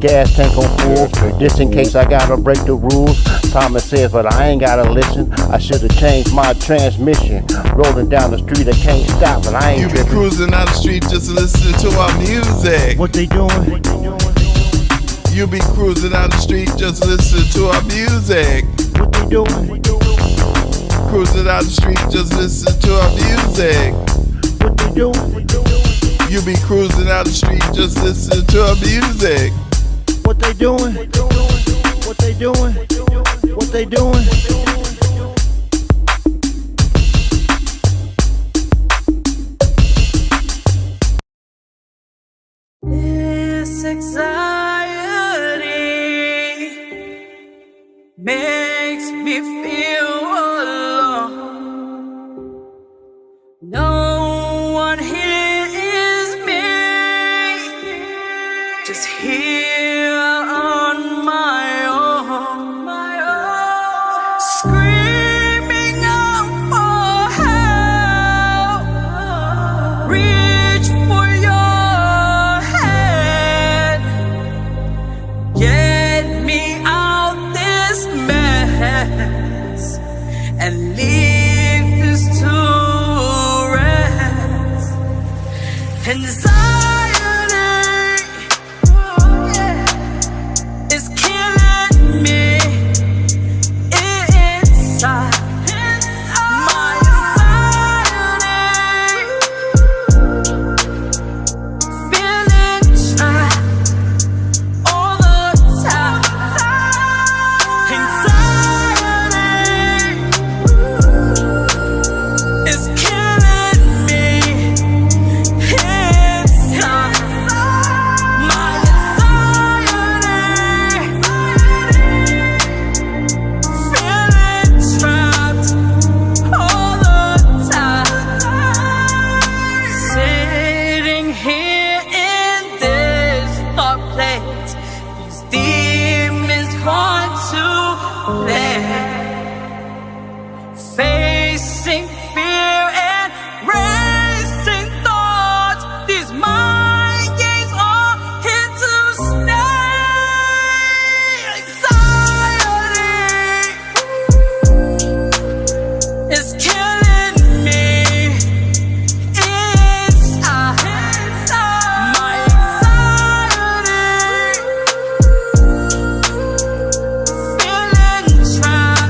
I: Gas tank on full, just in case I gotta break the rules. Thomas says, but I ain't gotta listen. I should've changed my transmission. Rolling down the street, I can't stop, but I ain't
J: You be cruising down the street, just listen to our music.
I: What they doing?
J: You be cruising down the street, just listen to our music.
I: What they doing?
J: Cruising down the street, just listen to our music.
I: What they doing?
J: You be cruising down the street, just listen to our music.
I: What they doing? What they doing? What they doing?
L: This anxiety makes me feel alone. No one here is me, just here on my own. Screaming out for help. Reach for your hand. Get me out this mess and leave this to rest. Anxiety is killing me inside. My anxiety, feeling trapped all the time. Anxiety is killing me inside. My anxiety, feeling trapped all the time. Sitting here in this dark place, these demons want to play. Facing fear and racing thoughts, these mind games are here to stay. Anxiety is killing me inside. My anxiety, feeling trapped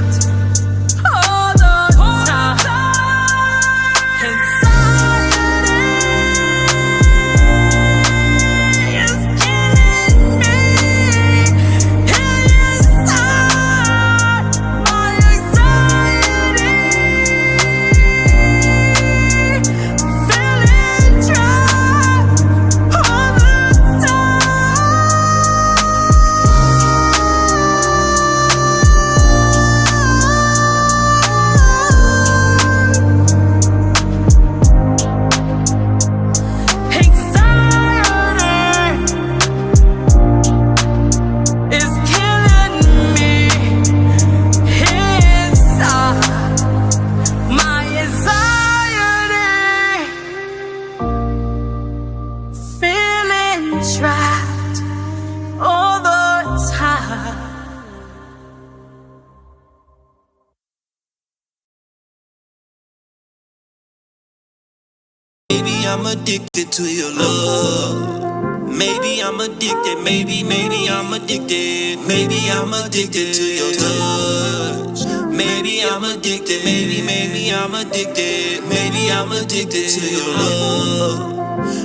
M: I'm addicted to your love. Maybe I'm addicted, maybe I'm addicted. Maybe I'm addicted to your touch. Maybe I'm addicted, maybe I'm addicted. Maybe I'm addicted to your love.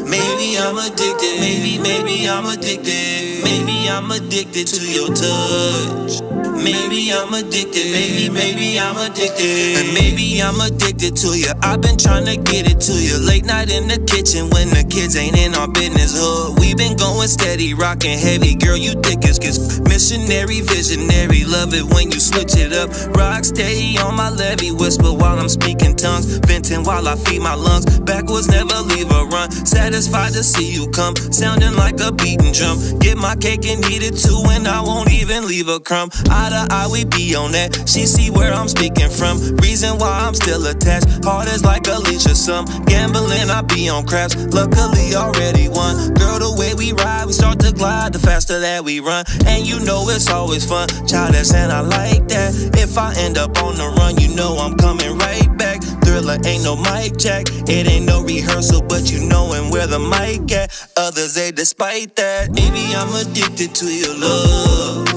M: Maybe I'm addicted, maybe I'm addicted. Maybe I'm addicted to your touch. Maybe I'm addicted, maybe I'm addicted. And maybe I'm addicted to you. I've been trying to get it to you. Late night in the kitchen when the kids ain't in our business. Hood, we been going steady, rocking heavy. Girl, you thick as kiss. Missionary, visionary, love it when you switch it up. Rock steady on my levee, whisper while I'm speaking tongues. Venting while I feed my lungs. Backwards, never leave a run. Satisfied to see you come, sounding like a beating drum. Get my cake and eat it too, and I won't even leave a crumb. Eye to eye, we be on that. She see where I'm speaking from. Reason why I'm still attached. Heart is like a leash or some. Gambling, I be on craps. Luckily, already won. Girl, the way we ride, we start to glide. The faster that we run, and you know it's always fun. Childish, and I like that. If I end up on the run, you know I'm coming right back. Thriller ain't no mic jack. It ain't no rehearsal, but you knowin' where the mic at. Others, they despite that. Maybe I'm addicted to your love.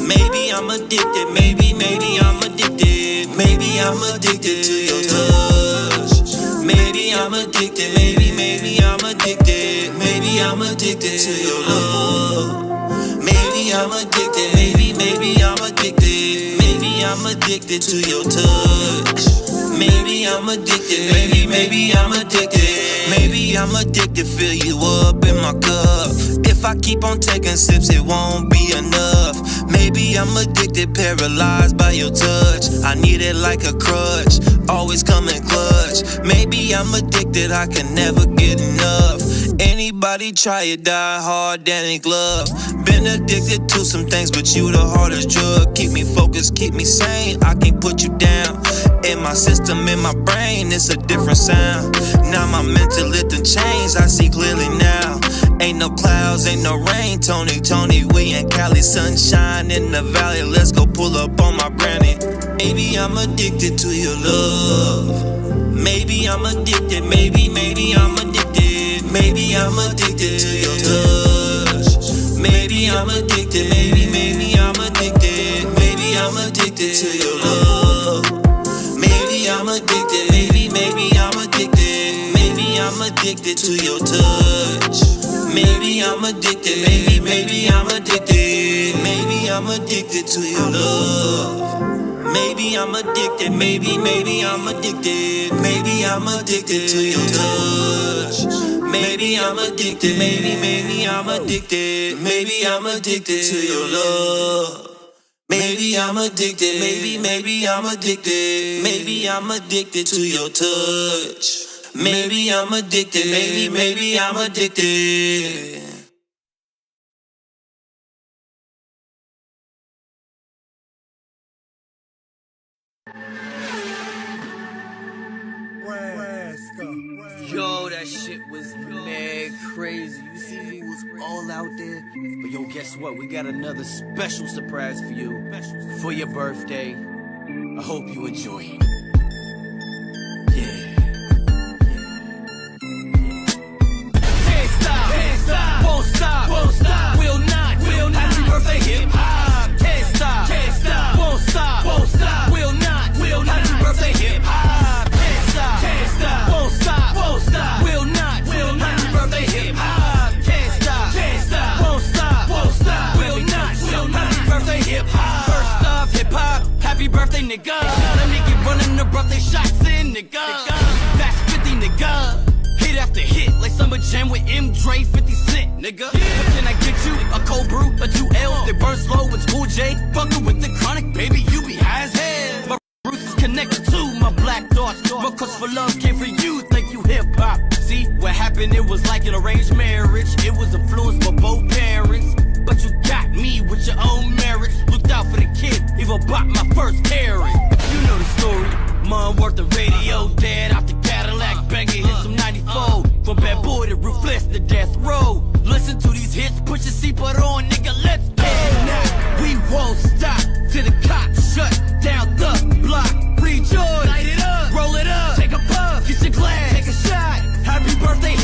M: Maybe I'm addicted, maybe I'm addicted. Maybe I'm addicted to your touch. Maybe I'm addicted, maybe I'm addicted. Maybe I'm addicted to your love. Maybe I'm addicted, maybe I'm addicted. Maybe I'm addicted to your touch. Maybe I'm addicted, maybe I'm addicted. Maybe I'm addicted, fill you up in my cup. If I keep on taking sips, it won't be enough. Maybe I'm addicted, paralyzed by your touch. I need it like a crutch, always coming clutch. Maybe I'm addicted, I can never get enough. Anybody try it, die hard, Danny Glove. Been addicted to some things, but you the hardest drug. Keep me focused, keep me sane, I can't put you down. In my system, in my brain, it's a different sound. Now my mental lit and changed, I see clearly now. Ain't no clouds, ain't no rain, Tony, we in Cali, sunshine in the valley. Let's go pull up on my granny. Maybe I'm addicted to your love. Maybe I'm addicted, maybe I'm addicted. Maybe I'm addicted to your touch. Maybe I'm addicted, maybe I'm addicted. Maybe I'm addicted to your love. Maybe I'm addicted, maybe I'm addicted. Maybe I'm addicted to your touch. Maybe I'm addicted, maybe I'm addicted. Maybe I'm addicted to your love. Maybe I'm addicted, maybe I'm addicted. Maybe I'm addicted to your touch. Maybe I'm addicted, maybe I'm addicted. Maybe I'm addicted to your love. Maybe I'm addicted, maybe I'm addicted. Maybe I'm addicted to your touch. Maybe I'm addicted, maybe I'm addicted.
N: Yo, that shit was mad crazy. You see, he was all out there. But yo, guess what? We got another special surprise for you for your birthday. I hope you enjoy it. Won't stop, will not, happy birthday hip hop. Can't stop, won't stop, will not, happy birthday hip hop. Can't stop, won't stop, will not, happy birthday hip hop. Can't stop, won't stop, will not, happy birthday hip hop. First off, hip hop, happy birthday nigga. Let me get running the birthday shots in nigga. That's 50 nigga. Hit after hit, like summer jam with M. Dre, 50 Cent, nigga. But can I get you a cold brew, a 2 L's that burn slow with School J? Fuckin' with the chronic, baby, you be high as hell. My roots is connected to my black thoughts. Because for love came for you, thank you hip hop. See, what happened, it was like an arranged marriage. It was influenced by both parents. But you got me with your own marriage. Looked out for the kid, even bought my first carrot. You know the story. Mom worked the radio, dad out the Cadillac, banging hit some 94. From bad boy to ruthless to death row. Listen to these hits, put your seatbelt on, nigga, let's go. And now, we won't stop till the cops shut down the block. Rejoice, light it up, roll it up, take a puff, get your glass, take a shot. Happy birthday,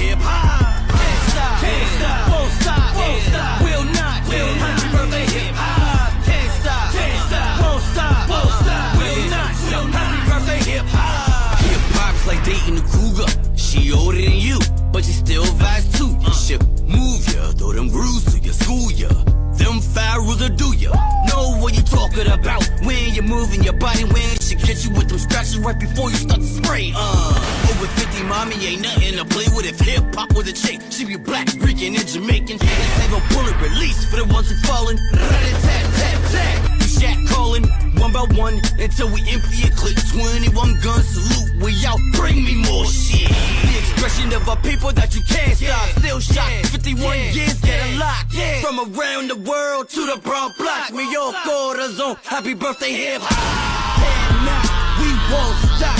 N: She older than you, but she still vibes too. You should move ya, throw them rules to ya, school ya. Them 5 rules will do ya. Know what you talking about when you're moving your body. When she get you with them scratches right before you start to spray. Over 50, mommy ain't nothing to play with. If hip hop was a chick, she be black, Rican, and Jamaican. Let's have a bullet release for the ones who falling. Rat-a-tat-tat-tat. You Shaq calling, one by one, until we empty a clip. 21 gun salute, we out, bring me more shit. The expression of a people that you can't stop. Still shot, 51 years, get a lock. From around the world to the broad block. Me your corazon, happy birthday hip hop. And now we won't stop.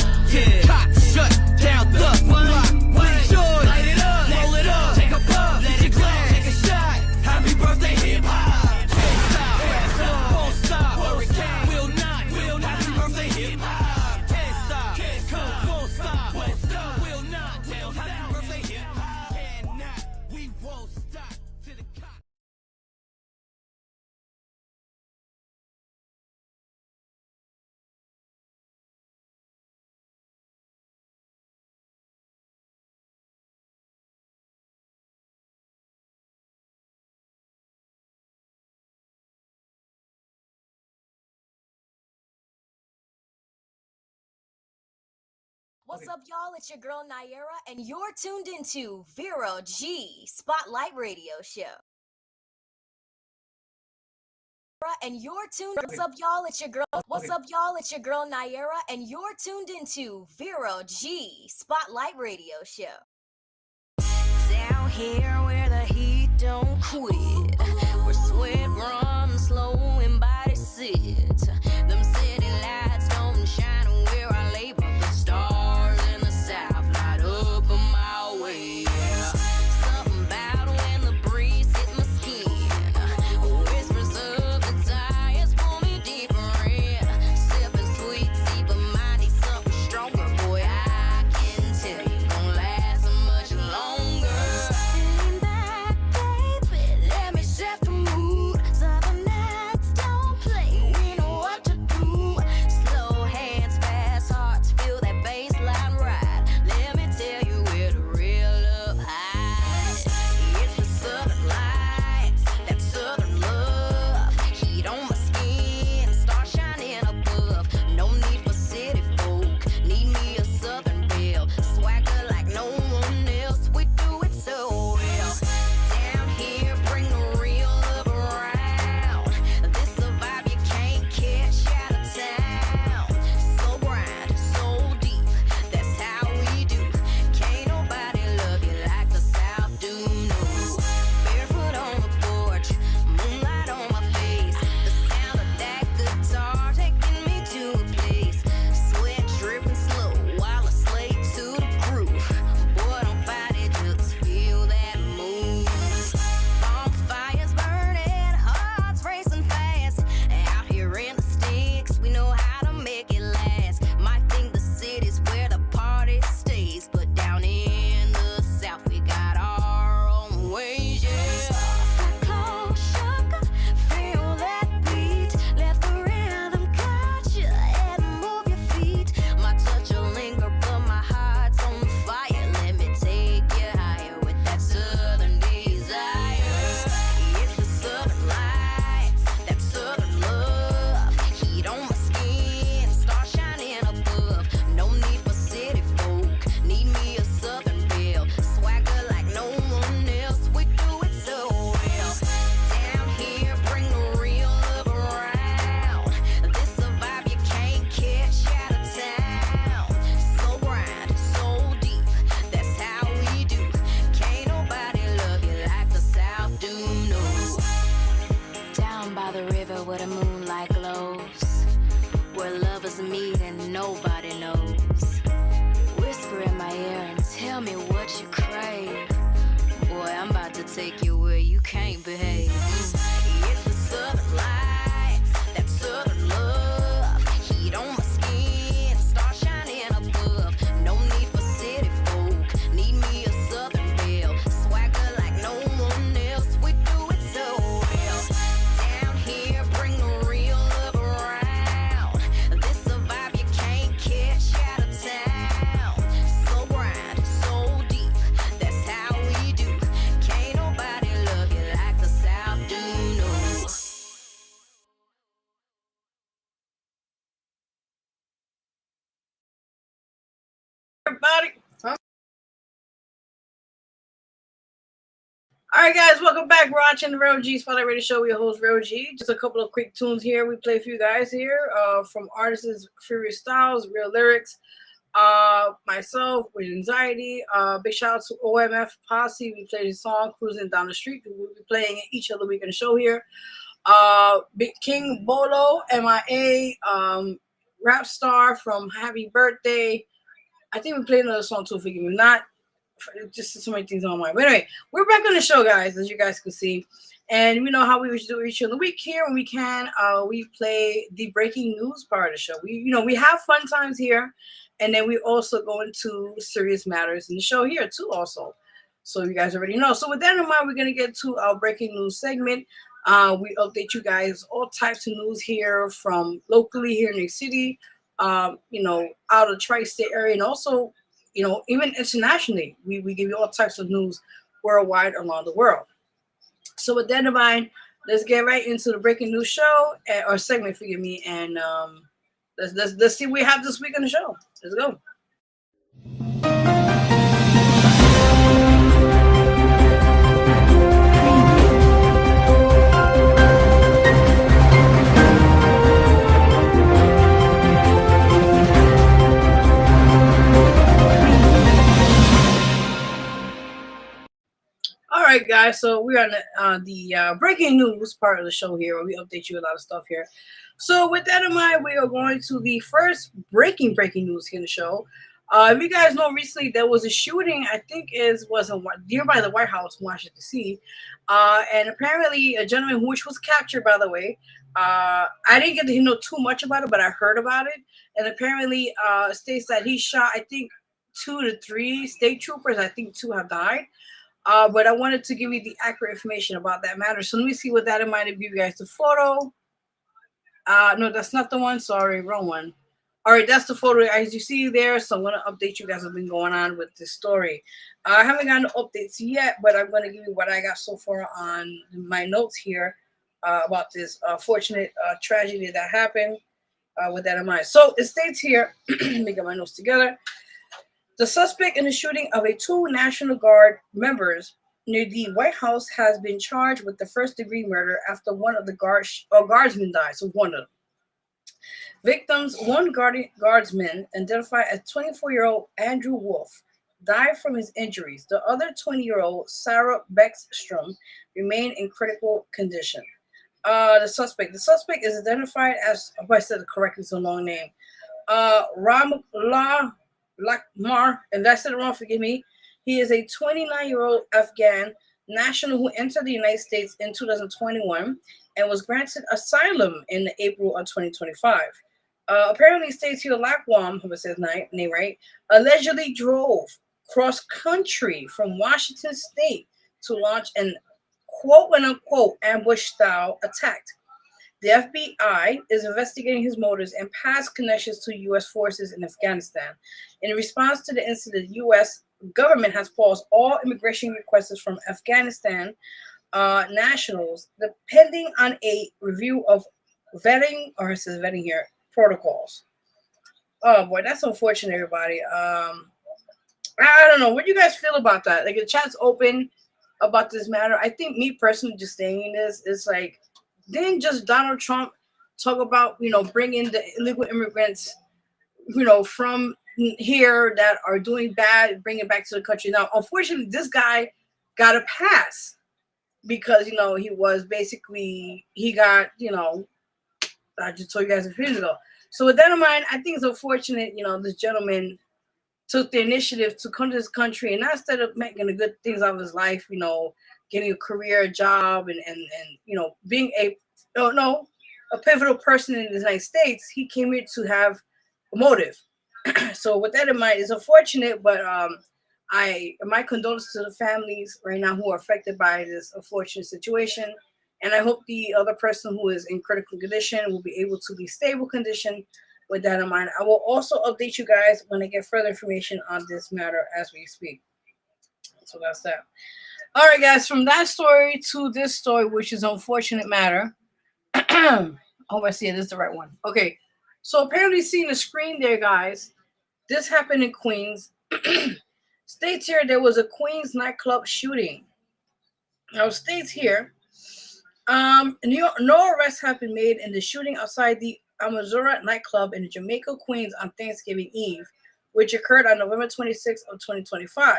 N: Cock shut down the block. Enjoy, light it up, roll it up, take a puff, let it go, take a shot. Happy birthday hip hop. Won't stop, will not, happy birthday hip hop. Can't stop, won't stop, will not, happy birthday hip hop. And now we won't stop to the cock.
O: What's up, y'all? It's your girl Naira, and you're tuned into Vero G Spotlight Radio Show. And you're tuned. What's up, y'all? It's your girl. What's up, y'all? It's your girl Naira, and you're tuned into Vero G Spotlight Radio Show.
L: Down here where the heat don't quit, where sweat runs slow and body sit. Them city lights don't shine where I lay, but the stars in the south light up a mile away. Something about when the breeze hit my skin, whispers of the tires pull me deeper in. Sipping sweet tea, but mine needs something stronger. Boy, I can tell you gon' last much longer. Lean back, baby, let me set the mood. Southern nights don't play. We know
A: everybody. Huh? All right, guys, welcome back. We're watching the Vero G Spotlight Radio Show. We're your host, Vero G. Just a couple of quick tunes here. We play for you guys here from artists Fyrious Stylez, Real Lyrics, myself with Anxiety. Big shout out to OMF Posse. We played his song Cruising Down the Street. We'll be playing it each other week in the show here. Big King Bolo, MIA, Rap Star from Happy Birthday. I think we played another song too, forgive me. Not just so many things on my mind. But anyway, we're back on the show, guys, as you guys can see. And we know how we do each other week here when we can. We play the breaking news part of the show. We have fun times here, and then we also go into serious matters in the show here too, also. So you guys already know. So with that in mind, we're gonna get to our breaking news segment. We update you guys all types of news here from locally here in New York City, out of the tri-state area, and also, even internationally. We give you all types of news worldwide around the world. So with that in mind, let's get right into the breaking news show or segment, forgive me, and let's see what we have this week on the show. Let's go. All right, guys. So we're on the breaking news part of the show here, where we update you a lot of stuff here. So with that in mind, we are going to the first breaking news here in the show. If you guys know, recently there was a shooting. I think was nearby the White House, Washington D.C., and apparently a gentleman which was captured. By the way, I didn't get to know too much about it, but I heard about it, and apparently states that he shot, I think, 2 to 3 state troopers. I think 2 have died. But I wanted to give you the accurate information about that matter. So let me see with that in mind. I'll give you guys the photo. No, that's not the one. Sorry, wrong one. All right, that's the photo as you see there. So I'm going to update you guys what's been going on with this story. I haven't gotten updates yet, but I'm going to give you what I got so far on my notes here about this fortunate tragedy that happened with that in mind. So it states here, let me get my notes together. The suspect in the shooting of 2 National Guard members near the White House has been charged with the first-degree murder after one of the guardsmen died. So one of them. Victims, one guardsman identified as 24-year-old Andrew Wolf, died from his injuries. The other 20-year-old Sarah Beckstrom remained in critical condition. The suspect is identified as, I hope I said it correctly, it's a long name, Ramullah Lakmar, and if I said it wrong, forgive me. He is a 29-year-old Afghan national who entered the United States in 2021 and was granted asylum in April of 2025. Apparently, states here Lakwam, who says name right, allegedly drove cross-country from Washington State to launch an quote-unquote ambush-style attack. The FBI is investigating his motives and past connections to U.S. forces in Afghanistan. In response to the incident, the U.S. government has paused all immigration requests from Afghanistan nationals, depending on a review of vetting, or it says vetting here, protocols. Oh boy, that's unfortunate, everybody. I don't know. What do you guys feel about that? Like, the chat's open about this matter. I think me personally just saying this is like, didn't just Donald Trump talk about, bringing the illegal immigrants, from here that are doing bad, bring it back to the country? Now, unfortunately, this guy got a pass because, he was basically, he got, I just told you guys a few minutes ago. So with that in mind, I think it's unfortunate, this gentleman took the initiative to come to this country, and instead of making the good things out of his life, getting a career, a job, and being a pivotal person in the United States, he came here to have a motive. So with that in mind, it's unfortunate, but my condolences to the families right now who are affected by this unfortunate situation, and I hope the other person who is in critical condition will be able to be stable condition. With that in mind, I will also update you guys when I get further information on this matter as we speak. So that's that. All right, guys, from that story to this story, which is an unfortunate matter. I hope I see it. This is the right one. Okay. So apparently seeing the screen there, guys, this happened in Queens. States here there was a Queens nightclub shooting. Now states here, New York, no arrests have been made in the shooting outside the Amazura nightclub in Jamaica, Queens on Thanksgiving Eve, which occurred on November 26th of 2025.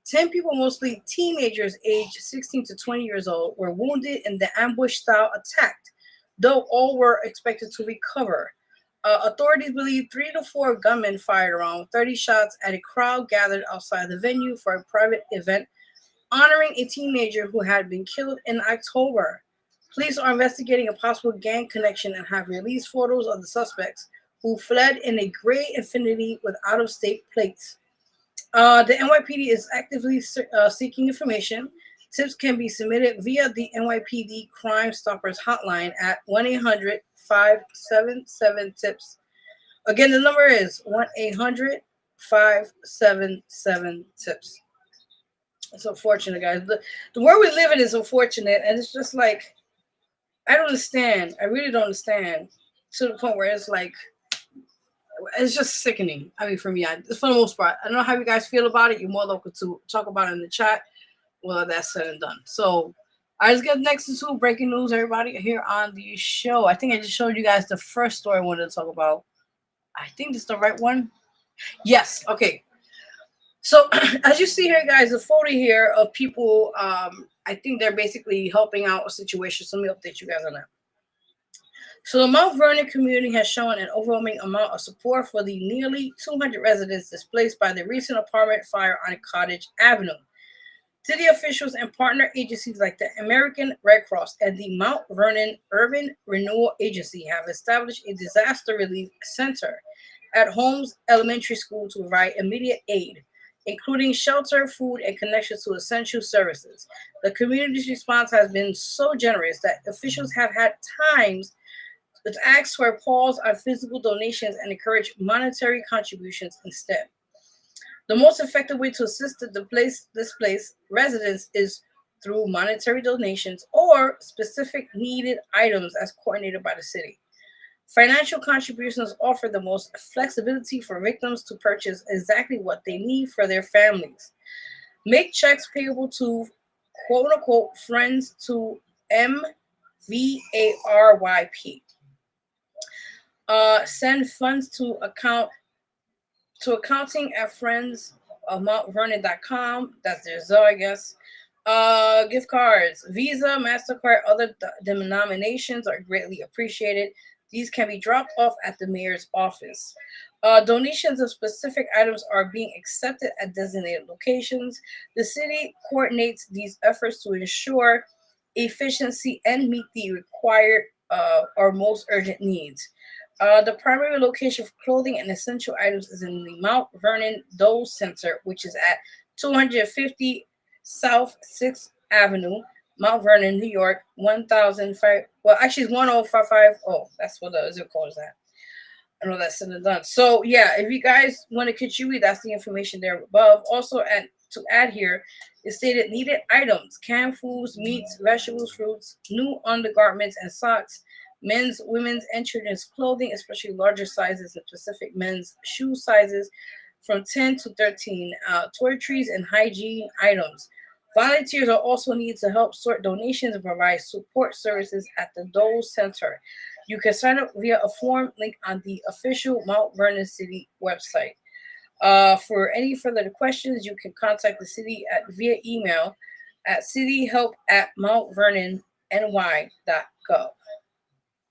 A: 10 people, mostly teenagers aged 16 to 20 years old, were wounded in the ambush-style attack, though all were expected to recover. Authorities believe 3 to 4 gunmen fired around 30 shots at a crowd gathered outside the venue for a private event honoring a teenager who had been killed in October. Police are investigating a possible gang connection and have released photos of the suspects who fled in a gray Infiniti with out-of-state plates. The NYPD is actively seeking information. Tips can be submitted via the NYPD Crime Stoppers hotline at 1-800-577-TIPS. Again, the number is 1-800-577-TIPS. It's unfortunate, guys. The world we live in is unfortunate, and it's just like, I don't understand. I really don't understand, to the point where it's like, it's just sickening. I mean, for me, for the most part, I don't know how you guys feel about it. You're more welcome to talk about it in the chat. Well, that's said and done. So I just get next to breaking news, everybody, here on the show. I think I just showed you guys the first story I wanted to talk about. I think this is the right one. Yes. Okay. So as you see here, guys, the photo here of people, I think they're basically helping out a situation. So let me update you guys on that. So the Mount Vernon community has shown an overwhelming amount of support for the nearly 200 residents displaced by the recent apartment fire on Cottage Avenue. City officials and partner agencies like the American Red Cross and the Mount Vernon Urban Renewal Agency have established a disaster relief center at Holmes Elementary School to provide immediate aid, including shelter, food, and connections to essential services. The community's response has been so generous that officials have had times to ask for a pause on physical donations and encourage monetary contributions instead. The most effective way to assist the displaced residents is through monetary donations or specific needed items as coordinated by the city. Financial contributions offer the most flexibility for victims to purchase exactly what they need for their families. Make checks payable to quote-unquote friends to MVARYP. Send funds to accounting at friends of MountVernon.com. That's their Zelle, I guess. Gift cards, Visa, MasterCard, other denominations are greatly appreciated. These can be dropped off at the mayor's office. Donations of specific items are being accepted at designated locations. The city coordinates these efforts to ensure efficiency and meet the required or most urgent needs. The primary location for clothing and essential items is in the Mount Vernon Dole Center, which is at 250 South 6th Avenue, Mount Vernon, New York, 1005. Well, actually, it's 10550. That's what the zip code is at. I know that's said and done. So, yeah, if you guys want to contribute, that's the information there above. Also, to add here, it stated needed items: canned foods, meats, vegetables, fruits, new undergarments and socks, men's, women's, and children's clothing, especially larger sizes and specific men's shoe sizes from 10 to 13, toiletries and hygiene items. Volunteers are also needed to help sort donations and provide support services at the Dole Center. You can sign up via a form link on the official Mount Vernon City website. For any further questions, you can contact the city via email at cityhelp@mountvernon.ny.gov.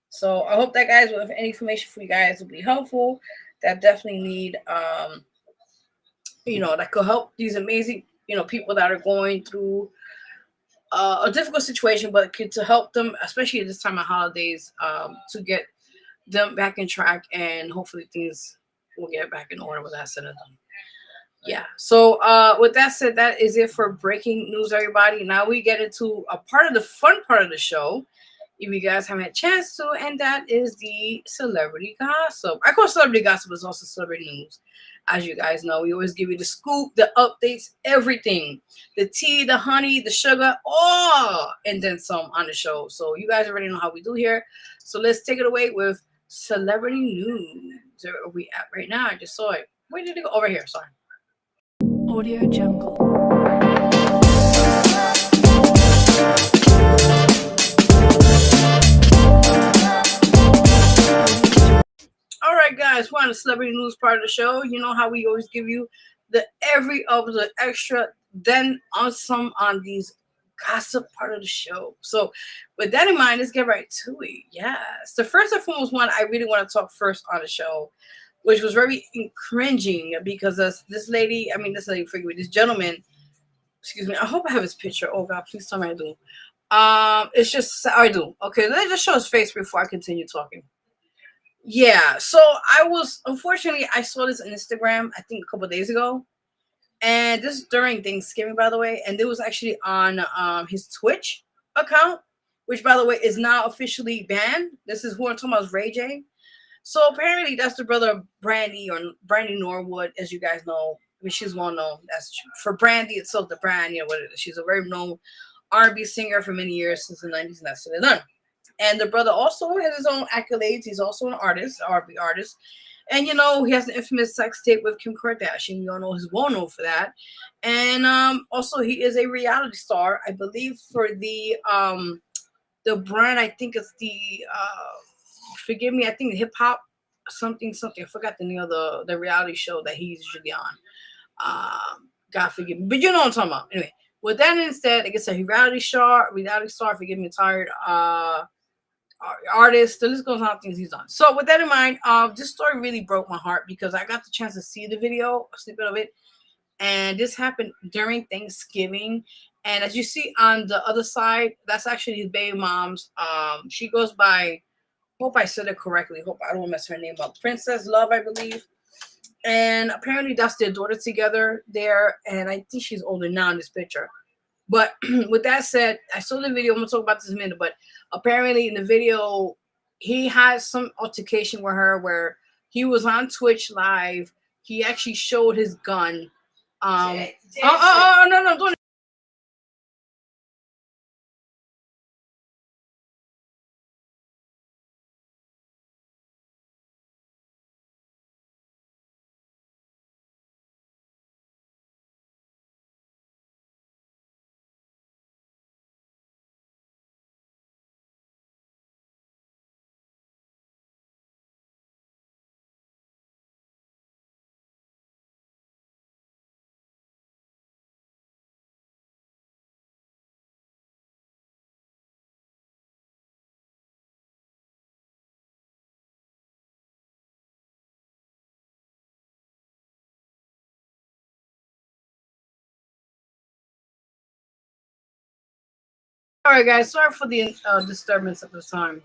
A: So I hope that, guys, with any information for you guys will be helpful. That definitely need, that could help these amazing, people that are going through a difficult situation, but to help them, especially at this time of holidays, to get them back in track, and hopefully things will get back in order with that said and done. Yeah. So with that said, that is it for breaking news, everybody. Now we get into a part of the fun part of the show, if you guys haven't had a chance to, and that is the celebrity gossip. I call celebrity gossip, but it's also celebrity news. As you guys know, we always give you the scoop, the updates, everything. The tea, the honey, the sugar, and then some on the show. So you guys already know how we do here. So let's take it away with celebrity news. Where are we at right now? I just saw it. Where did it go? Over here, sorry.
P: Audio Jungle.
A: All right, guys, we're on the celebrity news part of the show. You know how we always give you the every of the extra, then on some on these gossip part of the show. So, with that in mind, let's get right to it. Yes, the first and foremost one I really want to talk first on the show, which was very cringing because this lady, this gentleman, excuse me, I hope I have his picture. Oh God, please tell me I do. It's just I do. Okay, let's just show his face before I continue talking. Yeah, so I saw this on Instagram, I think a couple of days ago, and this is during Thanksgiving, by the way, and it was actually on his Twitch account, which, by the way, is now officially banned. This is who I'm talking about, is Ray J. So apparently that's the brother of Brandy, or Brandy Norwood, as you guys know. I mean, she's well known. That's for Brandy itself, the brand, what it is. She's a very known R&B singer for many years, since the 90s, and that's what they've done. And the brother also has his own accolades. He's also an artist, R&B artist. And, he has an infamous sex tape with Kim Kardashian. You all know he's well known for that. And also he is a reality star, I believe, for the brand, I think it's the, forgive me, I think hip hop something. I forgot the name of the reality show that he's usually on. God forgive me. But you know what I'm talking about. Anyway, with that instead, like I said, reality star, forgive me, tired, artist, the list goes on, things he's done. So with that in mind, this story really broke my heart because I got the chance to see the video, a snippet of it, and this happened during Thanksgiving. And as you see on the other side, that's actually his baby mom's. She goes by, hope I said it correctly, hope I don't mess her name up, Princess Love, I believe. And apparently that's their daughter together there, and I think she's older now in this picture. But with that said, I saw the video. I'm going to talk about this in a minute. But apparently in the video, he had some altercation with her where he was on Twitch live. He actually showed his gun. No, I'm doing it. All right, guys. Sorry for the disturbance at the time.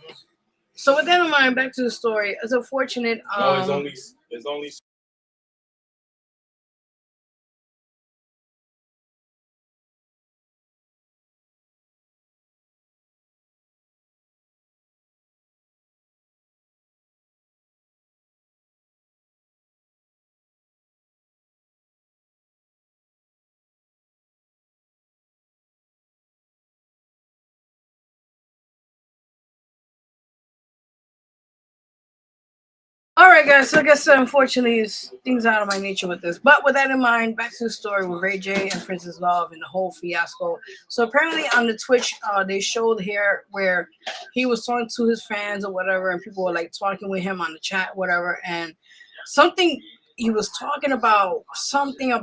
A: So with that in mind, back to the story. It's unfortunate.
B: No, it's only.
A: All right, guys. So I guess unfortunately, things out of my nature with this. But with that in mind, back to the story with Ray J and Princess Love and the whole fiasco. So apparently on the Twitch, they showed here where he was talking to his fans or whatever, and people were like talking with him on the chat, whatever, and something he was talking about something with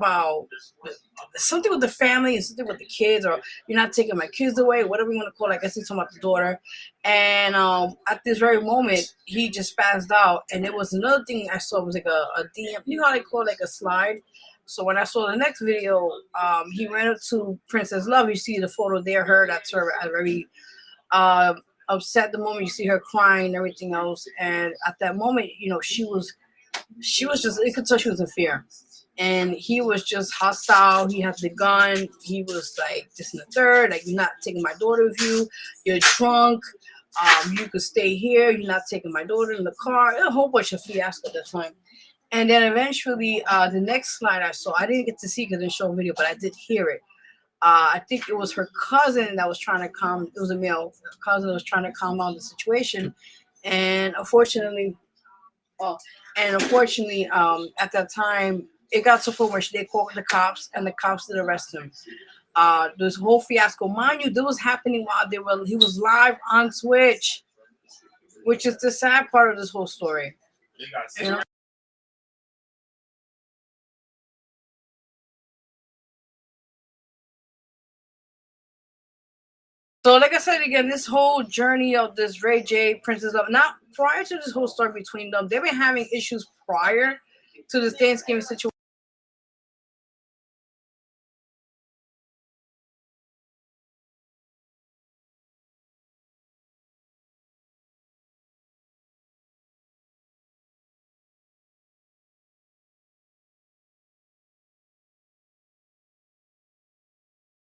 A: the family and something with the kids, or you're not taking my kids away, whatever you want to call it. I guess he's talking about the daughter. And at this very moment, he just spazzed out. And it was another thing I saw was like a DM. You know how they call it, like a slide? So when I saw the next video, he ran up to Princess Love. You see the photo there, her, that's her, very upset the moment. You see her crying and everything else. And at that moment, she was just, you could tell she was in fear. And he was just hostile. He had the gun. He was like, this and the third, like, you're not taking my daughter with you. You're drunk. You could stay here. You're not taking my daughter in the car. A whole bunch of fiasco at that time. And then eventually, the next slide I saw, I didn't get to see because it didn't show a video, but I did hear it. I think it was her cousin that was trying to it was a male cousin that was trying to calm down the situation. And unfortunately, at that time, it got to a point where they called the cops, and the cops did arrest him. This whole fiasco, mind you, this was happening while he was live on Twitch, which is the sad part of this whole story. You know? So, like I said again, this whole journey of this Ray J, Princess Love, not prior to this whole story between them, they've been having issues prior to this Thanksgiving situation.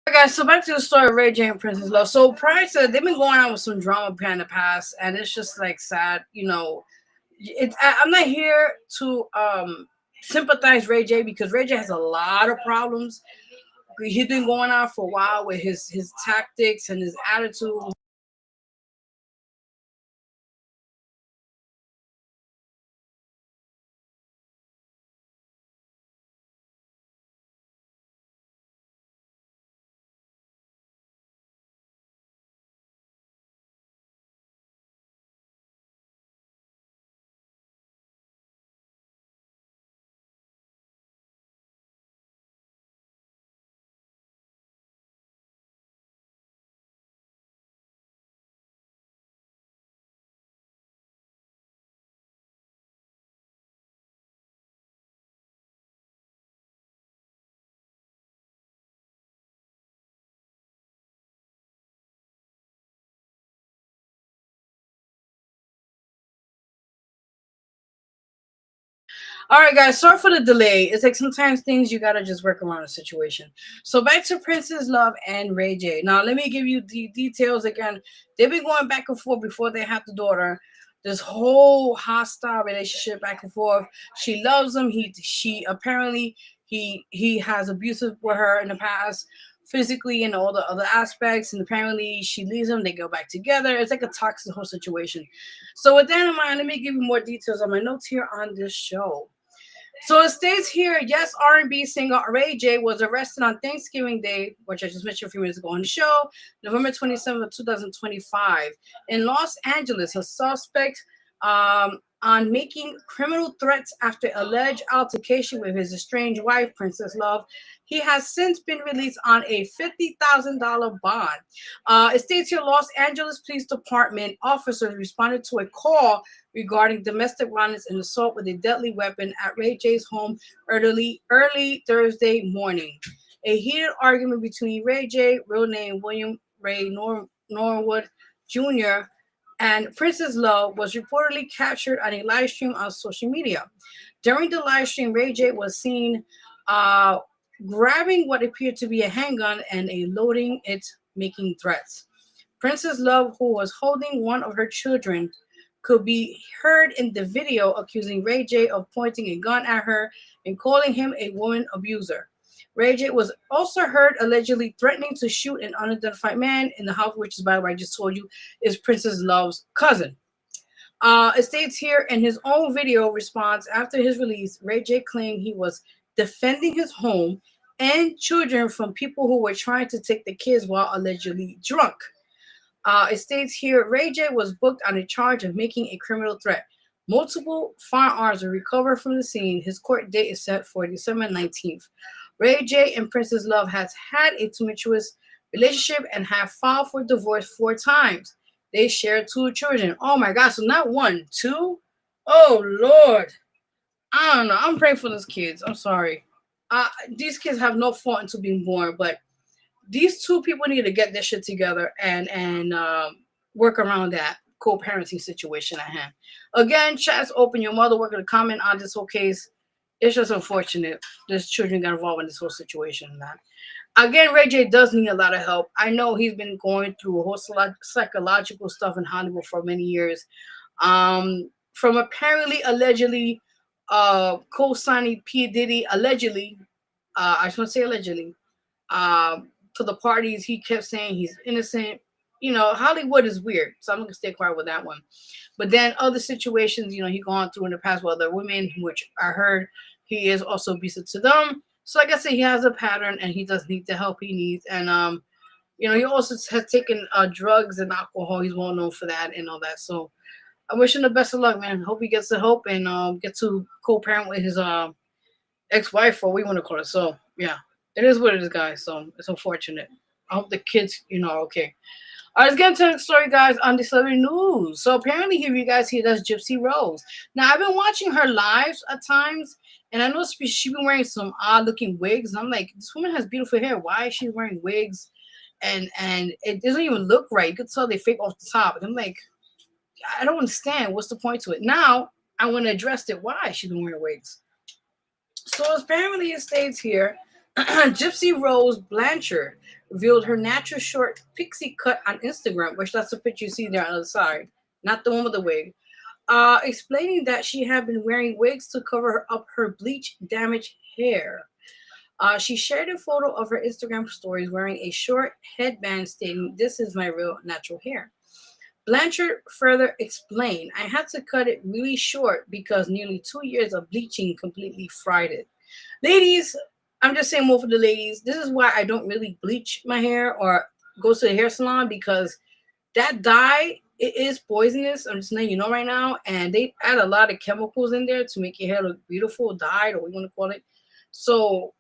A: Alright, guys, so back to the story of Ray J and Princess Love. So prior to that, they've been going on with some drama in the past, and it's just like sad, you know. I'm not here to sympathize Ray J, because Ray J has a lot of problems. He's been going on for a while with his tactics and his attitude. All right, guys, sorry for the delay. It's like sometimes things you gotta just work around the situation. So back to Princess Love and Ray J. Now let me give you the details again. They've been going back and forth before they had the daughter. This whole hostile relationship back and forth. She loves him. She apparently he has abusive with her in the past, physically and all the other aspects. And apparently she leaves him. They go back together. It's like a toxic whole situation. So with that in mind, let me give you more details on my notes here on this show. So it states here, yes, R&B singer Ray J was arrested on Thanksgiving Day, which I just mentioned a few minutes ago on the show, November 27th of 2025, in Los Angeles. A suspect on making criminal threats after alleged altercation with his estranged wife, Princess Love. He has since been released on a $50,000 bond. It states here, Los Angeles Police Department officers responded to a call regarding domestic violence and assault with a deadly weapon at Ray J's home early Thursday morning. A heated argument between Ray J, real name William Ray Norwood Jr., and Princess Love was reportedly captured on a live stream on social media. During the live stream, Ray J was seen grabbing what appeared to be a handgun and loading it, making threats. Princess Love, who was holding one of her children, could be heard in the video accusing Ray J of pointing a gun at her and calling him a woman abuser. Ray J was also heard allegedly threatening to shoot an unidentified man in the house, which is, by the way, I just told you, is Princess Love's cousin. It states here, in his own video response after his release, Ray J claimed he was defending his home and children from people who were trying to take the kids while allegedly drunk. It states here, Ray J was booked on a charge of making a criminal threat. Multiple firearms were recovered from the scene. His court date is set for December 19th. Ray J and Princess Love has had a tumultuous relationship and have filed for divorce 4 times. They share 2 children. Oh my God, so not 1, 2? Oh Lord. I don't know. I'm praying for those kids. I'm sorry. These kids have no fault into being born, but these 2 people need to get their shit together and work around that co-parenting situation at hand. Again, chat's open. Your mother working to comment on this whole case. It's just unfortunate this children got involved in this whole situation. That again, Ray J does need a lot of help. I know he's been going through a whole psychological stuff in Hollywood for many years. From apparently, allegedly, co-signing P. Diddy, allegedly, I just want to say allegedly, to the parties, he kept saying he's innocent. You know, Hollywood is weird, so I'm gonna stay quiet with that one. But then other situations, he gone through in the past with other women, which I heard he is also abusive to them. So like I said, he has a pattern and he does need the help he needs. And he also has taken drugs and alcohol. He's well known for that and all that. So I wish him the best of luck, man. Hope he gets the help and get to co-parent with his ex-wife, or what you want to call it. So yeah, it is what it is, guys. So it's unfortunate. I hope the kids, are okay. All right, let's get into the story, guys, on the celebrity news. So apparently here you guys hear that's Gypsy Rose. Now, I've been watching her lives at times, and I know she's been wearing some odd-looking wigs. And I'm like, this woman has beautiful hair. Why is she wearing wigs? And it doesn't even look right. You could tell they fake off the top. And I'm like, I don't understand. What's the point to it? Now, I want to address it. Why she's been wearing wigs. So apparently it states here, Gypsy Rose Blanchard revealed her natural short pixie cut on Instagram, which that's the picture you see there on the side, not the one with the wig, explaining that she had been wearing wigs to cover up her bleach damaged hair. She shared a photo of her Instagram stories wearing a short headband stating, "This is my real natural hair." Blanchard further explained, "I had to cut it really short because nearly 2 years of bleaching completely fried it." Ladies, I'm just saying more for the ladies. This is why I don't really bleach my hair or go to the hair salon, because that dye, it is poisonous. I'm just letting you know right now. And they add a lot of chemicals in there to make your hair look beautiful, dyed, or what you want to call it. So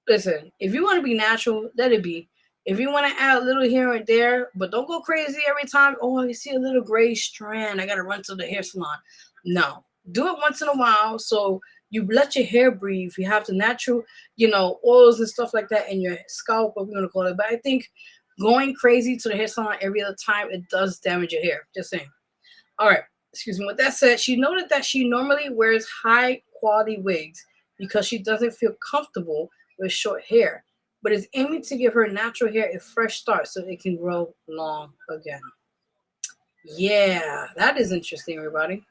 A: listen, if you want to be natural, let it be. If you want to add a little here and there, but don't go crazy every time. Oh, you see a little gray strand, I got to run to the hair salon. No, do it once in a while. So you let your hair breathe. You have the natural, oils and stuff like that in your scalp, what we're going to call it. But I think going crazy to the hair salon every other time, it does damage your hair. Just saying. All right. Excuse me. With that said, she noted that she normally wears high quality wigs because she doesn't feel comfortable with short hair, but is aiming to give her natural hair a fresh start so it can grow long again. Yeah, that is interesting, everybody.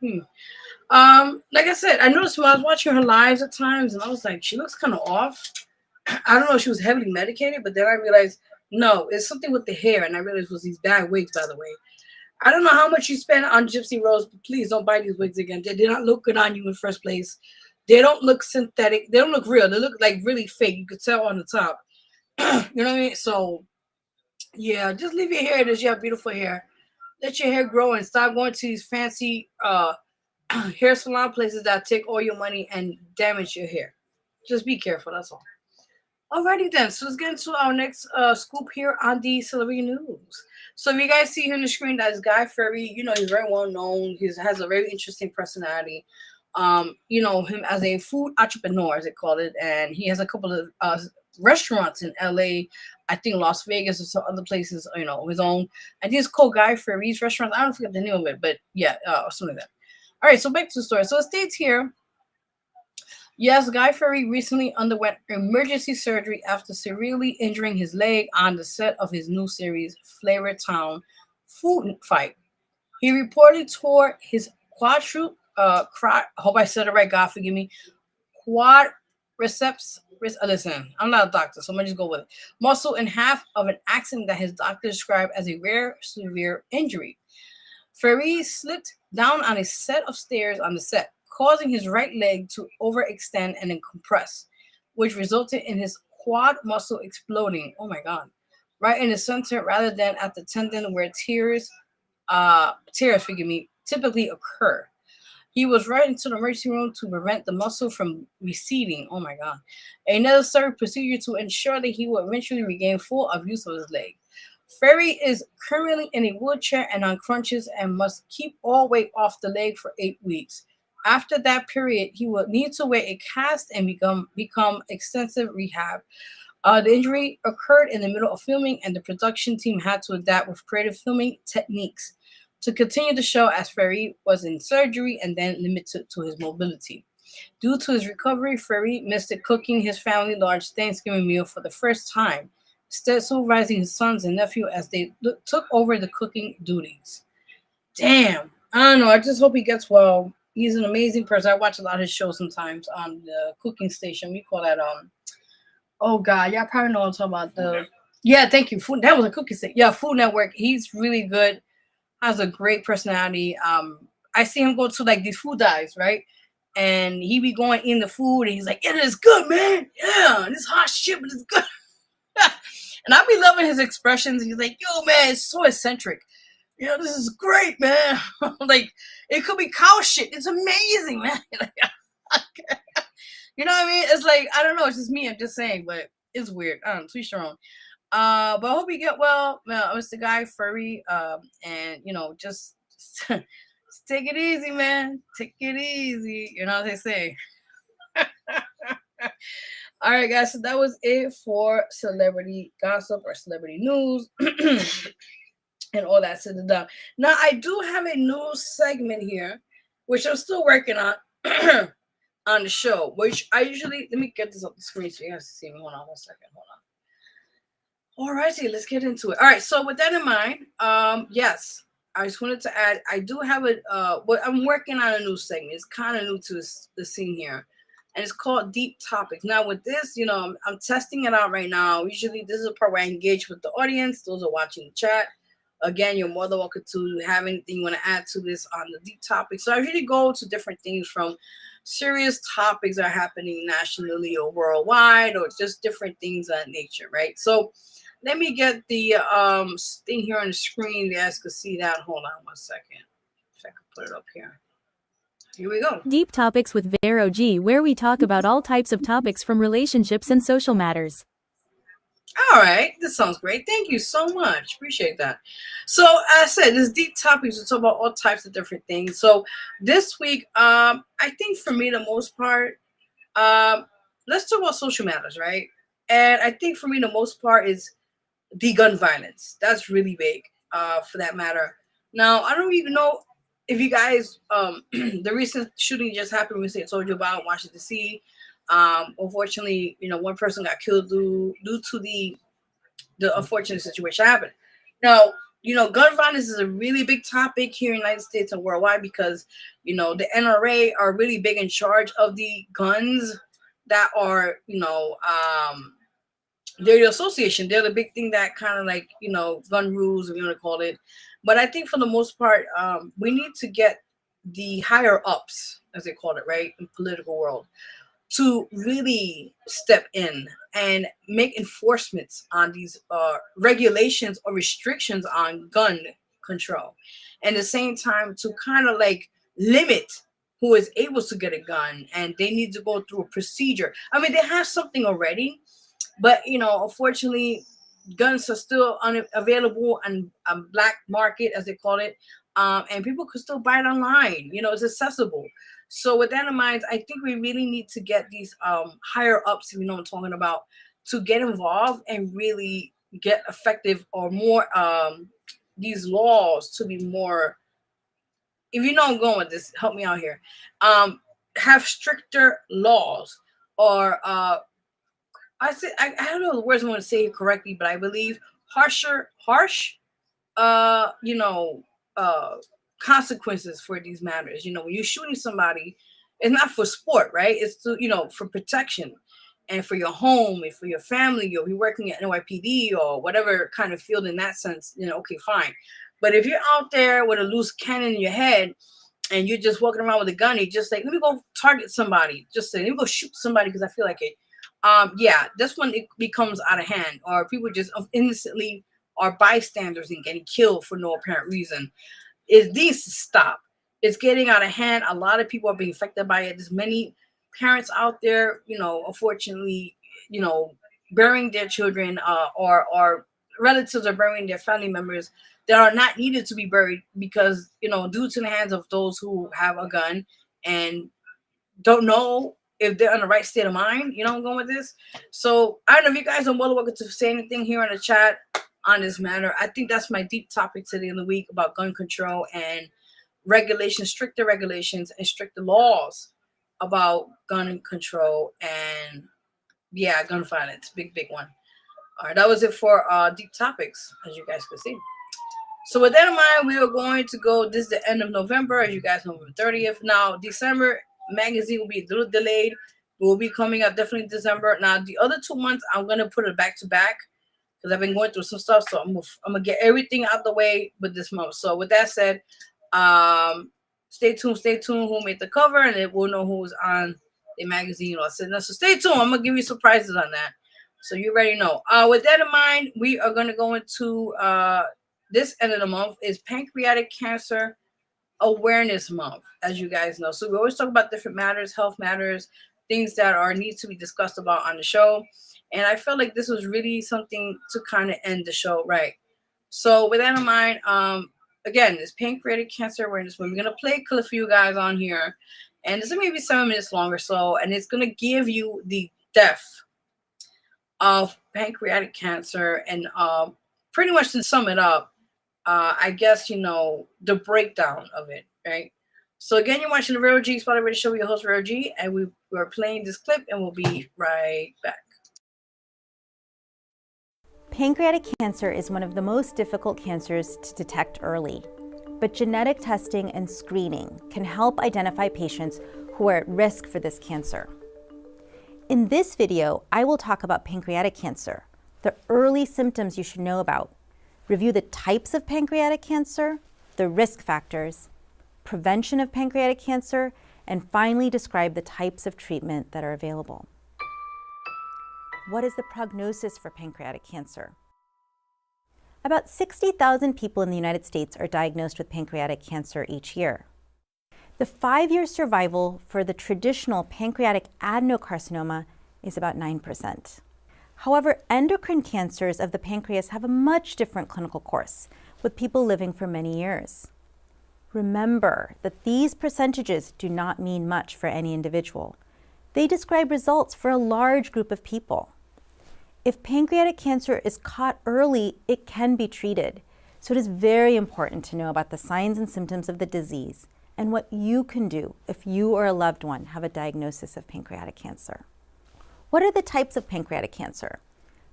A: Like I said, I noticed when I was watching her lives at times, and I was like, she looks kind of off. I don't know if she was heavily medicated, but then I realized, no, it's something with the hair, and I realized it was these bad wigs, by the way. I don't know how much you spent on Gypsy Rose, but please don't buy these wigs again. They did not look good on you in the first place. They don't look synthetic. They don't look real. They look like really fake. You could tell on the top. You know what I mean? So, yeah, just leave your hair as you have beautiful hair. Let your hair grow and stop going to these fancy hair salon places that take all your money and damage your hair. Just be careful, that's all. Alrighty then, so let's get into our next scoop here on the celebrity news. So if you guys see here on the screen, that is Guy Fieri. He's very well known. He has a very interesting personality. Him as a food entrepreneur, as they call it, and he has a couple of restaurants in LA, I think Las Vegas, or some other places, his own. I think it's called Guy Fieri's restaurant. I don't forget the name of it, but yeah, something like that. All right, so back to the story. So it states here, yes, Guy Fieri recently underwent emergency surgery after severely injuring his leg on the set of his new series, Flavor Town Food Fight. He reportedly tore his hope I said it right, God forgive me, quadriceps. Listen, I'm not a doctor, so I'm gonna just go with it. Muscle in half of an accident that his doctor described as a rare severe injury. Fieri slipped down on a set of stairs on the set, causing his right leg to overextend and then compress, which resulted in his quad muscle exploding. Oh my God. Right in the center rather than at the tendon where tears typically occur. He was right into the emergency room to prevent the muscle from receding. Oh my God. A necessary procedure to ensure that he will eventually regain full use of his leg. Fieri is currently in a wheelchair and on crutches and must keep all weight off the leg for 8 weeks. After that period, he will need to wear a cast and become extensive rehab. The injury occurred in the middle of filming, and the production team had to adapt with creative filming techniques to continue the show as Fieri was in surgery and then limited to his mobility. Due to his recovery, Fieri missed cooking his family large Thanksgiving meal for the first time, instead supervising his sons and nephew as they took over the cooking duties. Damn. I don't know. I just hope he gets well. He's an amazing person. I watch a lot of his shows sometimes on the cooking station. We call that, oh God, y'all probably know what I'm talking about. Yeah, thank you. Food, that was a cooking station. Yeah, Food Network. He's really good. Has a great personality. I see him go to like these food dives, right? And he be going in the food, and he's like, "Yeah, it's good, man. Yeah, this hot shit, but it's good." And I be loving his expressions. He's like, "Yo, man, it's so eccentric. You know, this is great, man. Like, it could be cow shit. It's amazing, man." You know what I mean? It's like, I don't know. It's just me. I'm just saying, but it's weird. I don't know. Tweet your own. But I hope you get well. Mr. Guy Furry. And, you know, just take it easy, man. Take it easy. You know what they say. All right, guys. So that was it for celebrity gossip or celebrity news and all that said and done. Now, I do have a news segment here, which I'm still working on on the show, which I usually, let me get this up the screen so you guys can see me. Hold on one second. Hold on. All righty, let's get into it. All right. So with that in mind, yes, I just wanted to add, I do have I'm working on a new segment. It's kind of new to the scene here. And it's called Deep Topics. Now with this, you know, I'm testing it out right now. Usually this is a part where I engage with the audience. Those are watching the chat. Again, you're more than welcome to have anything you want to add to this on the Deep Topics. So I usually go to different things, from serious topics that are happening nationally or worldwide, or just different things of that nature, right? So let me get the thing here on the screen. You guys can see that. Hold on one second. If I can put it up here. Here we go.
P: Deep Topics with Vero G, where we talk about all types of topics from relationships and social matters.
A: All right, this sounds great. Thank you so much. Appreciate that. So, as I said, this Deep Topics, we talk about all types of different things. So, this week, I think for me, the most part, let's talk about social matters, right? And I think for me, the most part is the gun violence. That's really big, for that matter. Now, I don't even know if you guys, the recent shooting just happened, we told you about in Washington, D.C. Unfortunately, you know, one person got killed due to the unfortunate situation happened. Now, you know, gun violence is a really big topic here in the United States and worldwide because, you know, the NRA are really big in charge of the guns that are, you know, they're the association. They're the big thing that kind of like, you know, gun rules, if you want to call it. But I think for the most part, we need to get the higher ups, as they call it, right, in political world, to really step in and make enforcements on these regulations or restrictions on gun control. And at the same time, to kind of like limit who is able to get a gun, and they need to go through a procedure. I mean, they have something already, but, you know, unfortunately, guns are still unavailable on a black market, as they call it. And people could still buy it online. You know, it's accessible. So with that in mind, I think we really need to get these higher ups, if you know what I'm talking about, to get involved and really get effective or more these laws to be more, if you know I'm going with this, help me out here. Have stricter laws, or I don't know the words I want to say it correctly, but I believe harsh consequences for these matters. You know, when you're shooting somebody, it's not for sport, right? It's to, you know, for protection and for your home and for your family, or you're working at NYPD or whatever kind of field in that sense, you know, okay, fine. But if you're out there with a loose cannon in your head and you're just walking around with a gun, you're just like, let me go target somebody. Just say, let me go shoot somebody because I feel like it. Yeah, that's when it becomes out of hand, or people just innocently are bystanders and getting killed for no apparent reason. It needs to stop. It's getting out of hand. A lot of people are being affected by it. There's many parents out there, you know, unfortunately, you know, burying their children, or relatives are burying their family members that are not needed to be buried because, you know, due to the hands of those who have a gun and don't know if they're in the right state of mind. You know, I'm going with this. So I don't know if you guys are more welcome to say anything here in the chat on this matter. I think that's my deep topic today in the week about gun control and regulations, stricter regulations and stricter laws about gun control and, yeah, gun violence. Big one. All right, that was it for deep topics, as you guys can see. So with that in mind, we are going to go, this is the end of November, as you guys know, November 30th. Now, December magazine will be a little delayed. It will be coming out definitely December. Now, the other 2 months, I'm going to put it back to back because I've been going through some stuff. So I'm going to get everything out the way with this month. So with that said, stay tuned. Who made the cover, and it will know who's on the magazine or sitting. So stay tuned. I'm gonna give you surprises on that, so you already know. With that in mind, we are gonna go into this end of the month is Pancreatic Cancer Awareness Month, as you guys know. So we always talk about different matters, health matters, things that are need to be discussed about on the show. And I felt like this was really something to kind of end the show right. So with that in mind, again, it's Pancreatic Cancer Awareness Month. We're gonna play a clip for you guys on here, and this is maybe 7 minutes long or so, and it's gonna give you the depth of pancreatic cancer and pretty much to sum it up. I guess, you know, the breakdown of it, right? So again, you're watching the Vero G Spotlight Radio Show with your host, Vero G, and we're playing this clip, and we'll be right back.
Q: Pancreatic cancer is one of the most difficult cancers to detect early, but genetic testing and screening can help identify patients who are at risk for this cancer. In this video, I will talk about pancreatic cancer, the early symptoms you should know about, review the types of pancreatic cancer, the risk factors, prevention of pancreatic cancer, and finally describe the types of treatment that are available. What is the prognosis for pancreatic cancer? About 60,000 people in the United States are diagnosed with pancreatic cancer each year. The 5-year survival for the traditional pancreatic adenocarcinoma is about 9%. However, endocrine cancers of the pancreas have a much different clinical course, with people living for many years. Remember that these percentages do not mean much for any individual. They describe results for a large group of people. If pancreatic cancer is caught early, it can be treated. So it is very important to know about the signs and symptoms of the disease and what you can do if you or a loved one have a diagnosis of pancreatic cancer. What are the types of pancreatic cancer?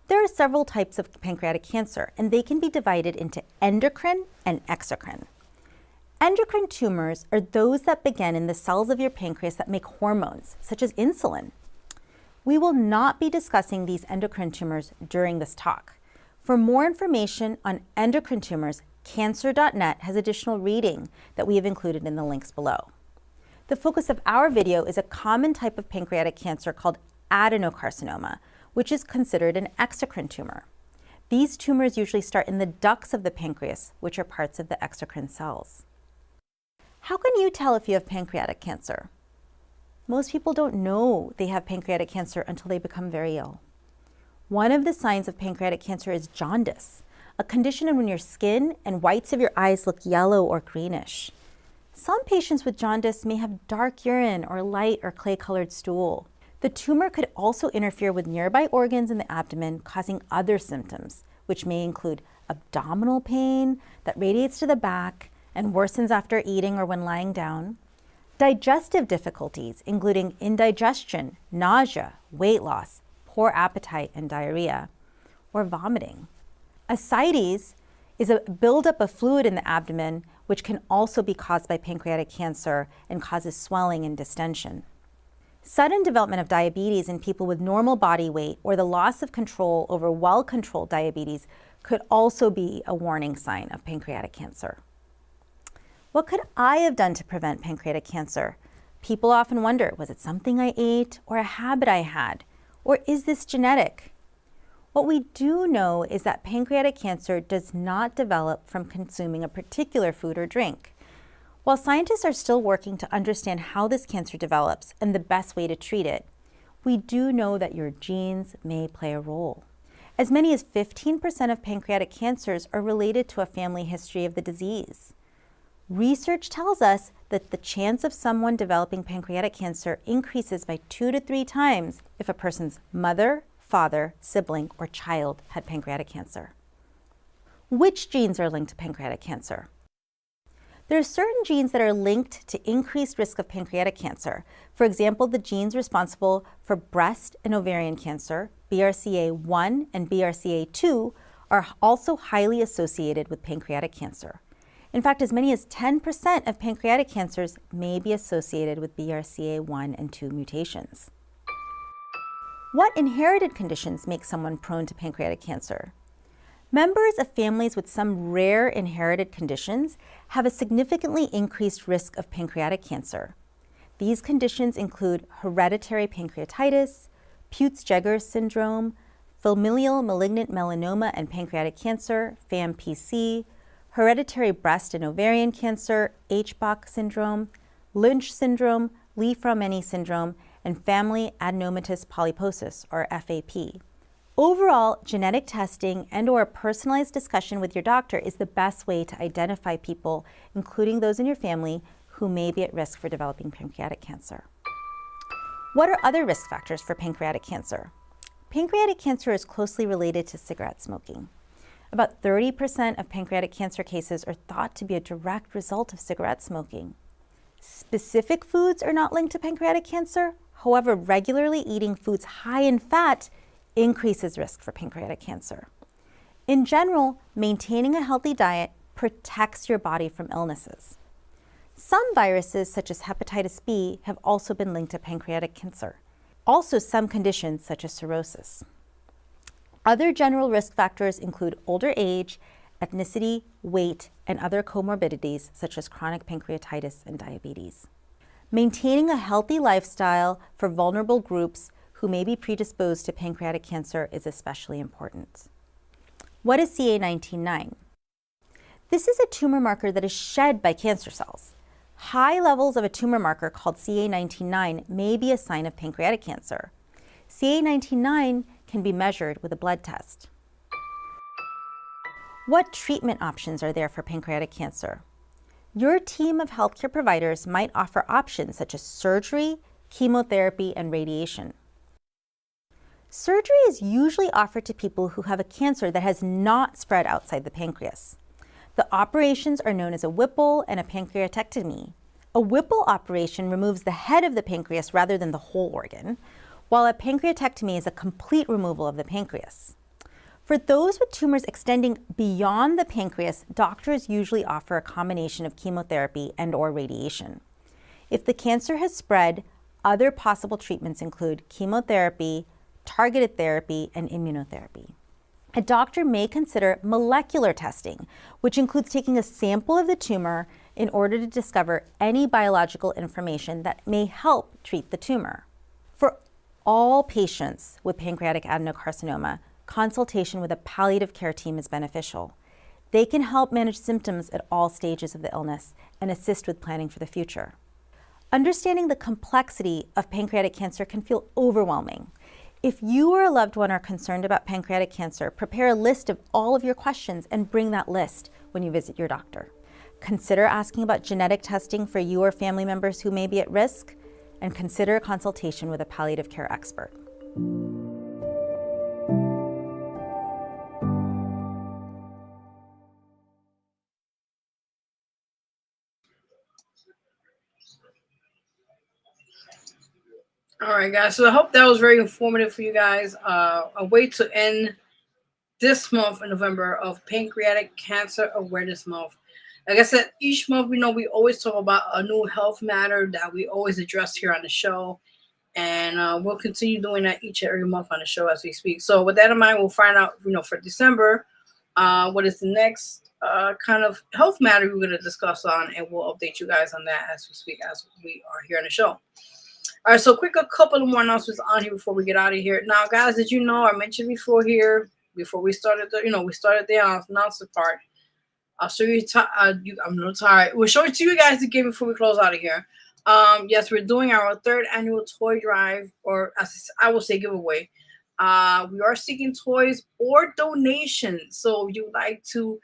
Q: There are several types of pancreatic cancer, and they can be divided into endocrine and exocrine. Endocrine tumors are those that begin in the cells of your pancreas that make hormones, such as insulin. We will not be discussing these endocrine tumors during this talk. For more information on endocrine tumors, cancer.net has additional reading that we have included in the links below. The focus of our video is a common type of pancreatic cancer called adenocarcinoma, which is considered an exocrine tumor. These tumors usually start in the ducts of the pancreas, which are parts of the exocrine cells. How can you tell if you have pancreatic cancer? Most people don't know they have pancreatic cancer until they become very ill. One of the signs of pancreatic cancer is jaundice, a condition in when your skin and whites of your eyes look yellow or greenish. Some patients with jaundice may have dark urine or light or clay-colored stool. The tumor could also interfere with nearby organs in the abdomen, causing other symptoms, which may include abdominal pain that radiates to the back and worsens after eating or when lying down, digestive difficulties, including indigestion, nausea, weight loss, poor appetite and diarrhea, or vomiting. Ascites is a buildup of fluid in the abdomen, which can also be caused by pancreatic cancer and causes swelling and distension. Sudden development of diabetes in people with normal body weight or the loss of control over well-controlled diabetes could also be a warning sign of pancreatic cancer. What could I have done to prevent pancreatic cancer? People often wonder, was it something I ate or a habit I had? Or is this genetic? What we do know is that pancreatic cancer does not develop from consuming a particular food or drink. While scientists are still working to understand how this cancer develops and the best way to treat it, we do know that your genes may play a role. As many as 15% of pancreatic cancers are related to a family history of the disease. Research tells us that the chance of someone developing pancreatic cancer increases by 2 to 3 times if a person's mother, father, sibling, or child had pancreatic cancer. Which genes are linked to pancreatic cancer? There are certain genes that are linked to increased risk of pancreatic cancer. For example, the genes responsible for breast and ovarian cancer, BRCA1 and BRCA2, are also highly associated with pancreatic cancer. In fact, as many as 10% of pancreatic cancers may be associated with BRCA1 and 2 mutations. What inherited conditions make someone prone to pancreatic cancer? Members of families with some rare inherited conditions have a significantly increased risk of pancreatic cancer. These conditions include hereditary pancreatitis, Peutz-Jeghers syndrome, familial malignant melanoma and pancreatic cancer, FAMPC, hereditary breast and ovarian cancer, HBOC syndrome, Lynch syndrome, Li-Fraumeni syndrome, and family adenomatous polyposis, or FAP. Overall, genetic testing and/or a personalized discussion with your doctor is the best way to identify people, including those in your family, who may be at risk for developing pancreatic cancer. What are other risk factors for pancreatic cancer? Pancreatic cancer is closely related to cigarette smoking. About 30% of pancreatic cancer cases are thought to be a direct result of cigarette smoking. Specific foods are not linked to pancreatic cancer. However, regularly eating foods high in fat increases risk for pancreatic cancer. In general, maintaining a healthy diet protects your body from illnesses. Some viruses, such as hepatitis B, have also been linked to pancreatic cancer. Also, some conditions, such as cirrhosis. Other general risk factors include older age, ethnicity, weight, and other comorbidities, such as chronic pancreatitis and diabetes. Maintaining a healthy lifestyle for vulnerable groups who may be predisposed to pancreatic cancer is especially important. What is CA19-9? This is a tumor marker that is shed by cancer cells. High levels of a tumor marker called CA19-9 may be a sign of pancreatic cancer. CA19-9 can be measured with a blood test. What treatment options are there for pancreatic cancer? Your team of healthcare providers might offer options such as surgery, chemotherapy, and radiation. Surgery is usually offered to people who have a cancer that has not spread outside the pancreas. The operations are known as a Whipple and a pancreatectomy. A Whipple operation removes the head of the pancreas rather than the whole organ, while a pancreatectomy is a complete removal of the pancreas. For those with tumors extending beyond the pancreas, doctors usually offer a combination of chemotherapy and/or radiation. If the cancer has spread, other possible treatments include chemotherapy, targeted therapy, and immunotherapy. A doctor may consider molecular testing, which includes taking a sample of the tumor in order to discover any biological information that may help treat the tumor. For all patients with pancreatic adenocarcinoma, consultation with a palliative care team is beneficial. They can help manage symptoms at all stages of the illness and assist with planning for the future. Understanding the complexity of pancreatic cancer can feel overwhelming. If you or a loved one are concerned about pancreatic cancer, prepare a list of all of your questions and bring that list when you visit your doctor. Consider asking about genetic testing for you or family members who may be at risk, and consider a consultation with a palliative care expert.
A: All right, guys. So I hope that was very informative for you guys. A way to end this month in November of Pancreatic Cancer Awareness Month. Like I said, each month we always talk about a new health matter that we always address here on the show. And we'll continue doing that each and every month on the show as we speak. So with that in mind, we'll find out, for December, what is the next kind of health matter we're going to discuss on, and we'll update you guys on that as we speak, as we are here on the show. All right, so a couple of more announcements on here before we get out of here. Now, guys, did you know, I mentioned before we started the announcement part. I'll show you, I'm a little tired. We'll show it to you guys again before we close out of here. Yes, we're doing our 3rd annual toy drive, or as I will say, giveaway. We are seeking toys or donations. So if you'd like to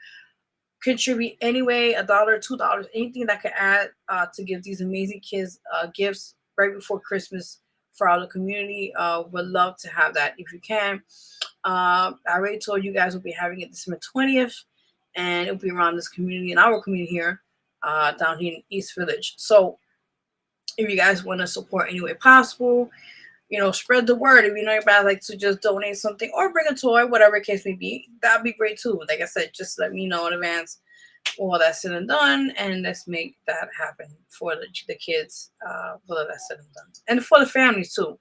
A: contribute anyway, $1, $2, anything that can add to give these amazing kids gifts right before Christmas for our community. Would love to have that if you can. I already told you guys we'll be having it December 20th, and it'll be around this community and our community here down here in East Village. So if you guys want to support any way possible, spread the word. If anybody like to just donate something or bring a toy, whatever the case may be, that'd be great too. Like I said, just let me know in advance all that's said and done, and let's make that happen for the kids, whether that's said and done. And for the families too.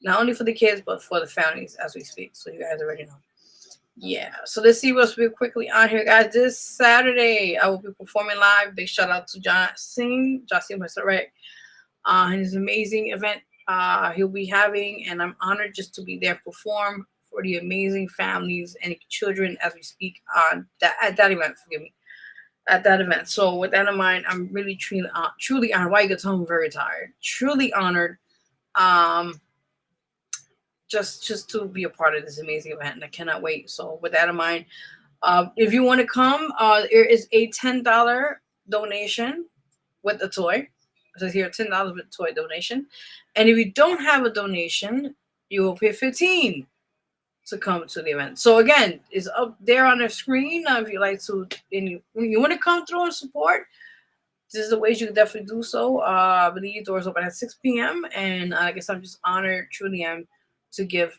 A: Not only for the kids, but for the families as we speak. So you guys already know. Yeah, so let's see what's real quickly on here, guys. This Saturday, I will be performing live. Big shout out to Jocelyn, right? His amazing event he'll be having, and I'm honored just to be there perform for the amazing families and children as we speak on that at that event. Forgive me, at that event. So with that in mind, I'm really truly honored. Why you get home very tired? Truly honored. Just to be a part of this amazing event, and I cannot wait. So with that in mind, if you want to come, there is a $10 donation with the toy. It says here $10 with toy donation, and if you don't have a donation, you will pay $15 to come to the event. So again, it's up there on the screen. If you like to, and you want to come through and support, this is the ways you can definitely do so. I believe doors open at 6 p.m. And I guess I'm just honored, truly am, to give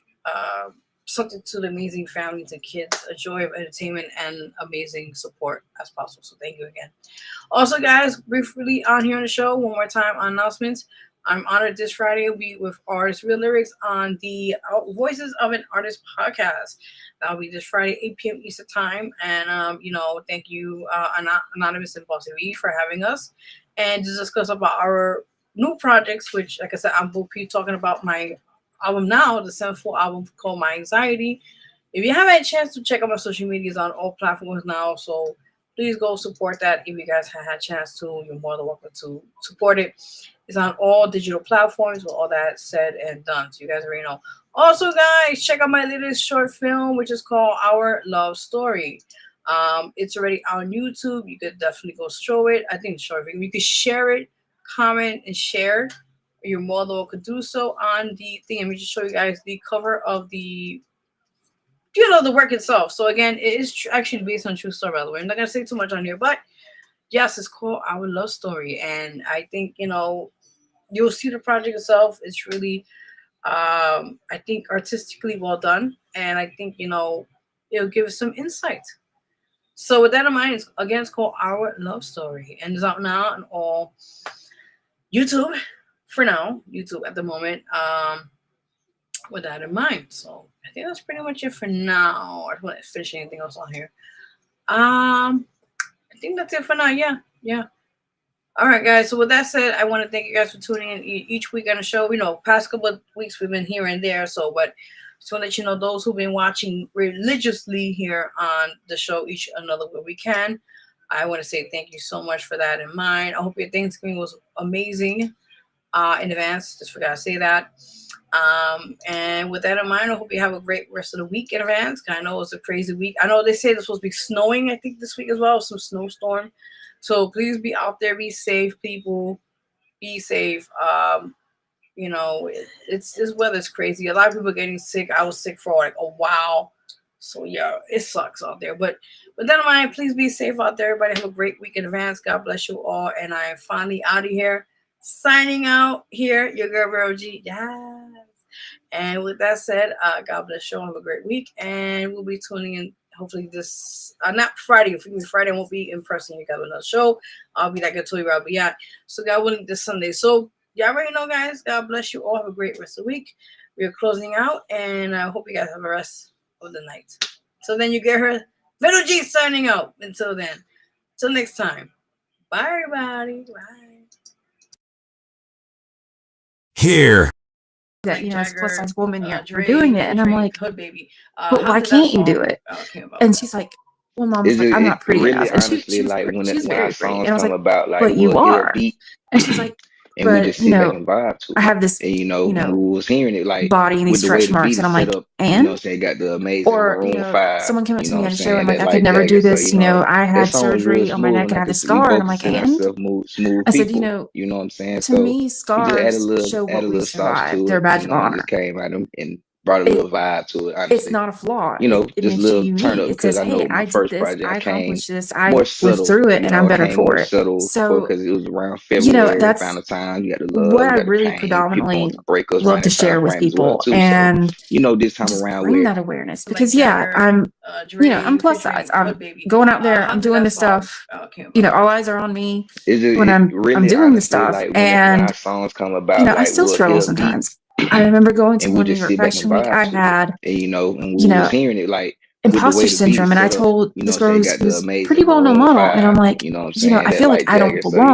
A: something to the amazing families and kids, a joy of entertainment and amazing support as possible. So thank you again. Also, guys, briefly on here on the show, one more time on announcements. I'm honored this Friday will be with Artist Real Lyrics on the Voices of an Artist podcast. That'll be this Friday, 8 p.m. Eastern time. And, thank you, Anonymous and Bossy V, for having us and to discuss about our new projects, which, like I said, I will be talking about my album now, the 7th full album called My Anxiety. If you haven't had a chance to check out my social medias on all platforms now, so please go support that. If you guys have had a chance to, you're more than welcome to support it. It's on all digital platforms with all that said and done. So you guys already know. Also, guys, check out my latest short film, which is called Our Love Story. It's already on YouTube. You could definitely go show it. I think it's short film. You could share it, comment, and share. You're more than welcome to do so on the thing. Let me just show you guys the cover of the work itself. So again, it is actually based on true story, by the way. I'm not gonna say too much on here, but yes, it's called Our Love Story, and I think you'll see the project itself. It's really, I think, artistically well done, and I think it'll give us some insight. So with that in mind, it's called Our Love Story, and it's out now on all YouTube. For now, YouTube at the moment, with that in mind. So I think that's pretty much it for now. I don't want to finish anything else on here. I think that's it for now. Yeah. All right, guys. So with that said, I want to thank you guys for tuning in each week on the show. Past couple of weeks we've been here and there. So, but just want to let you know, those who've been watching religiously here on the show each another where we can, I want to say thank you so much for that in mind. I hope your Thanksgiving was amazing. In advance, just forgot to say that. And with that in mind, I hope you have a great rest of the week in advance. I know it's a crazy week. I know they say it's supposed to be snowing, I think, this week as well, some snowstorm. So please be out there, be safe, people. Be safe. This weather's crazy. A lot of people are getting sick. I was sick for like a while. So yeah, it sucks out there. But with that in mind, please be safe out there. Everybody have a great week in advance. God bless you all. And I am finally out of here. Signing out here, your girl Vero G. Yes. And with that said, God bless you. Have a great week, and we'll be tuning in. Hopefully this, not Friday. Friday won't be in person. You got another show. I'll be like I told you, I'll be at. So God willing, this Sunday. So y'all already know, guys. God bless you all. Have a great rest of the week. We are closing out, and I hope you guys have a rest of the night. So then you get her. Vero G signing out. Until then. Till next time. Bye, everybody. Bye.
C: Here.
R: That as a plus size woman you're doing it, and I'm like, but why can't you do it? And she's like, well, Mom's like, I'm not pretty enough, and she's
S: like
R: pretty,
S: when
R: she's
S: our
R: very pretty,
S: songs
R: and I was
S: come
R: like,
S: about, like
R: but you
S: we'll hear a
R: are,
S: beat
R: and she's like,
S: and we
R: but
S: just sit back and vibe to
R: I
S: it.
R: have this,
S: And when we was hearing it, like
R: body and these
S: with the way
R: stretch
S: the
R: marks,
S: beat
R: and
S: is
R: I'm
S: set
R: like,
S: up,
R: and
S: say got the amazing
R: or
S: Maroon 5,
R: someone came up to me on a show, and
S: that
R: like, I could never
S: like
R: do
S: that.
R: this,
S: So
R: I
S: that
R: had
S: song was real
R: surgery on my
S: smooth,
R: neck,
S: and
R: and I
S: I
R: have
S: could
R: this
S: see we
R: scar, and
S: both
R: I'm like,
S: consider
R: and
S: ourselves smooth
R: I said,
S: people. You know what I'm saying?
R: to
S: So
R: me,
S: we just added a
R: scars show what we
S: little sauce
R: survived.
S: to
R: They're a
S: it,
R: badge of
S: and
R: honor.
S: just came at them and brought a little vibe to it.
R: It's
S: Honestly,
R: not a flaw. It
S: just a
R: makes you
S: little turn
R: unique.
S: up
R: It
S: because
R: says,
S: I
R: hey,
S: know my
R: I did
S: first
R: this,
S: project
R: I
S: I came
R: accomplished this, I
S: more
R: lived
S: subtle.
R: through it, and I'm
S: I
R: better
S: came
R: for
S: more
R: it.
S: subtle
R: So,
S: because it was around February,
R: that's
S: Valentine's. You got the
R: what
S: love,
R: I
S: you got the
R: really
S: pain. People
R: predominantly
S: want to break us
R: love
S: around
R: to
S: that time
R: share with
S: frame as well
R: people,
S: too. So
R: and
S: this time
R: just
S: around
R: bring
S: where
R: that awareness, because I'm plus size. I'm going out there, I'm doing this stuff. All eyes are on me when I'm
S: really
R: doing this
S: honestly,
R: stuff,
S: like when
R: and
S: our songs come about,
R: I
S: like
R: still
S: we'll
R: struggle
S: hear a beat
R: sometimes. I remember going to
S: and we
R: one New
S: just
R: York
S: sit back and
R: Fashion Week.
S: vibe
R: I
S: to it.
R: had,
S: And when we was hearing it, like
R: imposter syndrome. And I told this girl who's pretty well-known model, and I'm like, I feel like I don't belong.